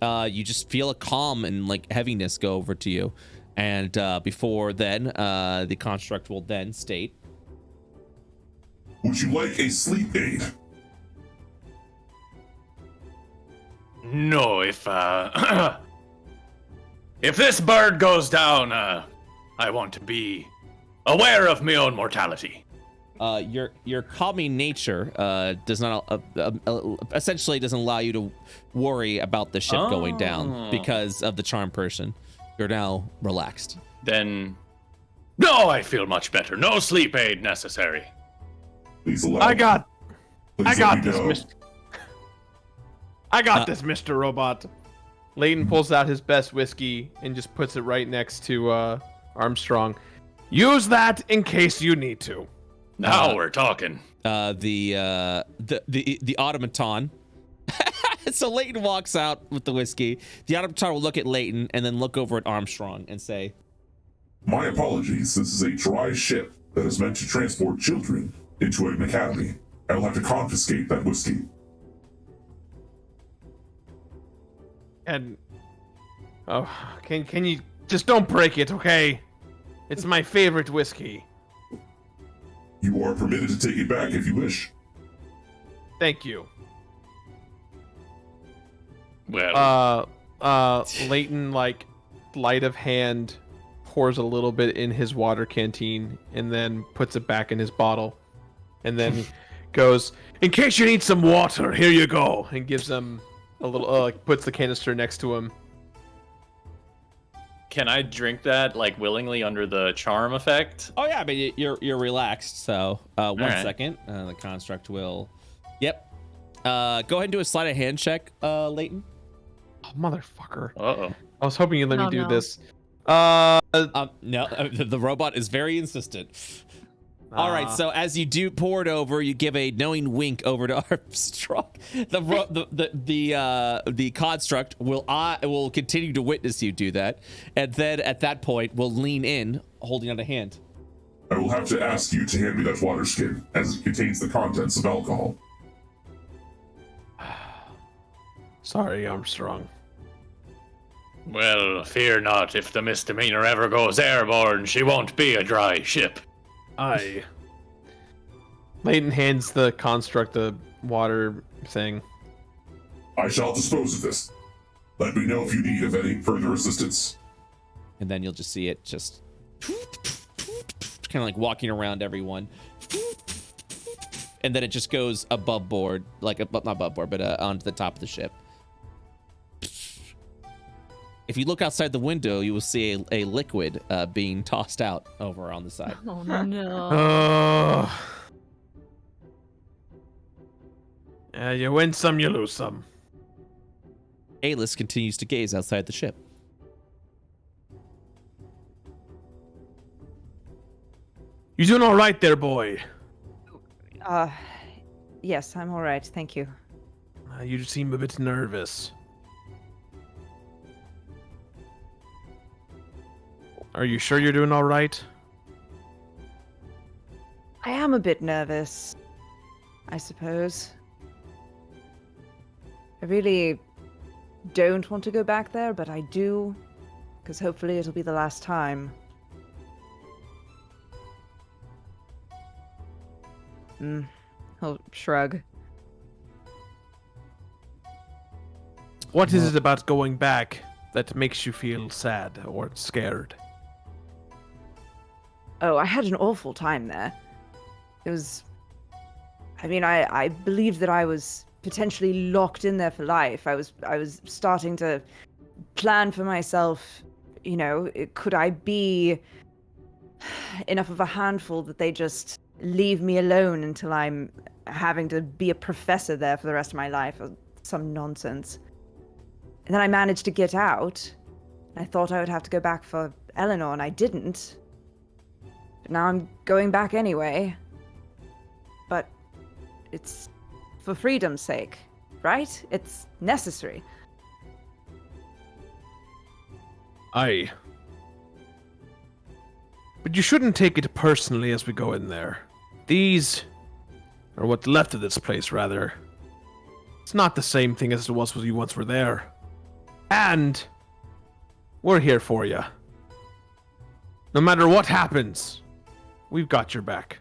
You just feel a calm and like heaviness go over to you, and before then, the construct will then state, "Would you like a sleep aid?" No, if this bird goes down, I want to be aware of my own mortality. Your calming nature does not essentially doesn't allow you to worry about the ship going down because of the charm person. You're now relaxed. Then, no, I feel much better. No sleep aid necessary. Please allow. I got Please this, this, Mr. Robot. Leighton pulls out his best whiskey and just puts it right next to Armstrong. Use that in case you need to. Now we're talking. The automaton. So Leighton walks out with the whiskey. The automaton will look at Leighton and then look over at Armstrong and say, "My apologies. This is a dry ship that is meant to transport children into an academy. I will have to confiscate that whiskey." And can you just don't break it, okay? It's my favorite whiskey. You are permitted to take it back if you wish. Thank you. Well, Leighton, like, light of hand, pours a little bit in his water canteen and then puts it back in his bottle. And then goes, in case you need some water, here you go. And gives him a little, like, puts the canister next to him. Can I drink that, like, willingly under the charm effect? Oh yeah, but you're relaxed. So one right. second, the construct will. Yep. Go ahead and do a sleight of hand check, Leighton. Oh, motherfucker. Uh-oh. I was hoping you'd let me do this. No, the robot is very insistent. All right, so as you do pour it over, you give a knowing wink over to Armstrong. The construct will continue to witness you do that, and then at that point will lean in, holding out a hand. I will have to ask you to hand me that water skin, as it contains the contents of alcohol. Sorry, Armstrong. well, fear not. If the Miss Demeanor ever goes airborne, she won't be a dry ship. Aye. Leighton hands the construct the water thing. I shall dispose of this. Let me know if you need of any further assistance. And then you'll just see it just kind of like walking around everyone. And then it just goes above board, like not above board, but onto the top of the ship. If you look outside the window, you will see a liquid being tossed out over on the side. Oh no. You win some, you lose some. Alis continues to gaze outside the ship. You doing all right there, boy? Yes, I'm all right. Thank you. You seem a bit nervous. Are you sure you're doing all right? I am a bit nervous, I suppose. I really don't want to go back there, but I do, because hopefully it'll be the last time. He'll shrug. What is it about going back that makes you feel sad or scared? Oh, I had an awful time there. It was... I mean, I believed that I was potentially locked in there for life. I was starting to plan for myself, you know, could I be enough of a handful that they just leave me alone until I'm having to be a professor there for the rest of my life, or some nonsense. And then I managed to get out. I thought I would have to go back for Eleanor, and I didn't. But now I'm going back anyway. But it's for freedom's sake, right? It's necessary. Aye. But you shouldn't take it personally as we go in there. These, or what's left of this place, rather, it's not the same thing as it was when you once were there. And we're here for you. No matter what happens, we've got your back.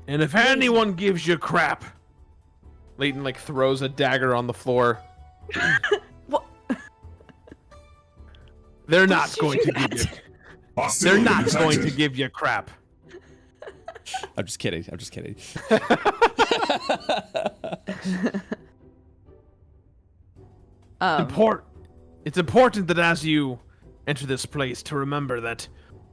And if anyone gives you crap, Leighton like throws a dagger on the floor. What? They're not going to give you. They're not going to give you crap. I'm just kidding. I'm just kidding. It's important that as you enter this place to remember that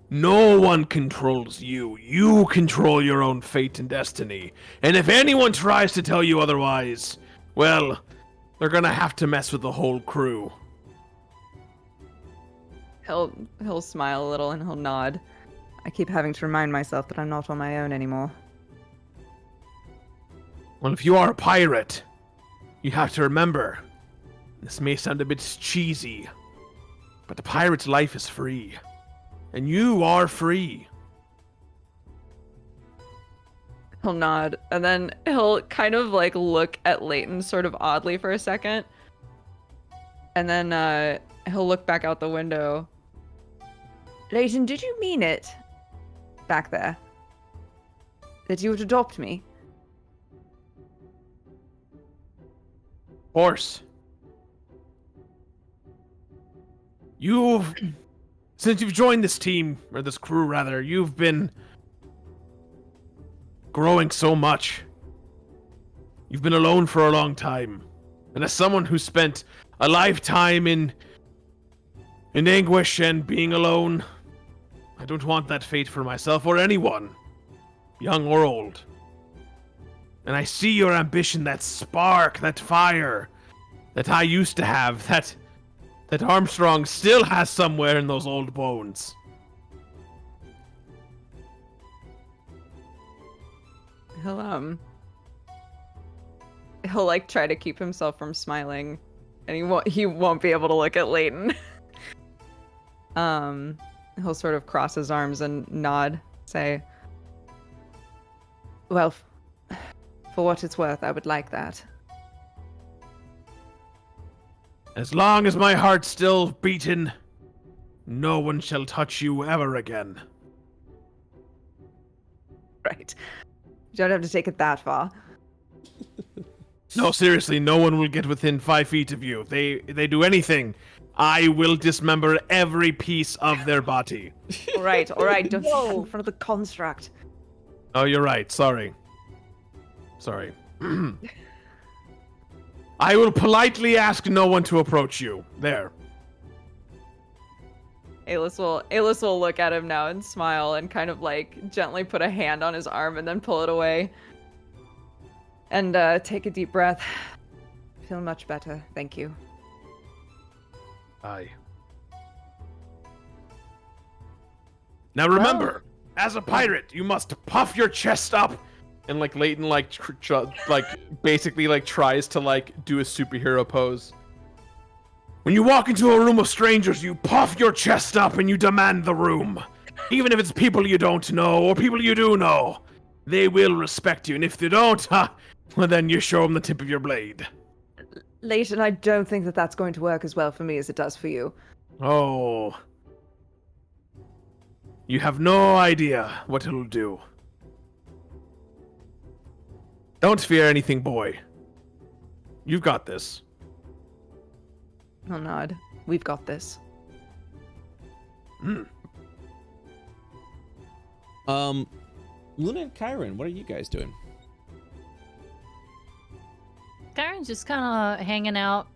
no one controls you. You control your own fate and destiny. And if anyone tries to tell you otherwise, well, they're gonna have to mess with the whole crew. He'll smile a little and he'll nod. I keep having to remind myself that I'm not on my own anymore. Well, if you are a pirate, you have to remember, this may sound a bit cheesy, but the pirate's life is free. And you are free. He'll nod, and then he'll kind of like look at Leighton sort of oddly for a second. And then he'll look back out the window. Leighton, did you mean it? back there. That you would adopt me. Of course. Since you've joined this team, or this crew rather, you've been growing so much. You've been alone for a long time. And as someone who spent a lifetime in anguish and being alone, I don't want that fate for myself or anyone, young or old. And I see your ambition, that spark, that fire that I used to have, that Armstrong still has somewhere in those old bones. He'll like try to keep himself from smiling, and he won't be able to look at Leighton. He'll sort of cross his arms and nod, say, "Well, for what it's worth, I would like that." As long as my heart's still beating, no one shall touch you ever again. Right. You don't have to take it that far. No, seriously, no one will get within 5 feet of you. If they do anything, I will dismember every piece of their body. All right. Don't say that in front of the construct. Oh, you're right. Sorry. I will politely ask no one to approach you. There. Alis will look at him now and smile and kind of like gently put a hand on his arm and then pull it away. And take a deep breath. Feel much better. Thank you. Aye. Now remember, as a pirate, you must puff your chest up. And like Leighton basically tries to do a superhero pose. When you walk into a room of strangers, you puff your chest up and you demand the room. Even if it's people you don't know or people you do know, they will respect you. And if they don't, well then you show them the tip of your blade. Leighton, I don't think that that's going to work as well for me as it does for you. Oh. You have no idea what it'll do. Don't fear anything, boy. You've got this. I'll nod. We've got this. Luna and Kyron, what are you guys doing? Kyron's just kind of hanging out.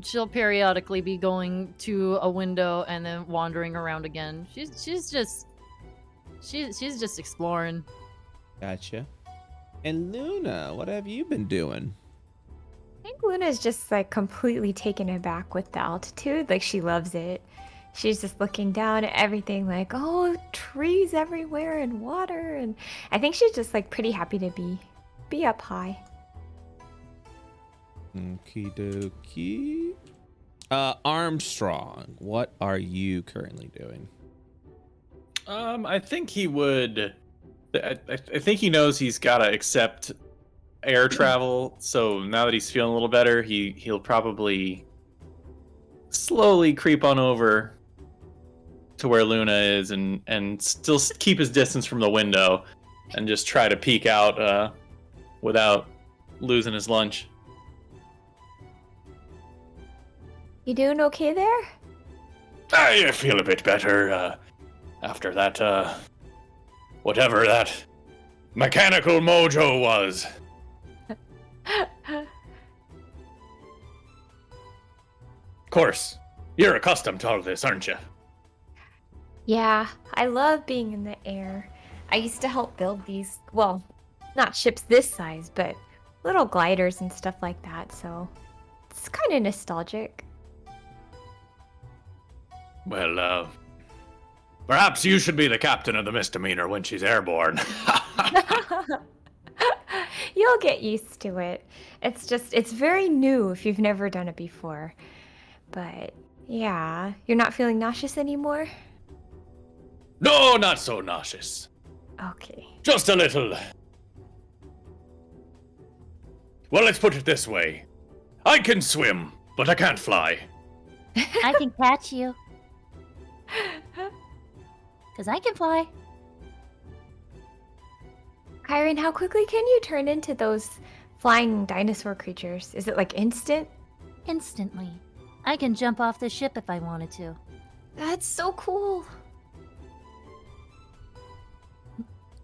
She'll periodically be going to a window and then wandering around again. She's just exploring. Gotcha. And Luna, what have you been doing? I think Luna's just completely taken aback with the altitude. She loves it. She's just looking down at everything oh, trees everywhere and water. And I think she's just pretty happy to be up high. Okie dokie. Armstrong, what are you currently doing? I think he would. I think he knows he's got to accept air travel. So now that he's feeling a little better, he'll probably slowly creep on over to where Luna is and still keep his distance from the window and just try to peek out without losing his lunch. You doing okay there? I feel a bit better after that, whatever that mechanical mojo was. Of course, you're accustomed to all this, aren't you? Yeah, I love being in the air. I used to help build these, well, not ships this size, but little gliders and stuff like that, so it's kind of nostalgic. Well, perhaps you should be the captain of the Misdemeanor when she's airborne. You'll get used to it. It's very new if you've never done it before. But yeah, you're not feeling nauseous anymore? No, not so nauseous. Okay. Just a little. Well, let's put it this way. I can swim, but I can't fly. I can catch you. Because I can fly. Kyron, how quickly can you turn into those flying dinosaur creatures? Is it like instant? Instantly. I can jump off the ship if I wanted to. That's so cool.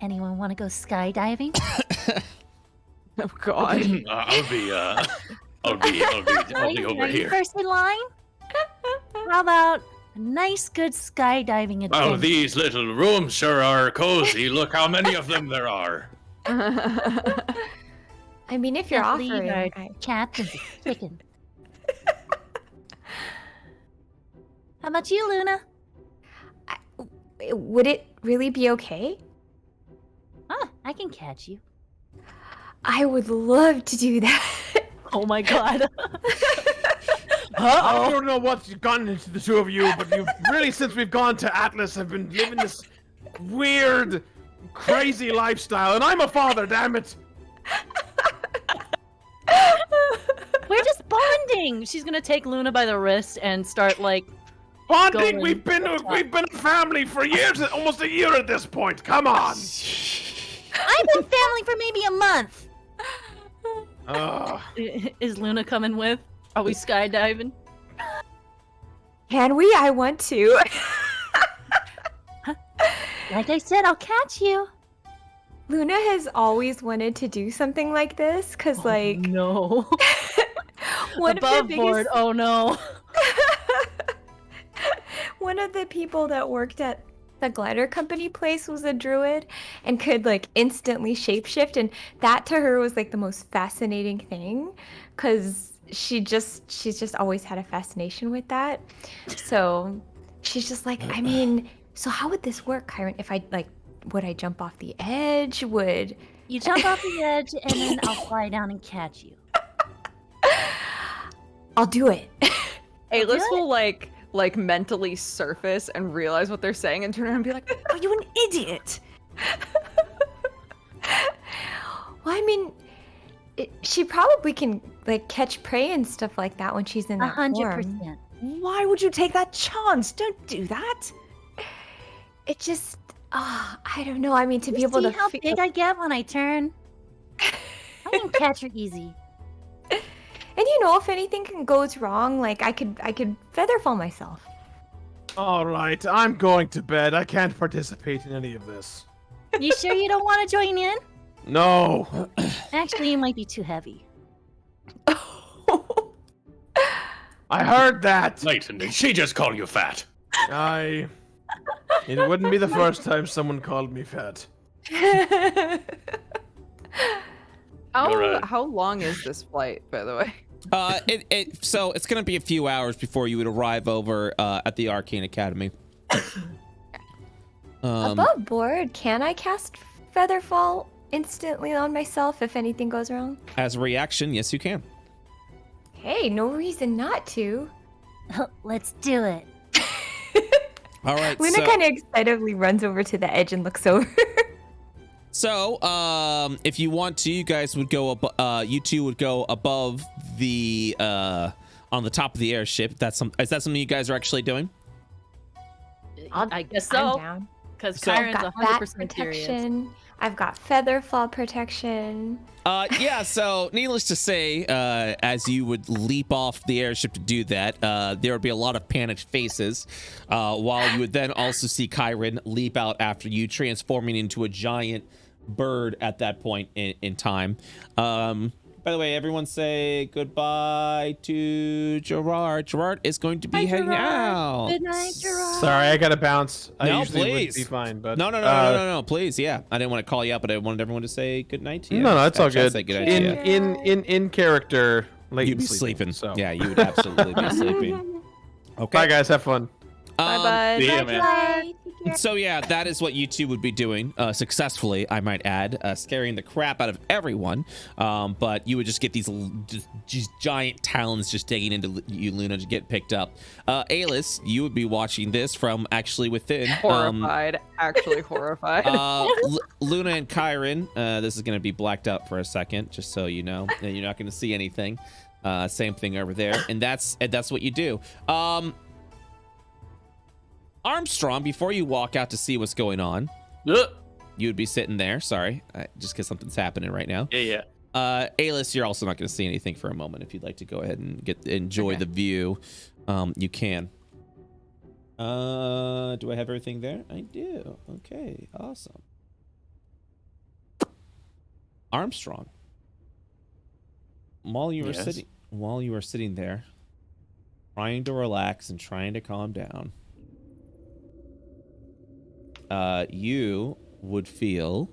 Anyone want to go skydiving? Oh God. I'll be over Are you here. first in line? How about a nice, good skydiving adventure? Oh, these little rooms sure are cozy. Look how many of them there are. I mean, if you're Can't leave offering, our captain's a chicken. How about you, Luna? would it really be okay? I can catch you. I would love to do that. Oh my God. I don't know what's gotten into the two of you, but you really, since we've gone to Atlas, have been living this weird, crazy lifestyle, and I'm a father, damn it! We're just bonding. She's gonna take Luna by the wrist and start like Bonding. going. We've been a family for years, almost a year at this point. Come on. I've been family for maybe a month. Is Luna coming with? Are we skydiving? Can we? I want to. Like I said, I'll catch you. Luna has always wanted to do something like this, cause like No. one Above of the board. biggest, Oh no. one of the people that worked at the glider company place was a druid and could like instantly shapeshift, and that to her was like the most fascinating thing, cause she's just always had a fascination with that. So she's just like, I mean, so how would this work, Kyron? If I like, would I jump off the edge? Would You jump off the edge, and then I'll fly down and catch you. I'll do it. Alis will like mentally surface and realize what they're saying and turn around and be like, "Are you an idiot?" Well, I mean, she probably can like catch prey and stuff like that when she's in that form. 100%. Why would you take that chance? Don't do that. It just, I don't know. I mean, to be able See to how feel. big I get when I turn? I can catch her easy. And you know, if anything goes wrong, like I could featherfall myself. All right, I'm going to bed. I can't participate in any of this. You sure you don't want to join in? No. Actually, you might be too heavy. I heard that. Leighton, did she just call you fat? It wouldn't be the first time someone called me fat. How long is this flight, by the way? So it's gonna be a few hours before you would arrive over at the Arcane Academy. Above board, can I cast featherfall instantly on myself if anything goes wrong? As a reaction, yes, you can. Hey, no reason not to. Let's do it. All right. Luna kind of excitedly runs over to the edge and looks over. So, if you want to, you guys would go you two would go above the on the top of the airship. Is that something you guys are actually doing? I guess I'm so. down. Because So- I've Kyron's got bat 100% curious. protection. I've got featherfall protection. Yeah, so needless to say, as you would leap off the airship to do that, there would be a lot of panicked faces, while you would then also see Kyron leap out after you, transforming into a giant bird at that point in time. By the way, everyone say goodbye to Gerard. Gerard is going to be heading out. Good night, Gerard. Sorry, I gotta bounce. I No, usually please. would be fine, but No, please, yeah. I didn't want to call you out, but I wanted everyone to say good night to you. No, it's all Actually, I'd good. say good night to you. In character, You'd be sleeping. So. Yeah, you would absolutely be sleeping. Okay. Bye, guys. Have fun. Bye-bye. See ya, man. Bye. Take care. So yeah, that is what you two would be doing successfully, I might add, scaring the crap out of everyone. But you would just get these just giant talons just digging into you, Luna, to get picked up. Alis, you would be watching this from actually within. Horrified. Actually horrified. Luna and Kyron, this is going to be blacked out for a second, just so you know. And you're not going to see anything. Same thing over there, and that's what you do. Armstrong, before you walk out to see what's going on, you would be sitting there. Sorry, just because something's happening right now. Yeah. Alis, you're also not going to see anything for a moment. If you'd like to go ahead and enjoy the view, you can. Do I have everything there? I do. Okay, awesome. Armstrong, while you were sitting there, trying to relax and trying to calm down, you would feel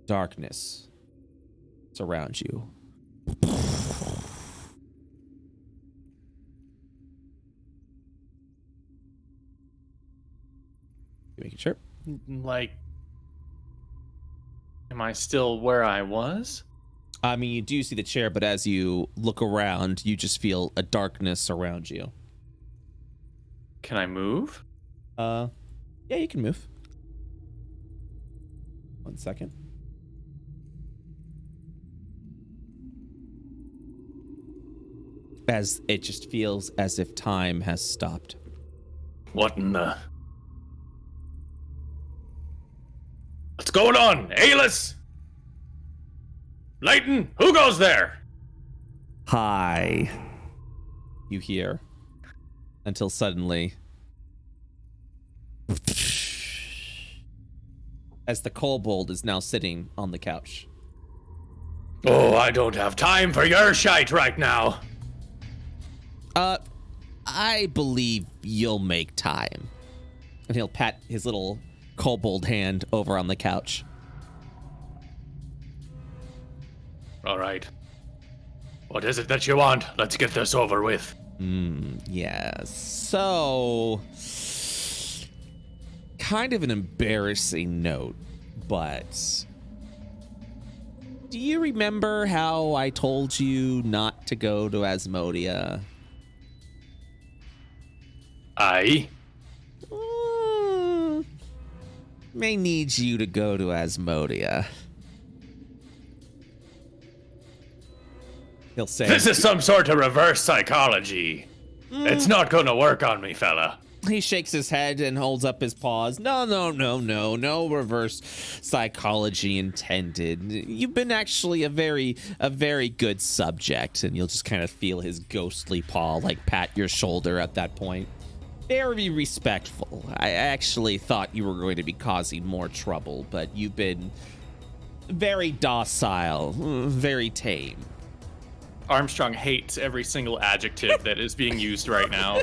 darkness surround you. You making sure? Like, am I still where I was? I mean, you do see the chair, but as you look around, you just feel a darkness around you. Can I move? Yeah, you can move. 1 second. As it just feels as if time has stopped. What in the... What's going on? Alis? Leighton? Who goes there? Hi. You hear. Until suddenly... as the kobold is now sitting on the couch. Oh, I don't have time for your shite right now. I believe you'll make time. And he'll pat his little kobold hand over on the couch. All right. What is it that you want? Let's get this over with. Yeah. So, kind of an embarrassing note, but do you remember how I told you not to go to Asmodia? Aye. May need you to go to Asmodia. He'll say, This is some sort of reverse psychology. It's not gonna work on me, fella. He shakes his head and holds up his paws. No reverse psychology intended. You've been actually a very good subject, and you'll just kind of feel his ghostly paw like pat your shoulder at that point. Very respectful. I actually thought you were going to be causing more trouble, but you've been very docile, very tame. Armstrong hates every single adjective that is being used right now.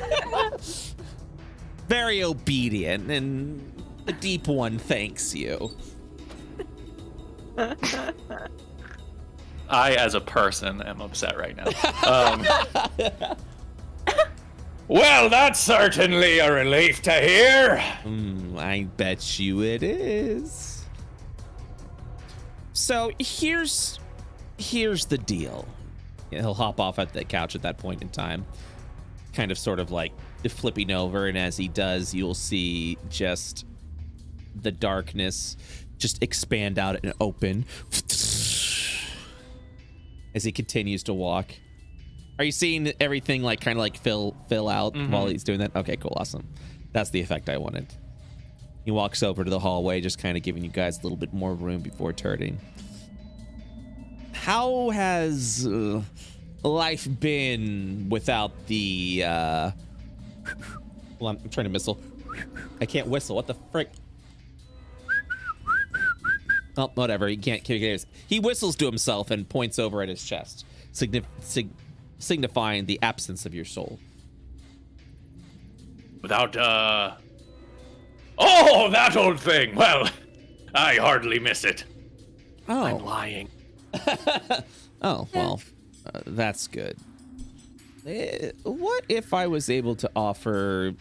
Very obedient, and the deep one thanks you. I, as a person, am upset right now. Well, that's certainly a relief to hear. I bet you it is. So here's the deal. He'll hop off at the couch at that point in time, kind of sort of like flipping over, and as he does, you'll see just the darkness just expand out and open as he continues to walk. Are you seeing everything like kind of like fill out while he's doing that? Okay, cool, awesome. That's the effect I wanted. He walks over to the hallway, just kind of giving you guys a little bit more room before turning. How has life been without the well, I'm trying to whistle. I can't whistle. What the frick? Oh, whatever. He can't. He whistles to himself and points over at his chest, signifying the absence of your soul. Without, Oh, that old thing. Well, I hardly miss it. Oh. I'm lying. Oh, well, that's good. What if I was able to offer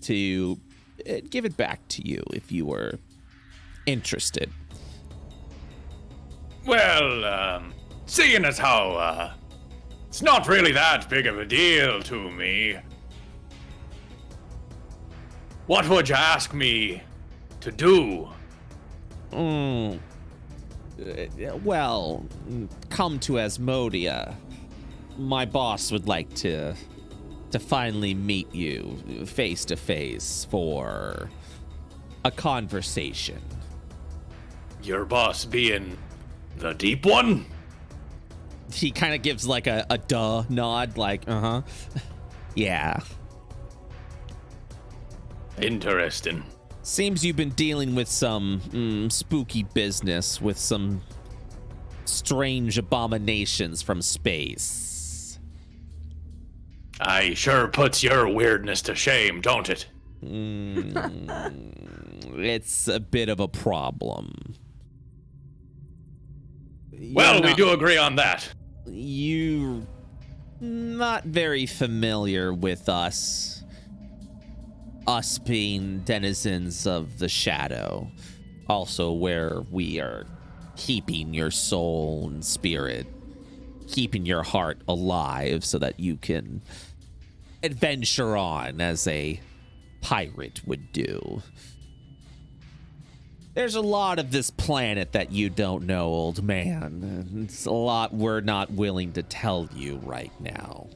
to give it back to you if you were interested? Well, seeing as how, it's not really that big of a deal to me. What would you ask me to do? Well, come to Asmodia. My boss would like to finally meet you face to face for a conversation. Your boss being the deep one? He kind of gives like a duh nod, like, yeah. Interesting. Seems you've been dealing with some spooky business with some strange abominations from space. I sure puts your weirdness to shame, don't it? It's a bit of a problem. Well, we do agree on that. You're not very familiar with us. Us being denizens of the shadow. Also where we are keeping your soul and spirit. Keeping your heart alive so that you can adventure on as a pirate would do. There's a lot of this planet that you don't know, old man. It's a lot we're not willing to tell you right now.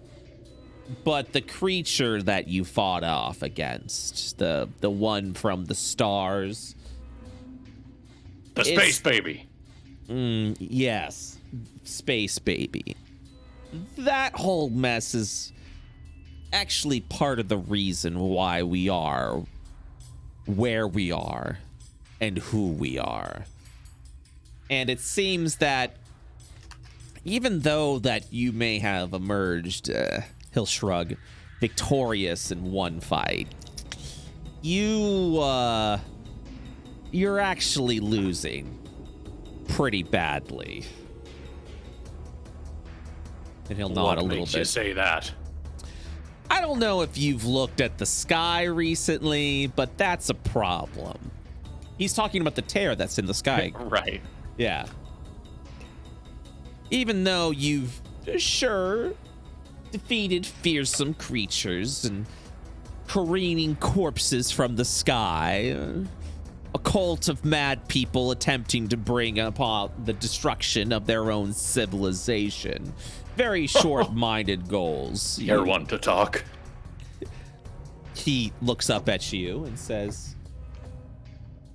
But the creature that you fought off against, the one from the stars. The space baby. Yes, space baby. That whole mess is actually part of the reason why we are where we are and who we are. And it seems that even though that you may have emerged, he'll shrug, victorious in one fight, you're actually losing pretty badly. And he'll nod a little bit. What makes you say that? I don't know if you've looked at the sky recently, but that's a problem. He's talking about the tear that's in the sky. Right. Yeah. Even though you've defeated fearsome creatures and careening corpses from the sky, a cult of mad people attempting to bring upon the destruction of their own civilization. Very short-minded goals. You're one to talk. He looks up at you and says,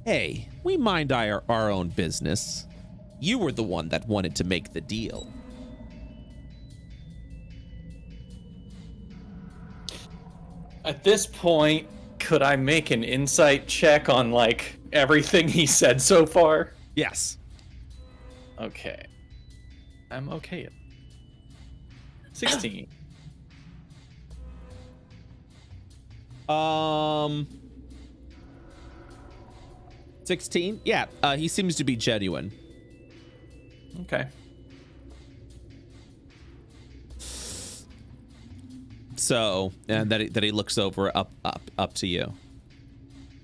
hey, we mind our own business. You were the one that wanted to make the deal. At this point, could I make an insight check on, like, everything he said so far? Yes. Okay. I'm okay at 16. 16? Yeah, he seems to be genuine. Okay. So, and that he looks over up to you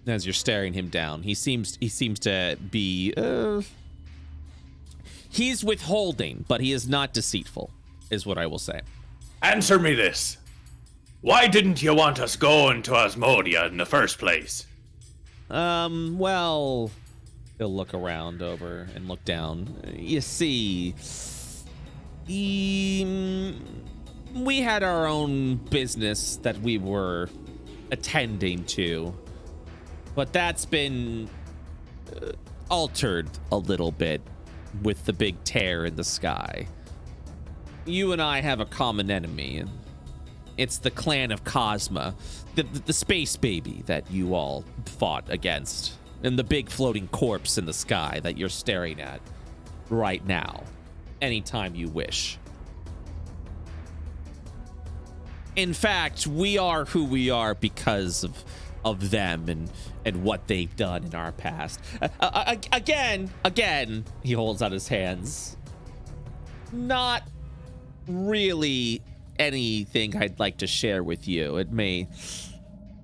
as you're staring him down. He seems to be he's withholding, but he is not deceitful, is what I will say. Answer me this. Why didn't you want us going to Asmodia in the first place? Well, he'll look around over and look down. You see, we had our own business that we were attending to, but that's been altered a little bit with the big tear in the sky. You and I have a common enemy. It's the clan of Cosma, the space baby that you all fought against, and the big floating corpse in the sky that you're staring at right now, anytime you wish. In fact, we are who we are because of them and what they've done in our past. Again, he holds out his hands. Not really anything I'd like to share with you. It may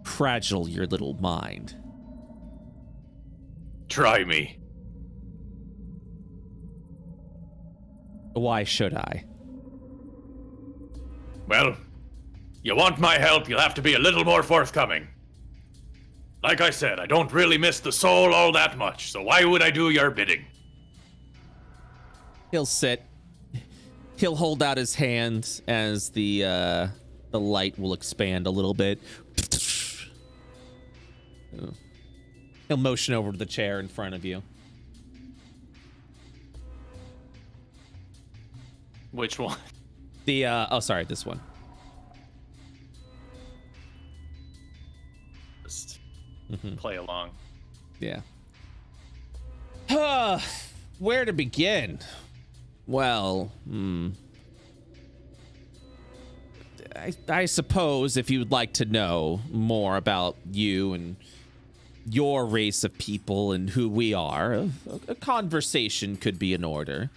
fragile your little mind. Try me. Why should I? Well, you want my help, you'll have to be a little more forthcoming. Like I said, I don't really miss the soul all that much, so why would I do your bidding? He'll sit. He'll hold out his hand as the light will expand a little bit. He'll motion over to the chair in front of you. Which one? The oh, sorry, this one. Just Mm-hmm. play along. Yeah. Where to begin? Well, I suppose if you'd like to know more about you and your race of people and who we are, a conversation could be in order.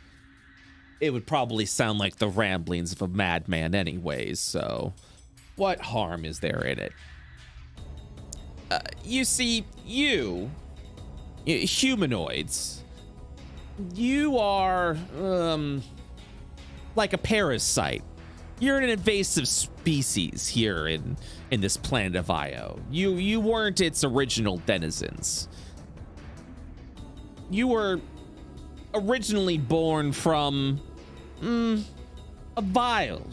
It would probably sound like the ramblings of a madman anyways, so what harm is there in it? You see, you humanoids, you are like a parasite. You're an invasive species here in this planet of Io. You weren't its original denizens. You were originally born from a vial,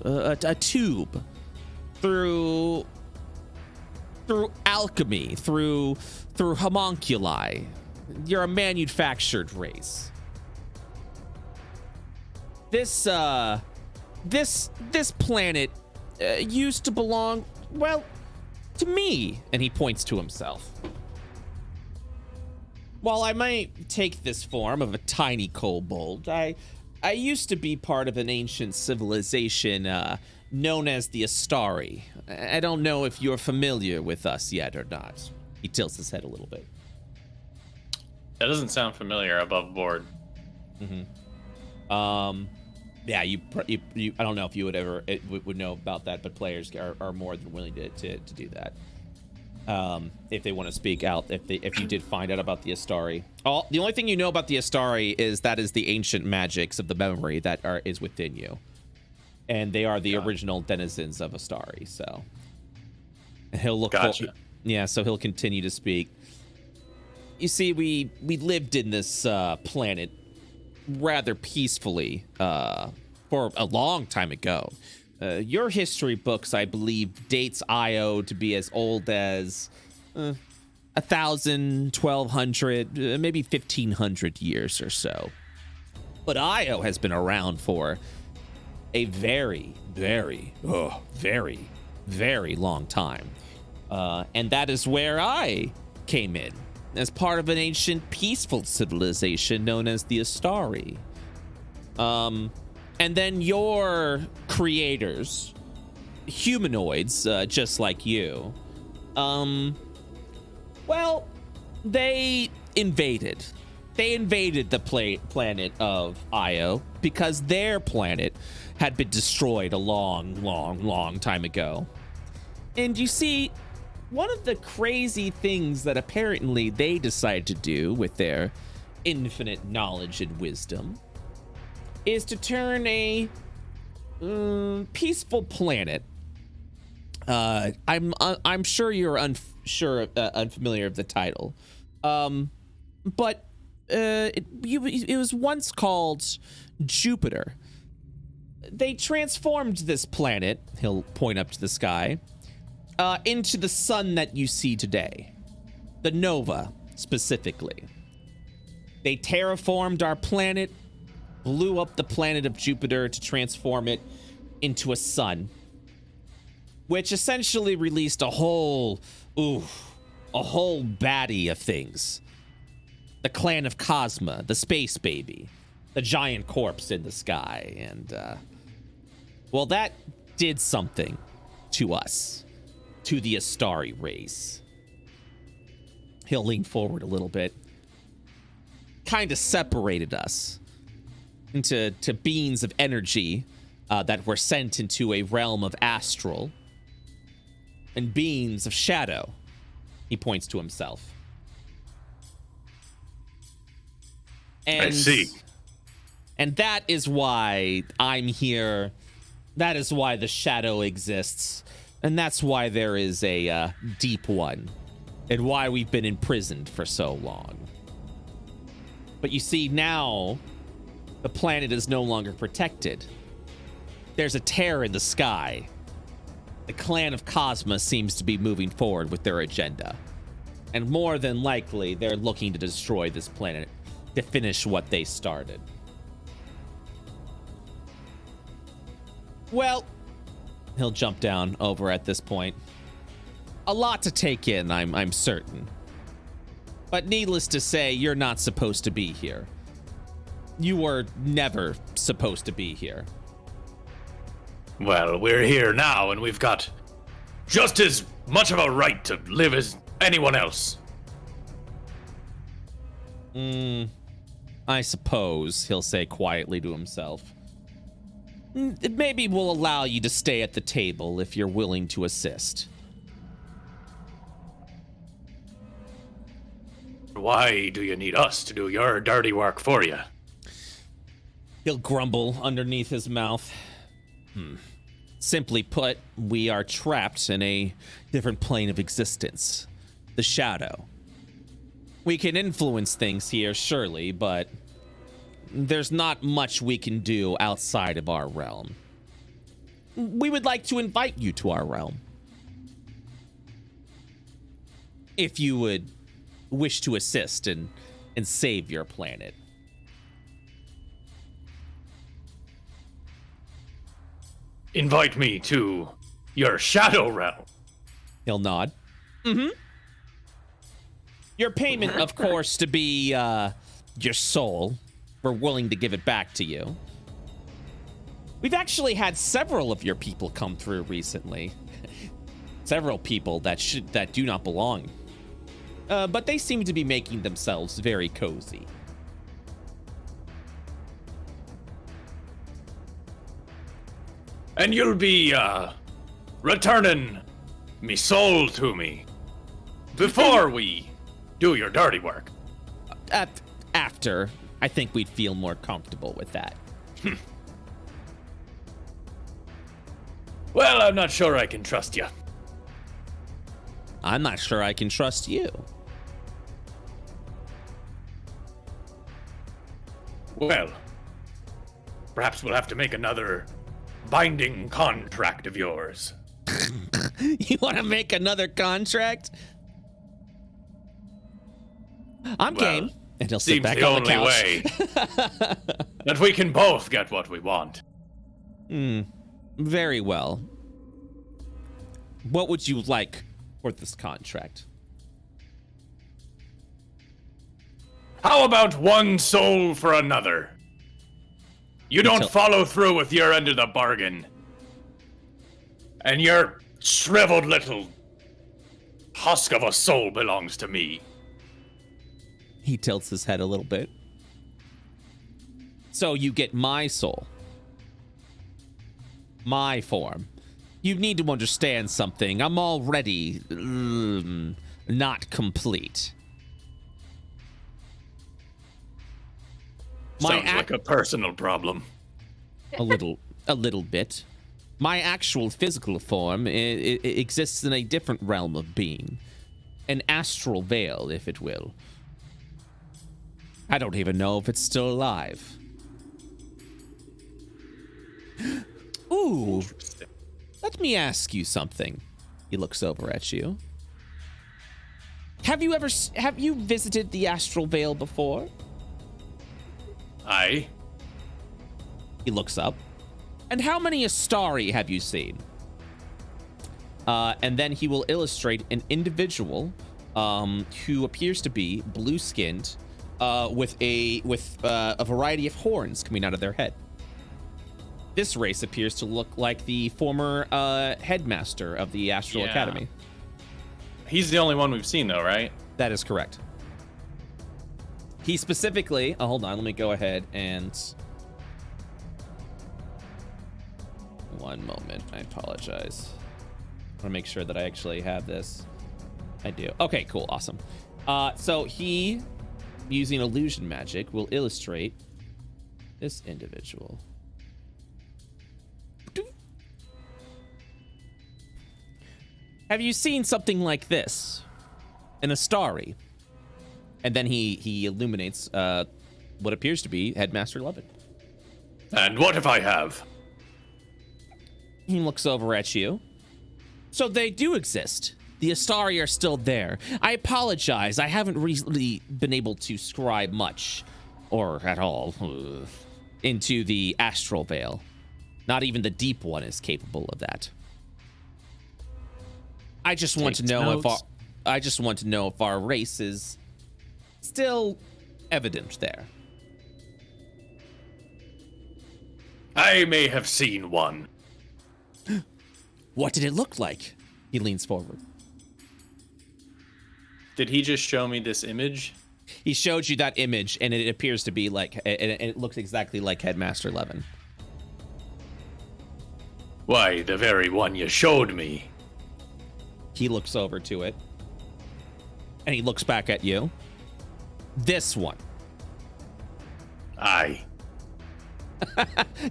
a tube, through alchemy, through homunculi. You're a manufactured race. This planet used to belong, well, to me, and he points to himself. While I might take this form of a tiny kobold, I used to be part of an ancient civilization known as the Astari. I don't know if you're familiar with us yet or not. He tilts his head a little bit. That doesn't sound familiar above board. Yeah, you I don't know if you would ever would know about that, but players are more than willing to do that. If they want to speak out, if you did find out about the Astari. The only thing you know about the Astari is that is the ancient magics of the memory that is within you. And they are the original denizens of Astari, so he'll look Gotcha. yeah, so he'll continue to speak. You see, we lived in this planet rather peacefully for a long time ago. Your history books, I believe, dates Io to be as old as 1,000, 1,200, maybe 1,500 years or so. But Io has been around for a very, very, very, very long time. And that is where I came in, as part of an ancient peaceful civilization known as the Astari. And then your creators, humanoids, just like you, well, they invaded. They invaded the planet of Io because their planet had been destroyed a long, long, long time ago. And you see, one of the crazy things that apparently they decided to do with their infinite knowledge and wisdom is to turn a peaceful planet. I'm sure you're unfamiliar of the title, but it was once called Jupiter. They transformed this planet, he'll point up to the sky, into the sun that you see today. The Nova, specifically. They terraformed our planet, blew up the planet of Jupiter to transform it into a sun, which essentially released a whole baddie of things. The clan of Cosma, the space baby, the giant corpse in the sky, and well, that did something to us, to the Astari race. He'll lean forward a little bit. Kind of separated us into beings of energy that were sent into a realm of astral, and beings of shadow. He points to himself. And, I see. And that is why I'm here. That is why the shadow exists. And that's why there is a deep one. And why we've been imprisoned for so long. But you see, now the planet is no longer protected. There's a tear in the sky. The clan of Cosma seems to be moving forward with their agenda. And more than likely, they're looking to destroy this planet to finish what they started. Well, he'll jump down over at this point. A lot to take in, I'm certain. But needless to say, you're not supposed to be here. You were never supposed to be here. Well, we're here now, and we've got just as much of a right to live as anyone else. I suppose, he'll say quietly to himself. Maybe we'll allow you to stay at the table if you're willing to assist. Why do you need us to do your dirty work for you? He'll grumble underneath his mouth. Simply put, we are trapped in a different plane of existence. The shadow. We can influence things here, surely, but there's not much we can do outside of our realm. We would like to invite you to our realm. If you would wish to assist and save your planet. Invite me to your shadow realm. He'll nod. Your payment, of course, to be your soul. We're willing to give it back to you. We've actually had several of your people come through recently. Several people that do not belong. But they seem to be making themselves very cozy. And you'll be, returning me soul to me before we do your dirty work. After, I think we'd feel more comfortable with that. Well, I'm not sure I can trust you. I'm not sure I can trust you. Well, perhaps we'll have to make another binding contract of yours. You want to make another contract? I'm game. And he'll sit back on the couch. Seems the only way that we can both get what we want. Very well. What would you like for this contract? How about one soul for another? You don't follow through with your end of the bargain. And your shriveled little husk of a soul belongs to me. He tilts his head a little bit. So you get my soul. My form. You need to understand something. I'm already not complete. Sounds like a personal problem. A little bit. My actual physical form it exists in a different realm of being. An astral veil, if it will. I don't even know if it's still alive. Ooh. Let me ask you something. He looks over at you. Have you visited the astral veil before? Aye. He looks up. And how many Astari have you seen? And then he will illustrate an individual who appears to be blue-skinned with a variety of horns coming out of their head. This race appears to look like the former headmaster of the Astral Academy. He's the only one we've seen, though, right? That is correct. He specifically... Oh, hold on. Let me go ahead and... One moment. I apologize. I want to make sure that I actually have this. I do. Okay, cool. Awesome. So he, using illusion magic, will illustrate this individual. Have you seen something like this? An Astari? And then he illuminates what appears to be Headmaster Lovett. And what if I have? He looks over at you. So they do exist. The Astari are still there. I apologize. I haven't really been able to scribe much, or at all, into the astral veil. Not even the deep one is capable of that. I just want to know if our race is still evident there. I may have seen one. What did it look like? He leans forward. Did he just show me this image? He showed you that image, and it appears to be like, and it looks exactly like Headmaster Levin. Why, the very one you showed me. He looks over to it, and he looks back at you. This one. Aye.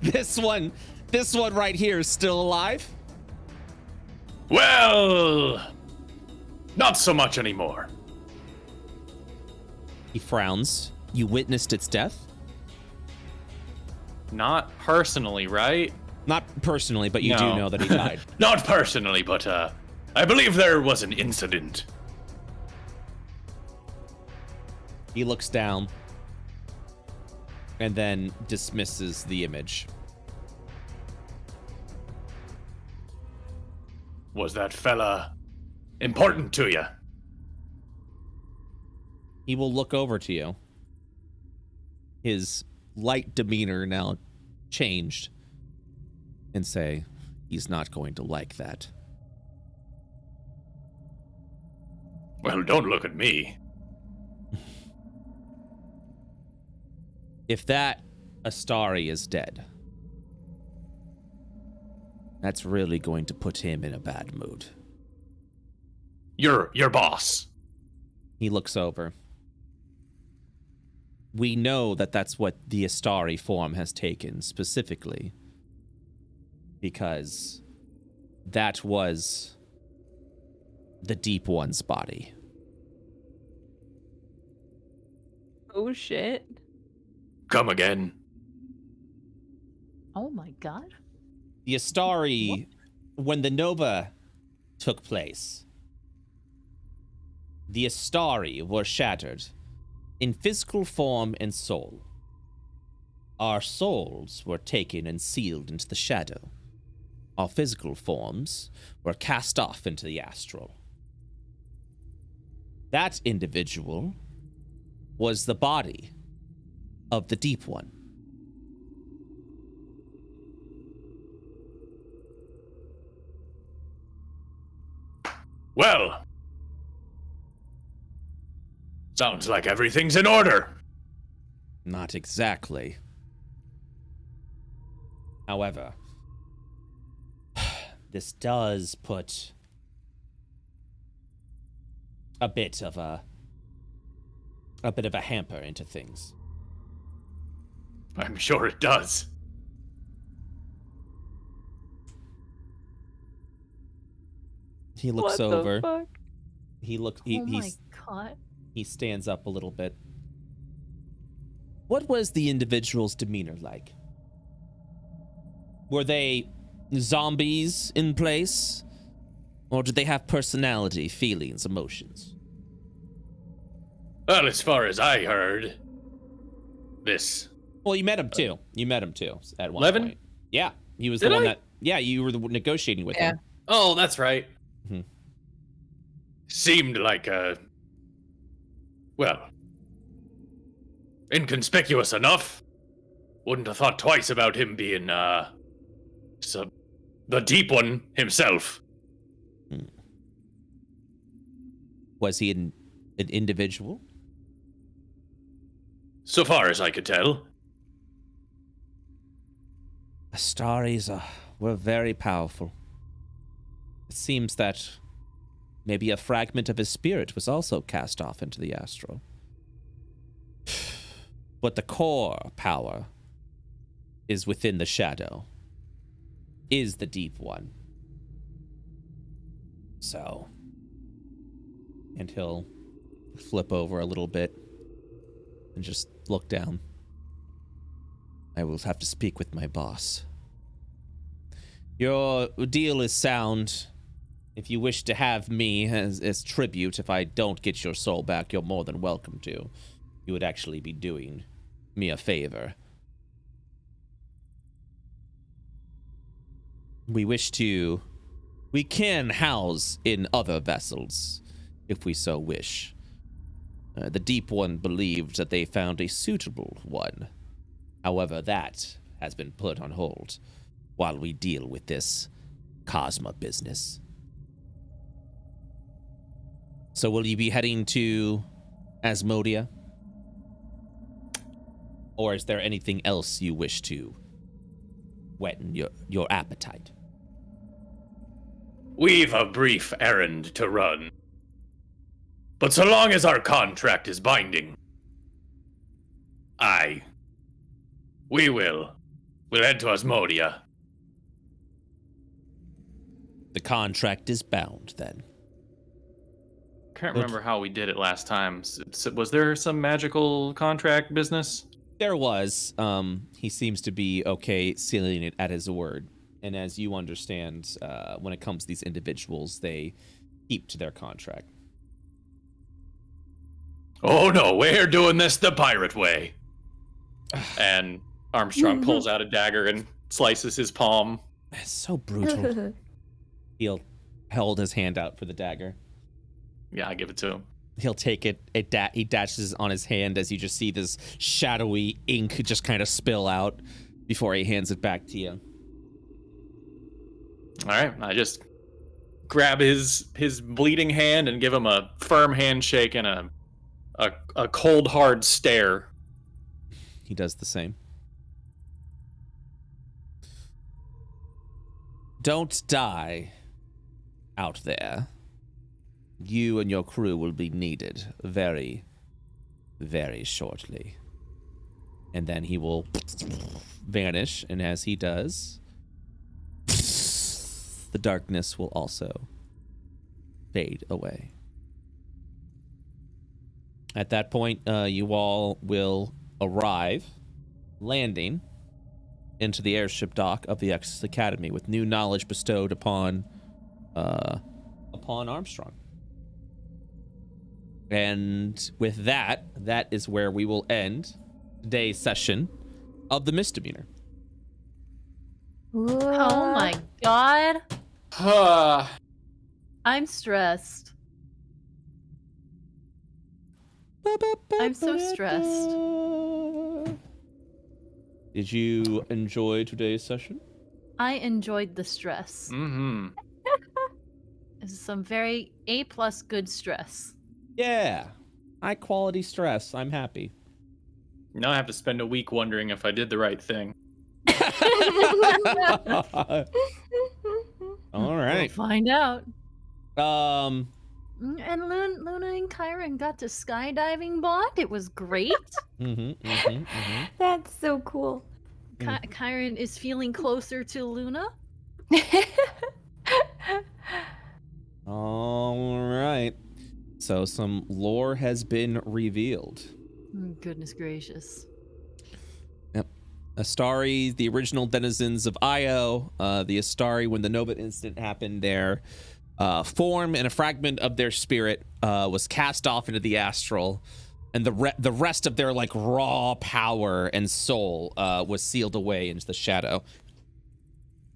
This one right here is still alive? Well, not so much anymore. He frowns. You witnessed its death? Not personally, right? Not personally, but you do know that he died. Not personally, but I believe there was an incident. He looks down and then dismisses the image. Was that fella important to you? He will look over to you. His light demeanor now changed, and say, he's not going to like that. Well, don't look at me. If that Astari is dead, that's really going to put him in a bad mood. Your boss. He looks over. We know that that's what the Astari form has taken specifically, because that was the Deep One's body. Oh shit. Come again. Oh my god. The Astari, when the Nova took place, the Astari were shattered in physical form and soul. Our souls were taken and sealed into the shadow. Our physical forms were cast off into the astral. That individual was the body of the Deep One. Well, sounds like everything's in order. Not exactly. However, this does put a bit of a hamper into things. I'm sure it does. He looks What over. the fuck? He looks. Oh my god. He stands up a little bit. What was the individual's demeanor like? Were they zombies in place? Or did they have personality, feelings, emotions? Well, as far as I heard, this... Well, you met him too. You met him too at one Levin? point. Yeah, he was Did the one I? that... Yeah, you were negotiating with Yeah. him. Oh, that's right. seemed like a... well... inconspicuous enough. Wouldn't have thought twice about him being, the Deep One himself. Was he an individual? So far as I could tell. Astaris were very powerful. It seems that maybe a fragment of his spirit was also cast off into the astral. But the core power is within the shadow, is the Deep One. So, and he'll flip over a little bit and just look down. I will have to speak with my boss. Your deal is sound. If you wish to have me as tribute, if I don't get your soul back, you're more than welcome to. You would actually be doing me a favor. We can house in other vessels, if we so wish. The Deep One believed that they found a suitable one. However, that has been put on hold while we deal with this Cosma business. So will you be heading to Asmodia? Or is there anything else you wish to whet your appetite? We've a brief errand to run. But so long as our contract is binding, we'll head to Asmodia. The contract is bound, then. Can't remember how we did it last time. Was there some magical contract business? There was. He seems to be okay sealing it at his word. And as you understand, when it comes to these individuals, they keep to their contract. Oh no, we're doing this the pirate way. And Armstrong pulls out a dagger and slices his palm. That's so brutal. He'll hold his hand out for the dagger. Yeah, I give it to him. He'll take it. He dashes on his hand as you just see this shadowy ink just kind of spill out before he hands it back to you. All right, I just grab his bleeding hand and give him a firm handshake and a cold, hard stare. He does the same. Don't die out there. You and your crew will be needed very, very shortly. And then he will vanish, and as he does, the darkness will also fade away. At that point, you all will arrive, landing into the airship dock of the X Academy with new knowledge bestowed upon Armstrong. And with that is where we will end today's session of the Misdemeanor. Oh my god. I'm stressed. I'm so stressed. Did you enjoy today's session? I enjoyed the stress. Mm-hmm. This is some very A+ good stress. Yeah. High quality stress. I'm happy. Now I have to spend a week wondering if I did the right thing. All right. We'll find out. Um, And Luna and Kyron got to skydiving bond. It was great. That's so cool. Kyron is feeling closer to Luna. All right. So some lore has been revealed. Goodness gracious. Yep. Astari, the original denizens of Io, the Astari, when the Nova incident happened, their form and a fragment of their spirit was cast off into the astral, and the rest of their like raw power and soul was sealed away into the shadow,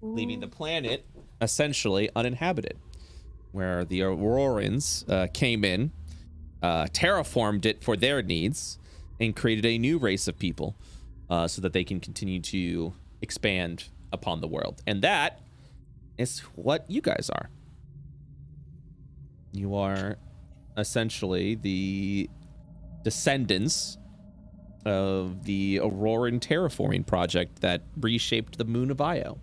leaving the planet essentially uninhabited, where the Aurorans came in, terraformed it for their needs, and created a new race of people so that they can continue to expand upon the world. And that is what you guys are. You are essentially the descendants of the Auroran terraforming project that reshaped the moon of Io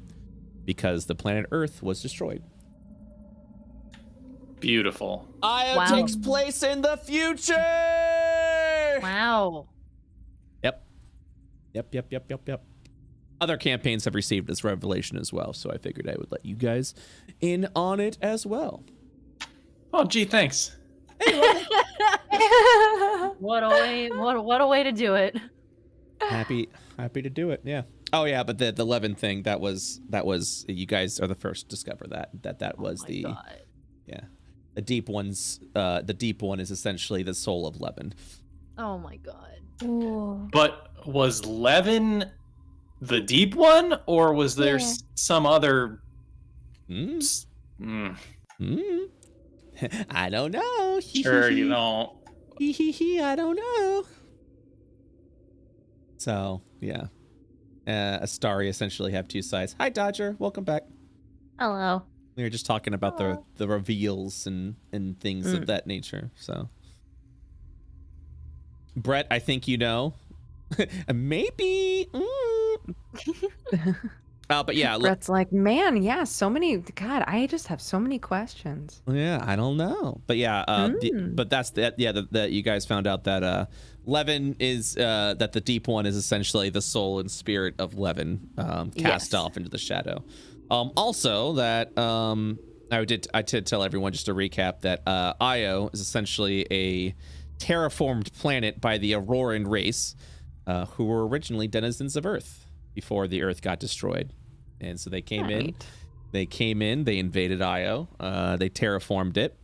because the planet Earth was destroyed. Beautiful. Io takes place in the future! Wow. Yep. Other campaigns have received this revelation as well, so I figured I would let you guys in on it as well. Oh, gee, thanks. What a way to do it. Happy to do it. Yeah. Oh yeah, but the Levin thing, that was you guys are the first to discover that was God. Yeah. The deep one is essentially the soul of Levin. Oh my god. Ooh. But was Levin the deep one, or was there some other? I don't know. Sure, you don't. I don't know. So yeah, Astari essentially have two sides. Hi, Dodger. Welcome back. Hello. We were just talking about the reveals and things of that nature. So, Brett, I think you know. Maybe. But yeah, Brett's like, man, yeah, so many. God, I just have so many questions. Yeah, I don't know, but yeah, but that's that. Yeah, that you guys found out that Levin is that the deep one is essentially the soul and spirit of Levin, cast off into the shadow. Also, that I did tell everyone, just to recap, that Io is essentially a terraformed planet by the Auroran race, who were originally denizens of Earth before the Earth got destroyed, and so they came in. They came in. They invaded Io. They terraformed it,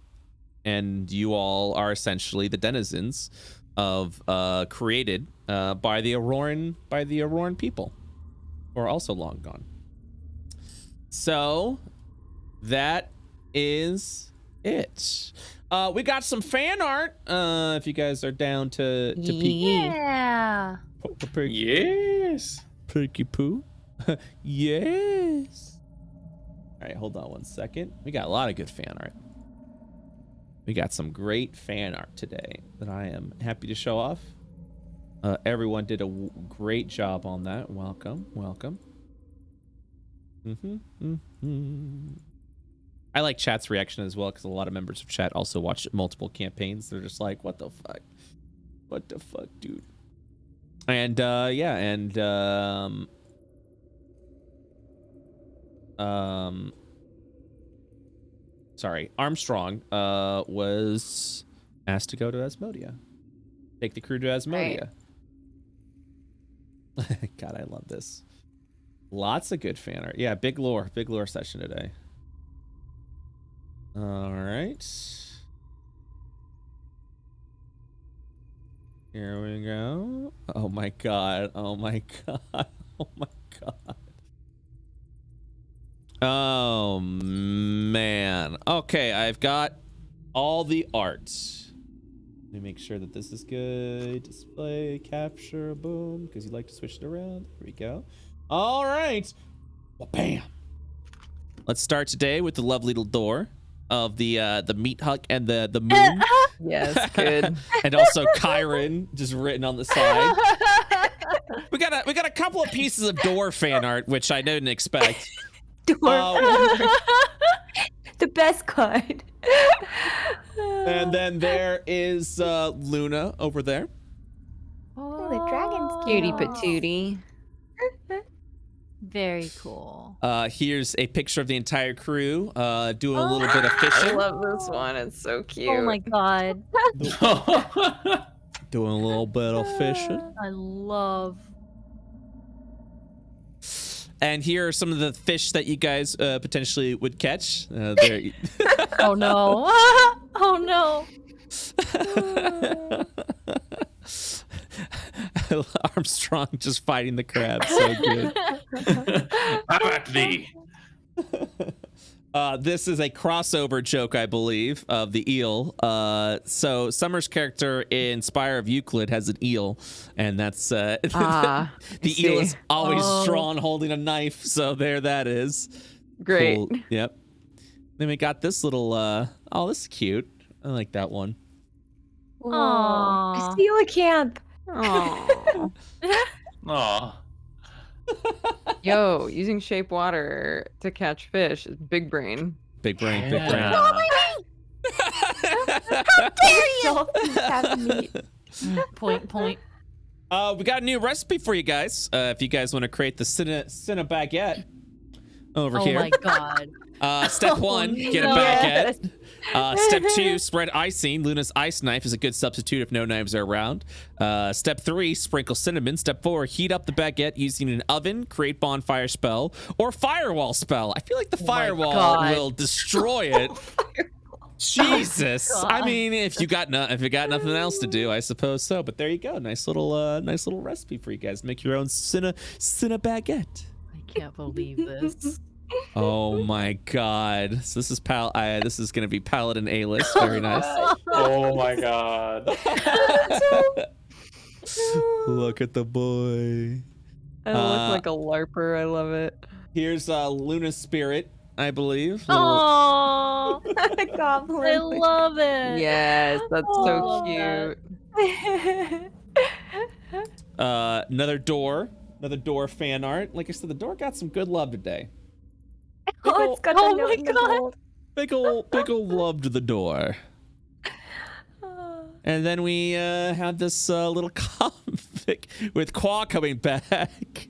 and you all are essentially the denizens of created by the Auroran people, who are also long gone. So that is it. We got some fan art. If you guys are down to peek. Yeah. Yes. Peeky poo. Yes. All right, hold on one second. We got a lot of good fan art. We got some great fan art today that I am happy to show off. Everyone did a great job on that. Welcome. I like chat's reaction as well, because a lot of members of chat also watch multiple campaigns. They're just like, what the fuck? What the fuck, dude? And sorry, Armstrong was asked to go to Asmodia. Take the crew to Asmodia. Right. God, I love this. Lots of good fan art. Yeah, big lore session today. All right. Here we go. Oh my god. Oh my god. Oh my god. Oh man. Okay, I've got all the art. Let me make sure that this is good. Display, capture, boom, because you like to switch it around. There we go. All right. Well, bam. Let's start today with the lovely little door of the meat hook and the moon. Yes, good. And also Chiron just written on the side. We got a couple of pieces of door fan art, which I didn't expect. The best card. And then there is Luna over there. Oh, the dragon's Cutie cute. patootie. Very cool. Here's a picture of the entire crew doing a little bit of fishing. I love this one. It's so cute. Oh my god. Doing a little bit of fishing. I love. And here are some of the fish that you guys potentially would catch. There. Oh no. Oh no. Armstrong just fighting the crab. So good. How about thee? This is a crossover joke, I believe, of the eel. So Summer's character in Spire of Euclid has an eel, and that's the eel is always drawn holding a knife. So there that is. Great. Cool. Yep. Then we got this little. Oh, this is cute. I like that one. Aww. Coelacanth. Aww. Aw. Yo, using shape water to catch fish is big brain. Big brain, big brain. Yeah. How dare you? Point. We got a new recipe for you guys. If you guys want to create the Cinna baguette over here. Oh my god. Step one, get a baguette. Step two, spread icing. Luna's ice knife is a good substitute if no knives are around. Step three, sprinkle cinnamon. Step four, heat up the baguette using an oven, create bonfire spell, or firewall spell. I feel like the firewall will destroy it. Jesus. Oh, I God. mean, if you got nothing else to do, I suppose so. But there you go. Nice little recipe for you guys. Make your own cinna baguette. I can't believe this. Oh my God. So this is this is gonna be Paladin A-list. Very nice. Oh my god. Look at the boy. I look like a LARPer. I love it. Here's Luna's spirit, I believe. Oh, Goblin. I love it. Yes, that's Oh, so love that. cute. Another door fan art. Like I said, the door got some good love today. Oh, it's got Oh the note my in the God. gold. Big ol' love to the door. And then we have this little comic with Qua coming back.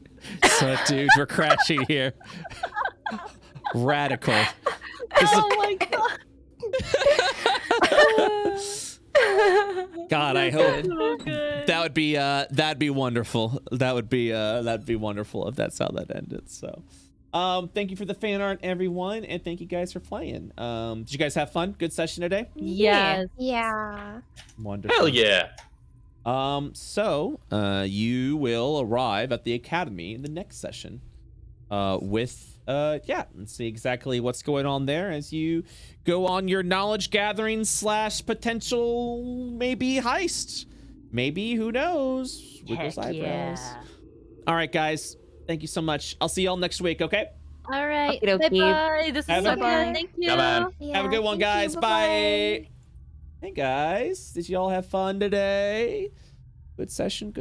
So, dude, we're crashing here. Radical. Oh my God. God, I hope So good. that'd be wonderful. That'd be wonderful if that's how that ended. So, thank you for the fan art, everyone, and thank you guys for playing. Did you guys have fun? Good session today? Yes. Yeah. Wonderful. Hell yeah. So you will arrive at the academy in the next session, with and see exactly what's going on there as you go on your knowledge gathering / potential maybe heist. Maybe, who knows? With those Heck eyebrows. yeah. All right, guys. Thank you so much. I'll see y'all next week, okay? All right. Okey-dokey. Bye-bye. This Have is a- so fun. Thank you. Come on. Have a good one, guys. Bye. Hey, guys. Did you all have fun today? Good session.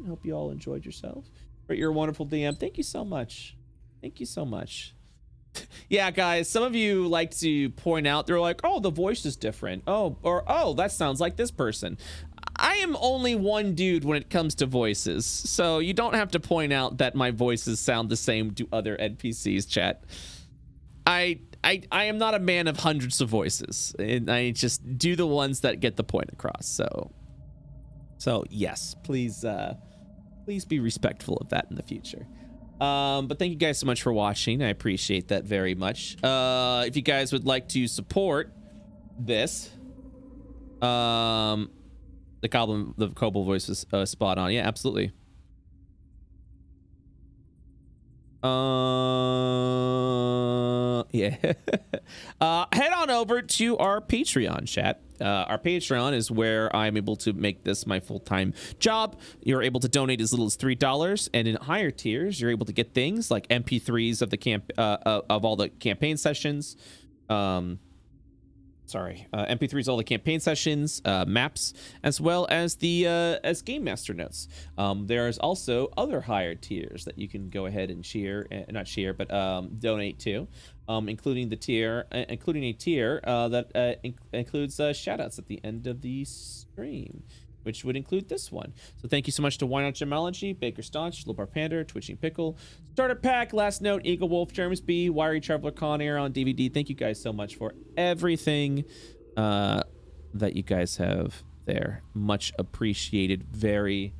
Hope you all enjoyed yourselves. Brett, you're a wonderful DM. Thank you so much. Yeah, guys, some of you like to point out, they're like, oh, the voice is different. Oh, that sounds like this person. I am only one dude when it comes to voices, so you don't have to point out that my voices sound the same to other NPCs, chat. I am not a man of hundreds of voices, and I just do the ones that get the point across. So yes, please be respectful of that in the future. But thank you guys so much for watching. I appreciate that very much. If you guys would like to support this, the Kobold voice is spot on. Yeah, absolutely. Yeah. Head on over to our Patreon, chat. Our Patreon is where I'm able to make this my full-time job. You're able to donate as little as $3, and in higher tiers, you're able to get things like MP3s of the of all the campaign sessions. MP3s, all the campaign sessions, maps, as well as the Game Master notes. There's also other higher tiers that you can go ahead and donate to, including a tier that includes shoutouts at the end of the stream, which would include this one. So thank you so much to Why Not Gemology, Baker Staunch, Lopar Pander, Twitching Pickle, Starter Pack, Last Note, Eagle Wolf, Jeremy's B, Wiry Traveler, Con Air on DVD. Thank you guys so much for everything that you guys have there. Much appreciated. Very,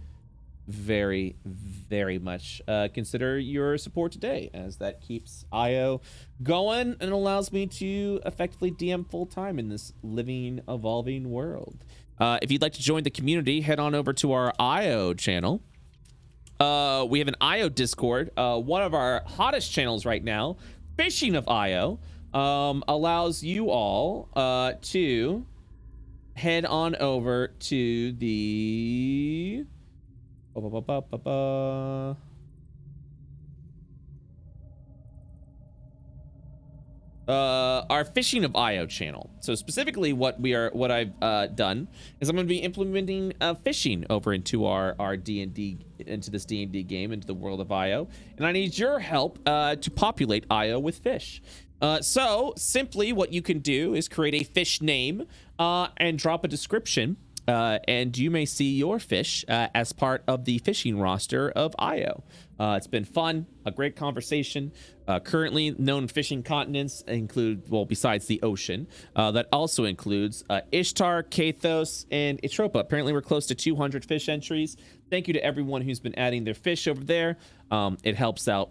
very, very much. Consider your support today, as that keeps IO going and allows me to effectively DM full-time in this living, evolving world. If you'd like to join the community, head on over to our IO channel. We have an IO Discord. One of our hottest channels right now, Fishing of IO, allows you all to head on over to the our Fishing of IO channel. So specifically what I've done is I'm going to be implementing fishing over into our D&D, into this D&D game, into the world of IO, and I need your help to populate IO with fish. So simply what you can do is create a fish name and drop a description, and you may see your fish as part of the fishing roster of IO. It's been fun, a great conversation. Currently known fishing continents include, well, besides the ocean, that also includes Ishtar, Kathos, and Etropa. Apparently we're close to 200 fish entries. Thank you to everyone who's been adding their fish over there. It helps out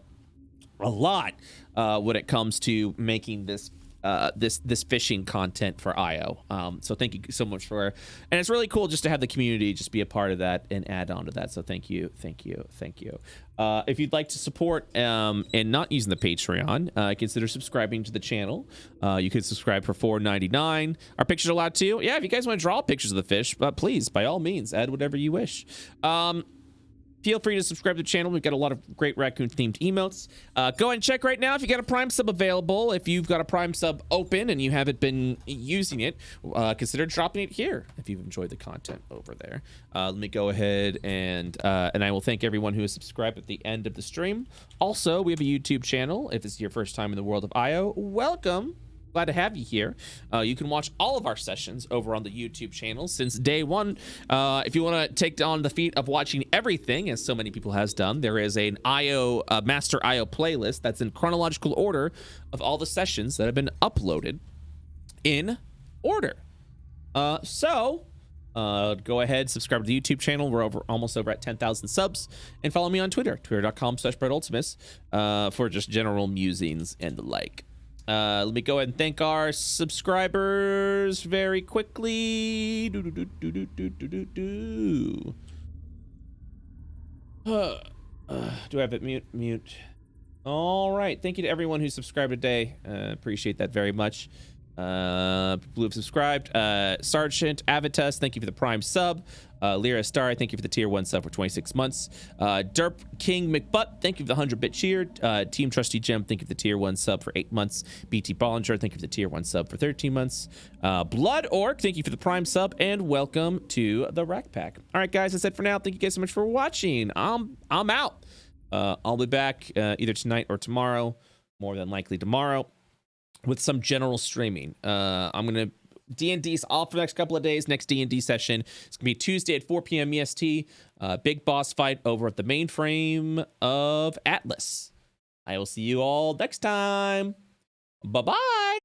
a lot when it comes to making this this fishing content for IO. So thank you so much and it's really cool just to have the community just be a part of that and add on to that. So thank you. If you'd like to support and not using the Patreon, consider subscribing to the channel. You could subscribe for $4.99. Our pictures are allowed too. Yeah, if you guys want to draw pictures of the fish, please, by all means, add whatever you wish. Feel free to subscribe to the channel. We've got a lot of great raccoon-themed emotes. Go and check right now if you got a Prime sub available. If you've got a Prime sub open and you haven't been using it, consider dropping it here if you've enjoyed the content over there. Let me go ahead and I will thank everyone who has subscribed at the end of the stream. Also, we have a YouTube channel. If this is your first time in the world of IO, welcome. Glad to have you here. You can watch all of our sessions over on the YouTube channel since day one. If you want to take on the feat of watching everything, as so many people has done, there is an Master IO playlist that's in chronological order of all the sessions that have been uploaded in order. So go ahead, subscribe to the YouTube channel. We're almost over at 10,000 subs, and follow me on Twitter, twitter.com/BrettUltimus, for just general musings and the like. Let me go ahead and thank our subscribers very quickly. Do I have it mute? All right. Thank you to everyone who subscribed today. Appreciate that very much. People who have subscribed. Sergeant Avitus, thank you for the Prime sub. Lyra Star, thank you for the tier 1 sub for 26 months. Derp King McButt, thank you for the 100-bit cheer. Team Trusty Gem, thank you for the tier 1 sub for 8 months. BT Bollinger, thank you for the tier 1 sub for 13 months. Blood Orc, thank you for the Prime sub, and welcome to the Rack Pack. All right, guys, that's it for now. Thank you guys so much for watching. I'm out. I'll be back either tonight or tomorrow, more than likely tomorrow, with some general streaming. I'm gonna D&D's off for the next couple of days. Next D&D session, it's gonna be Tuesday at 4 p.m. EST. Big boss fight over at the mainframe of Atlas. I will see you all next time. Bye bye.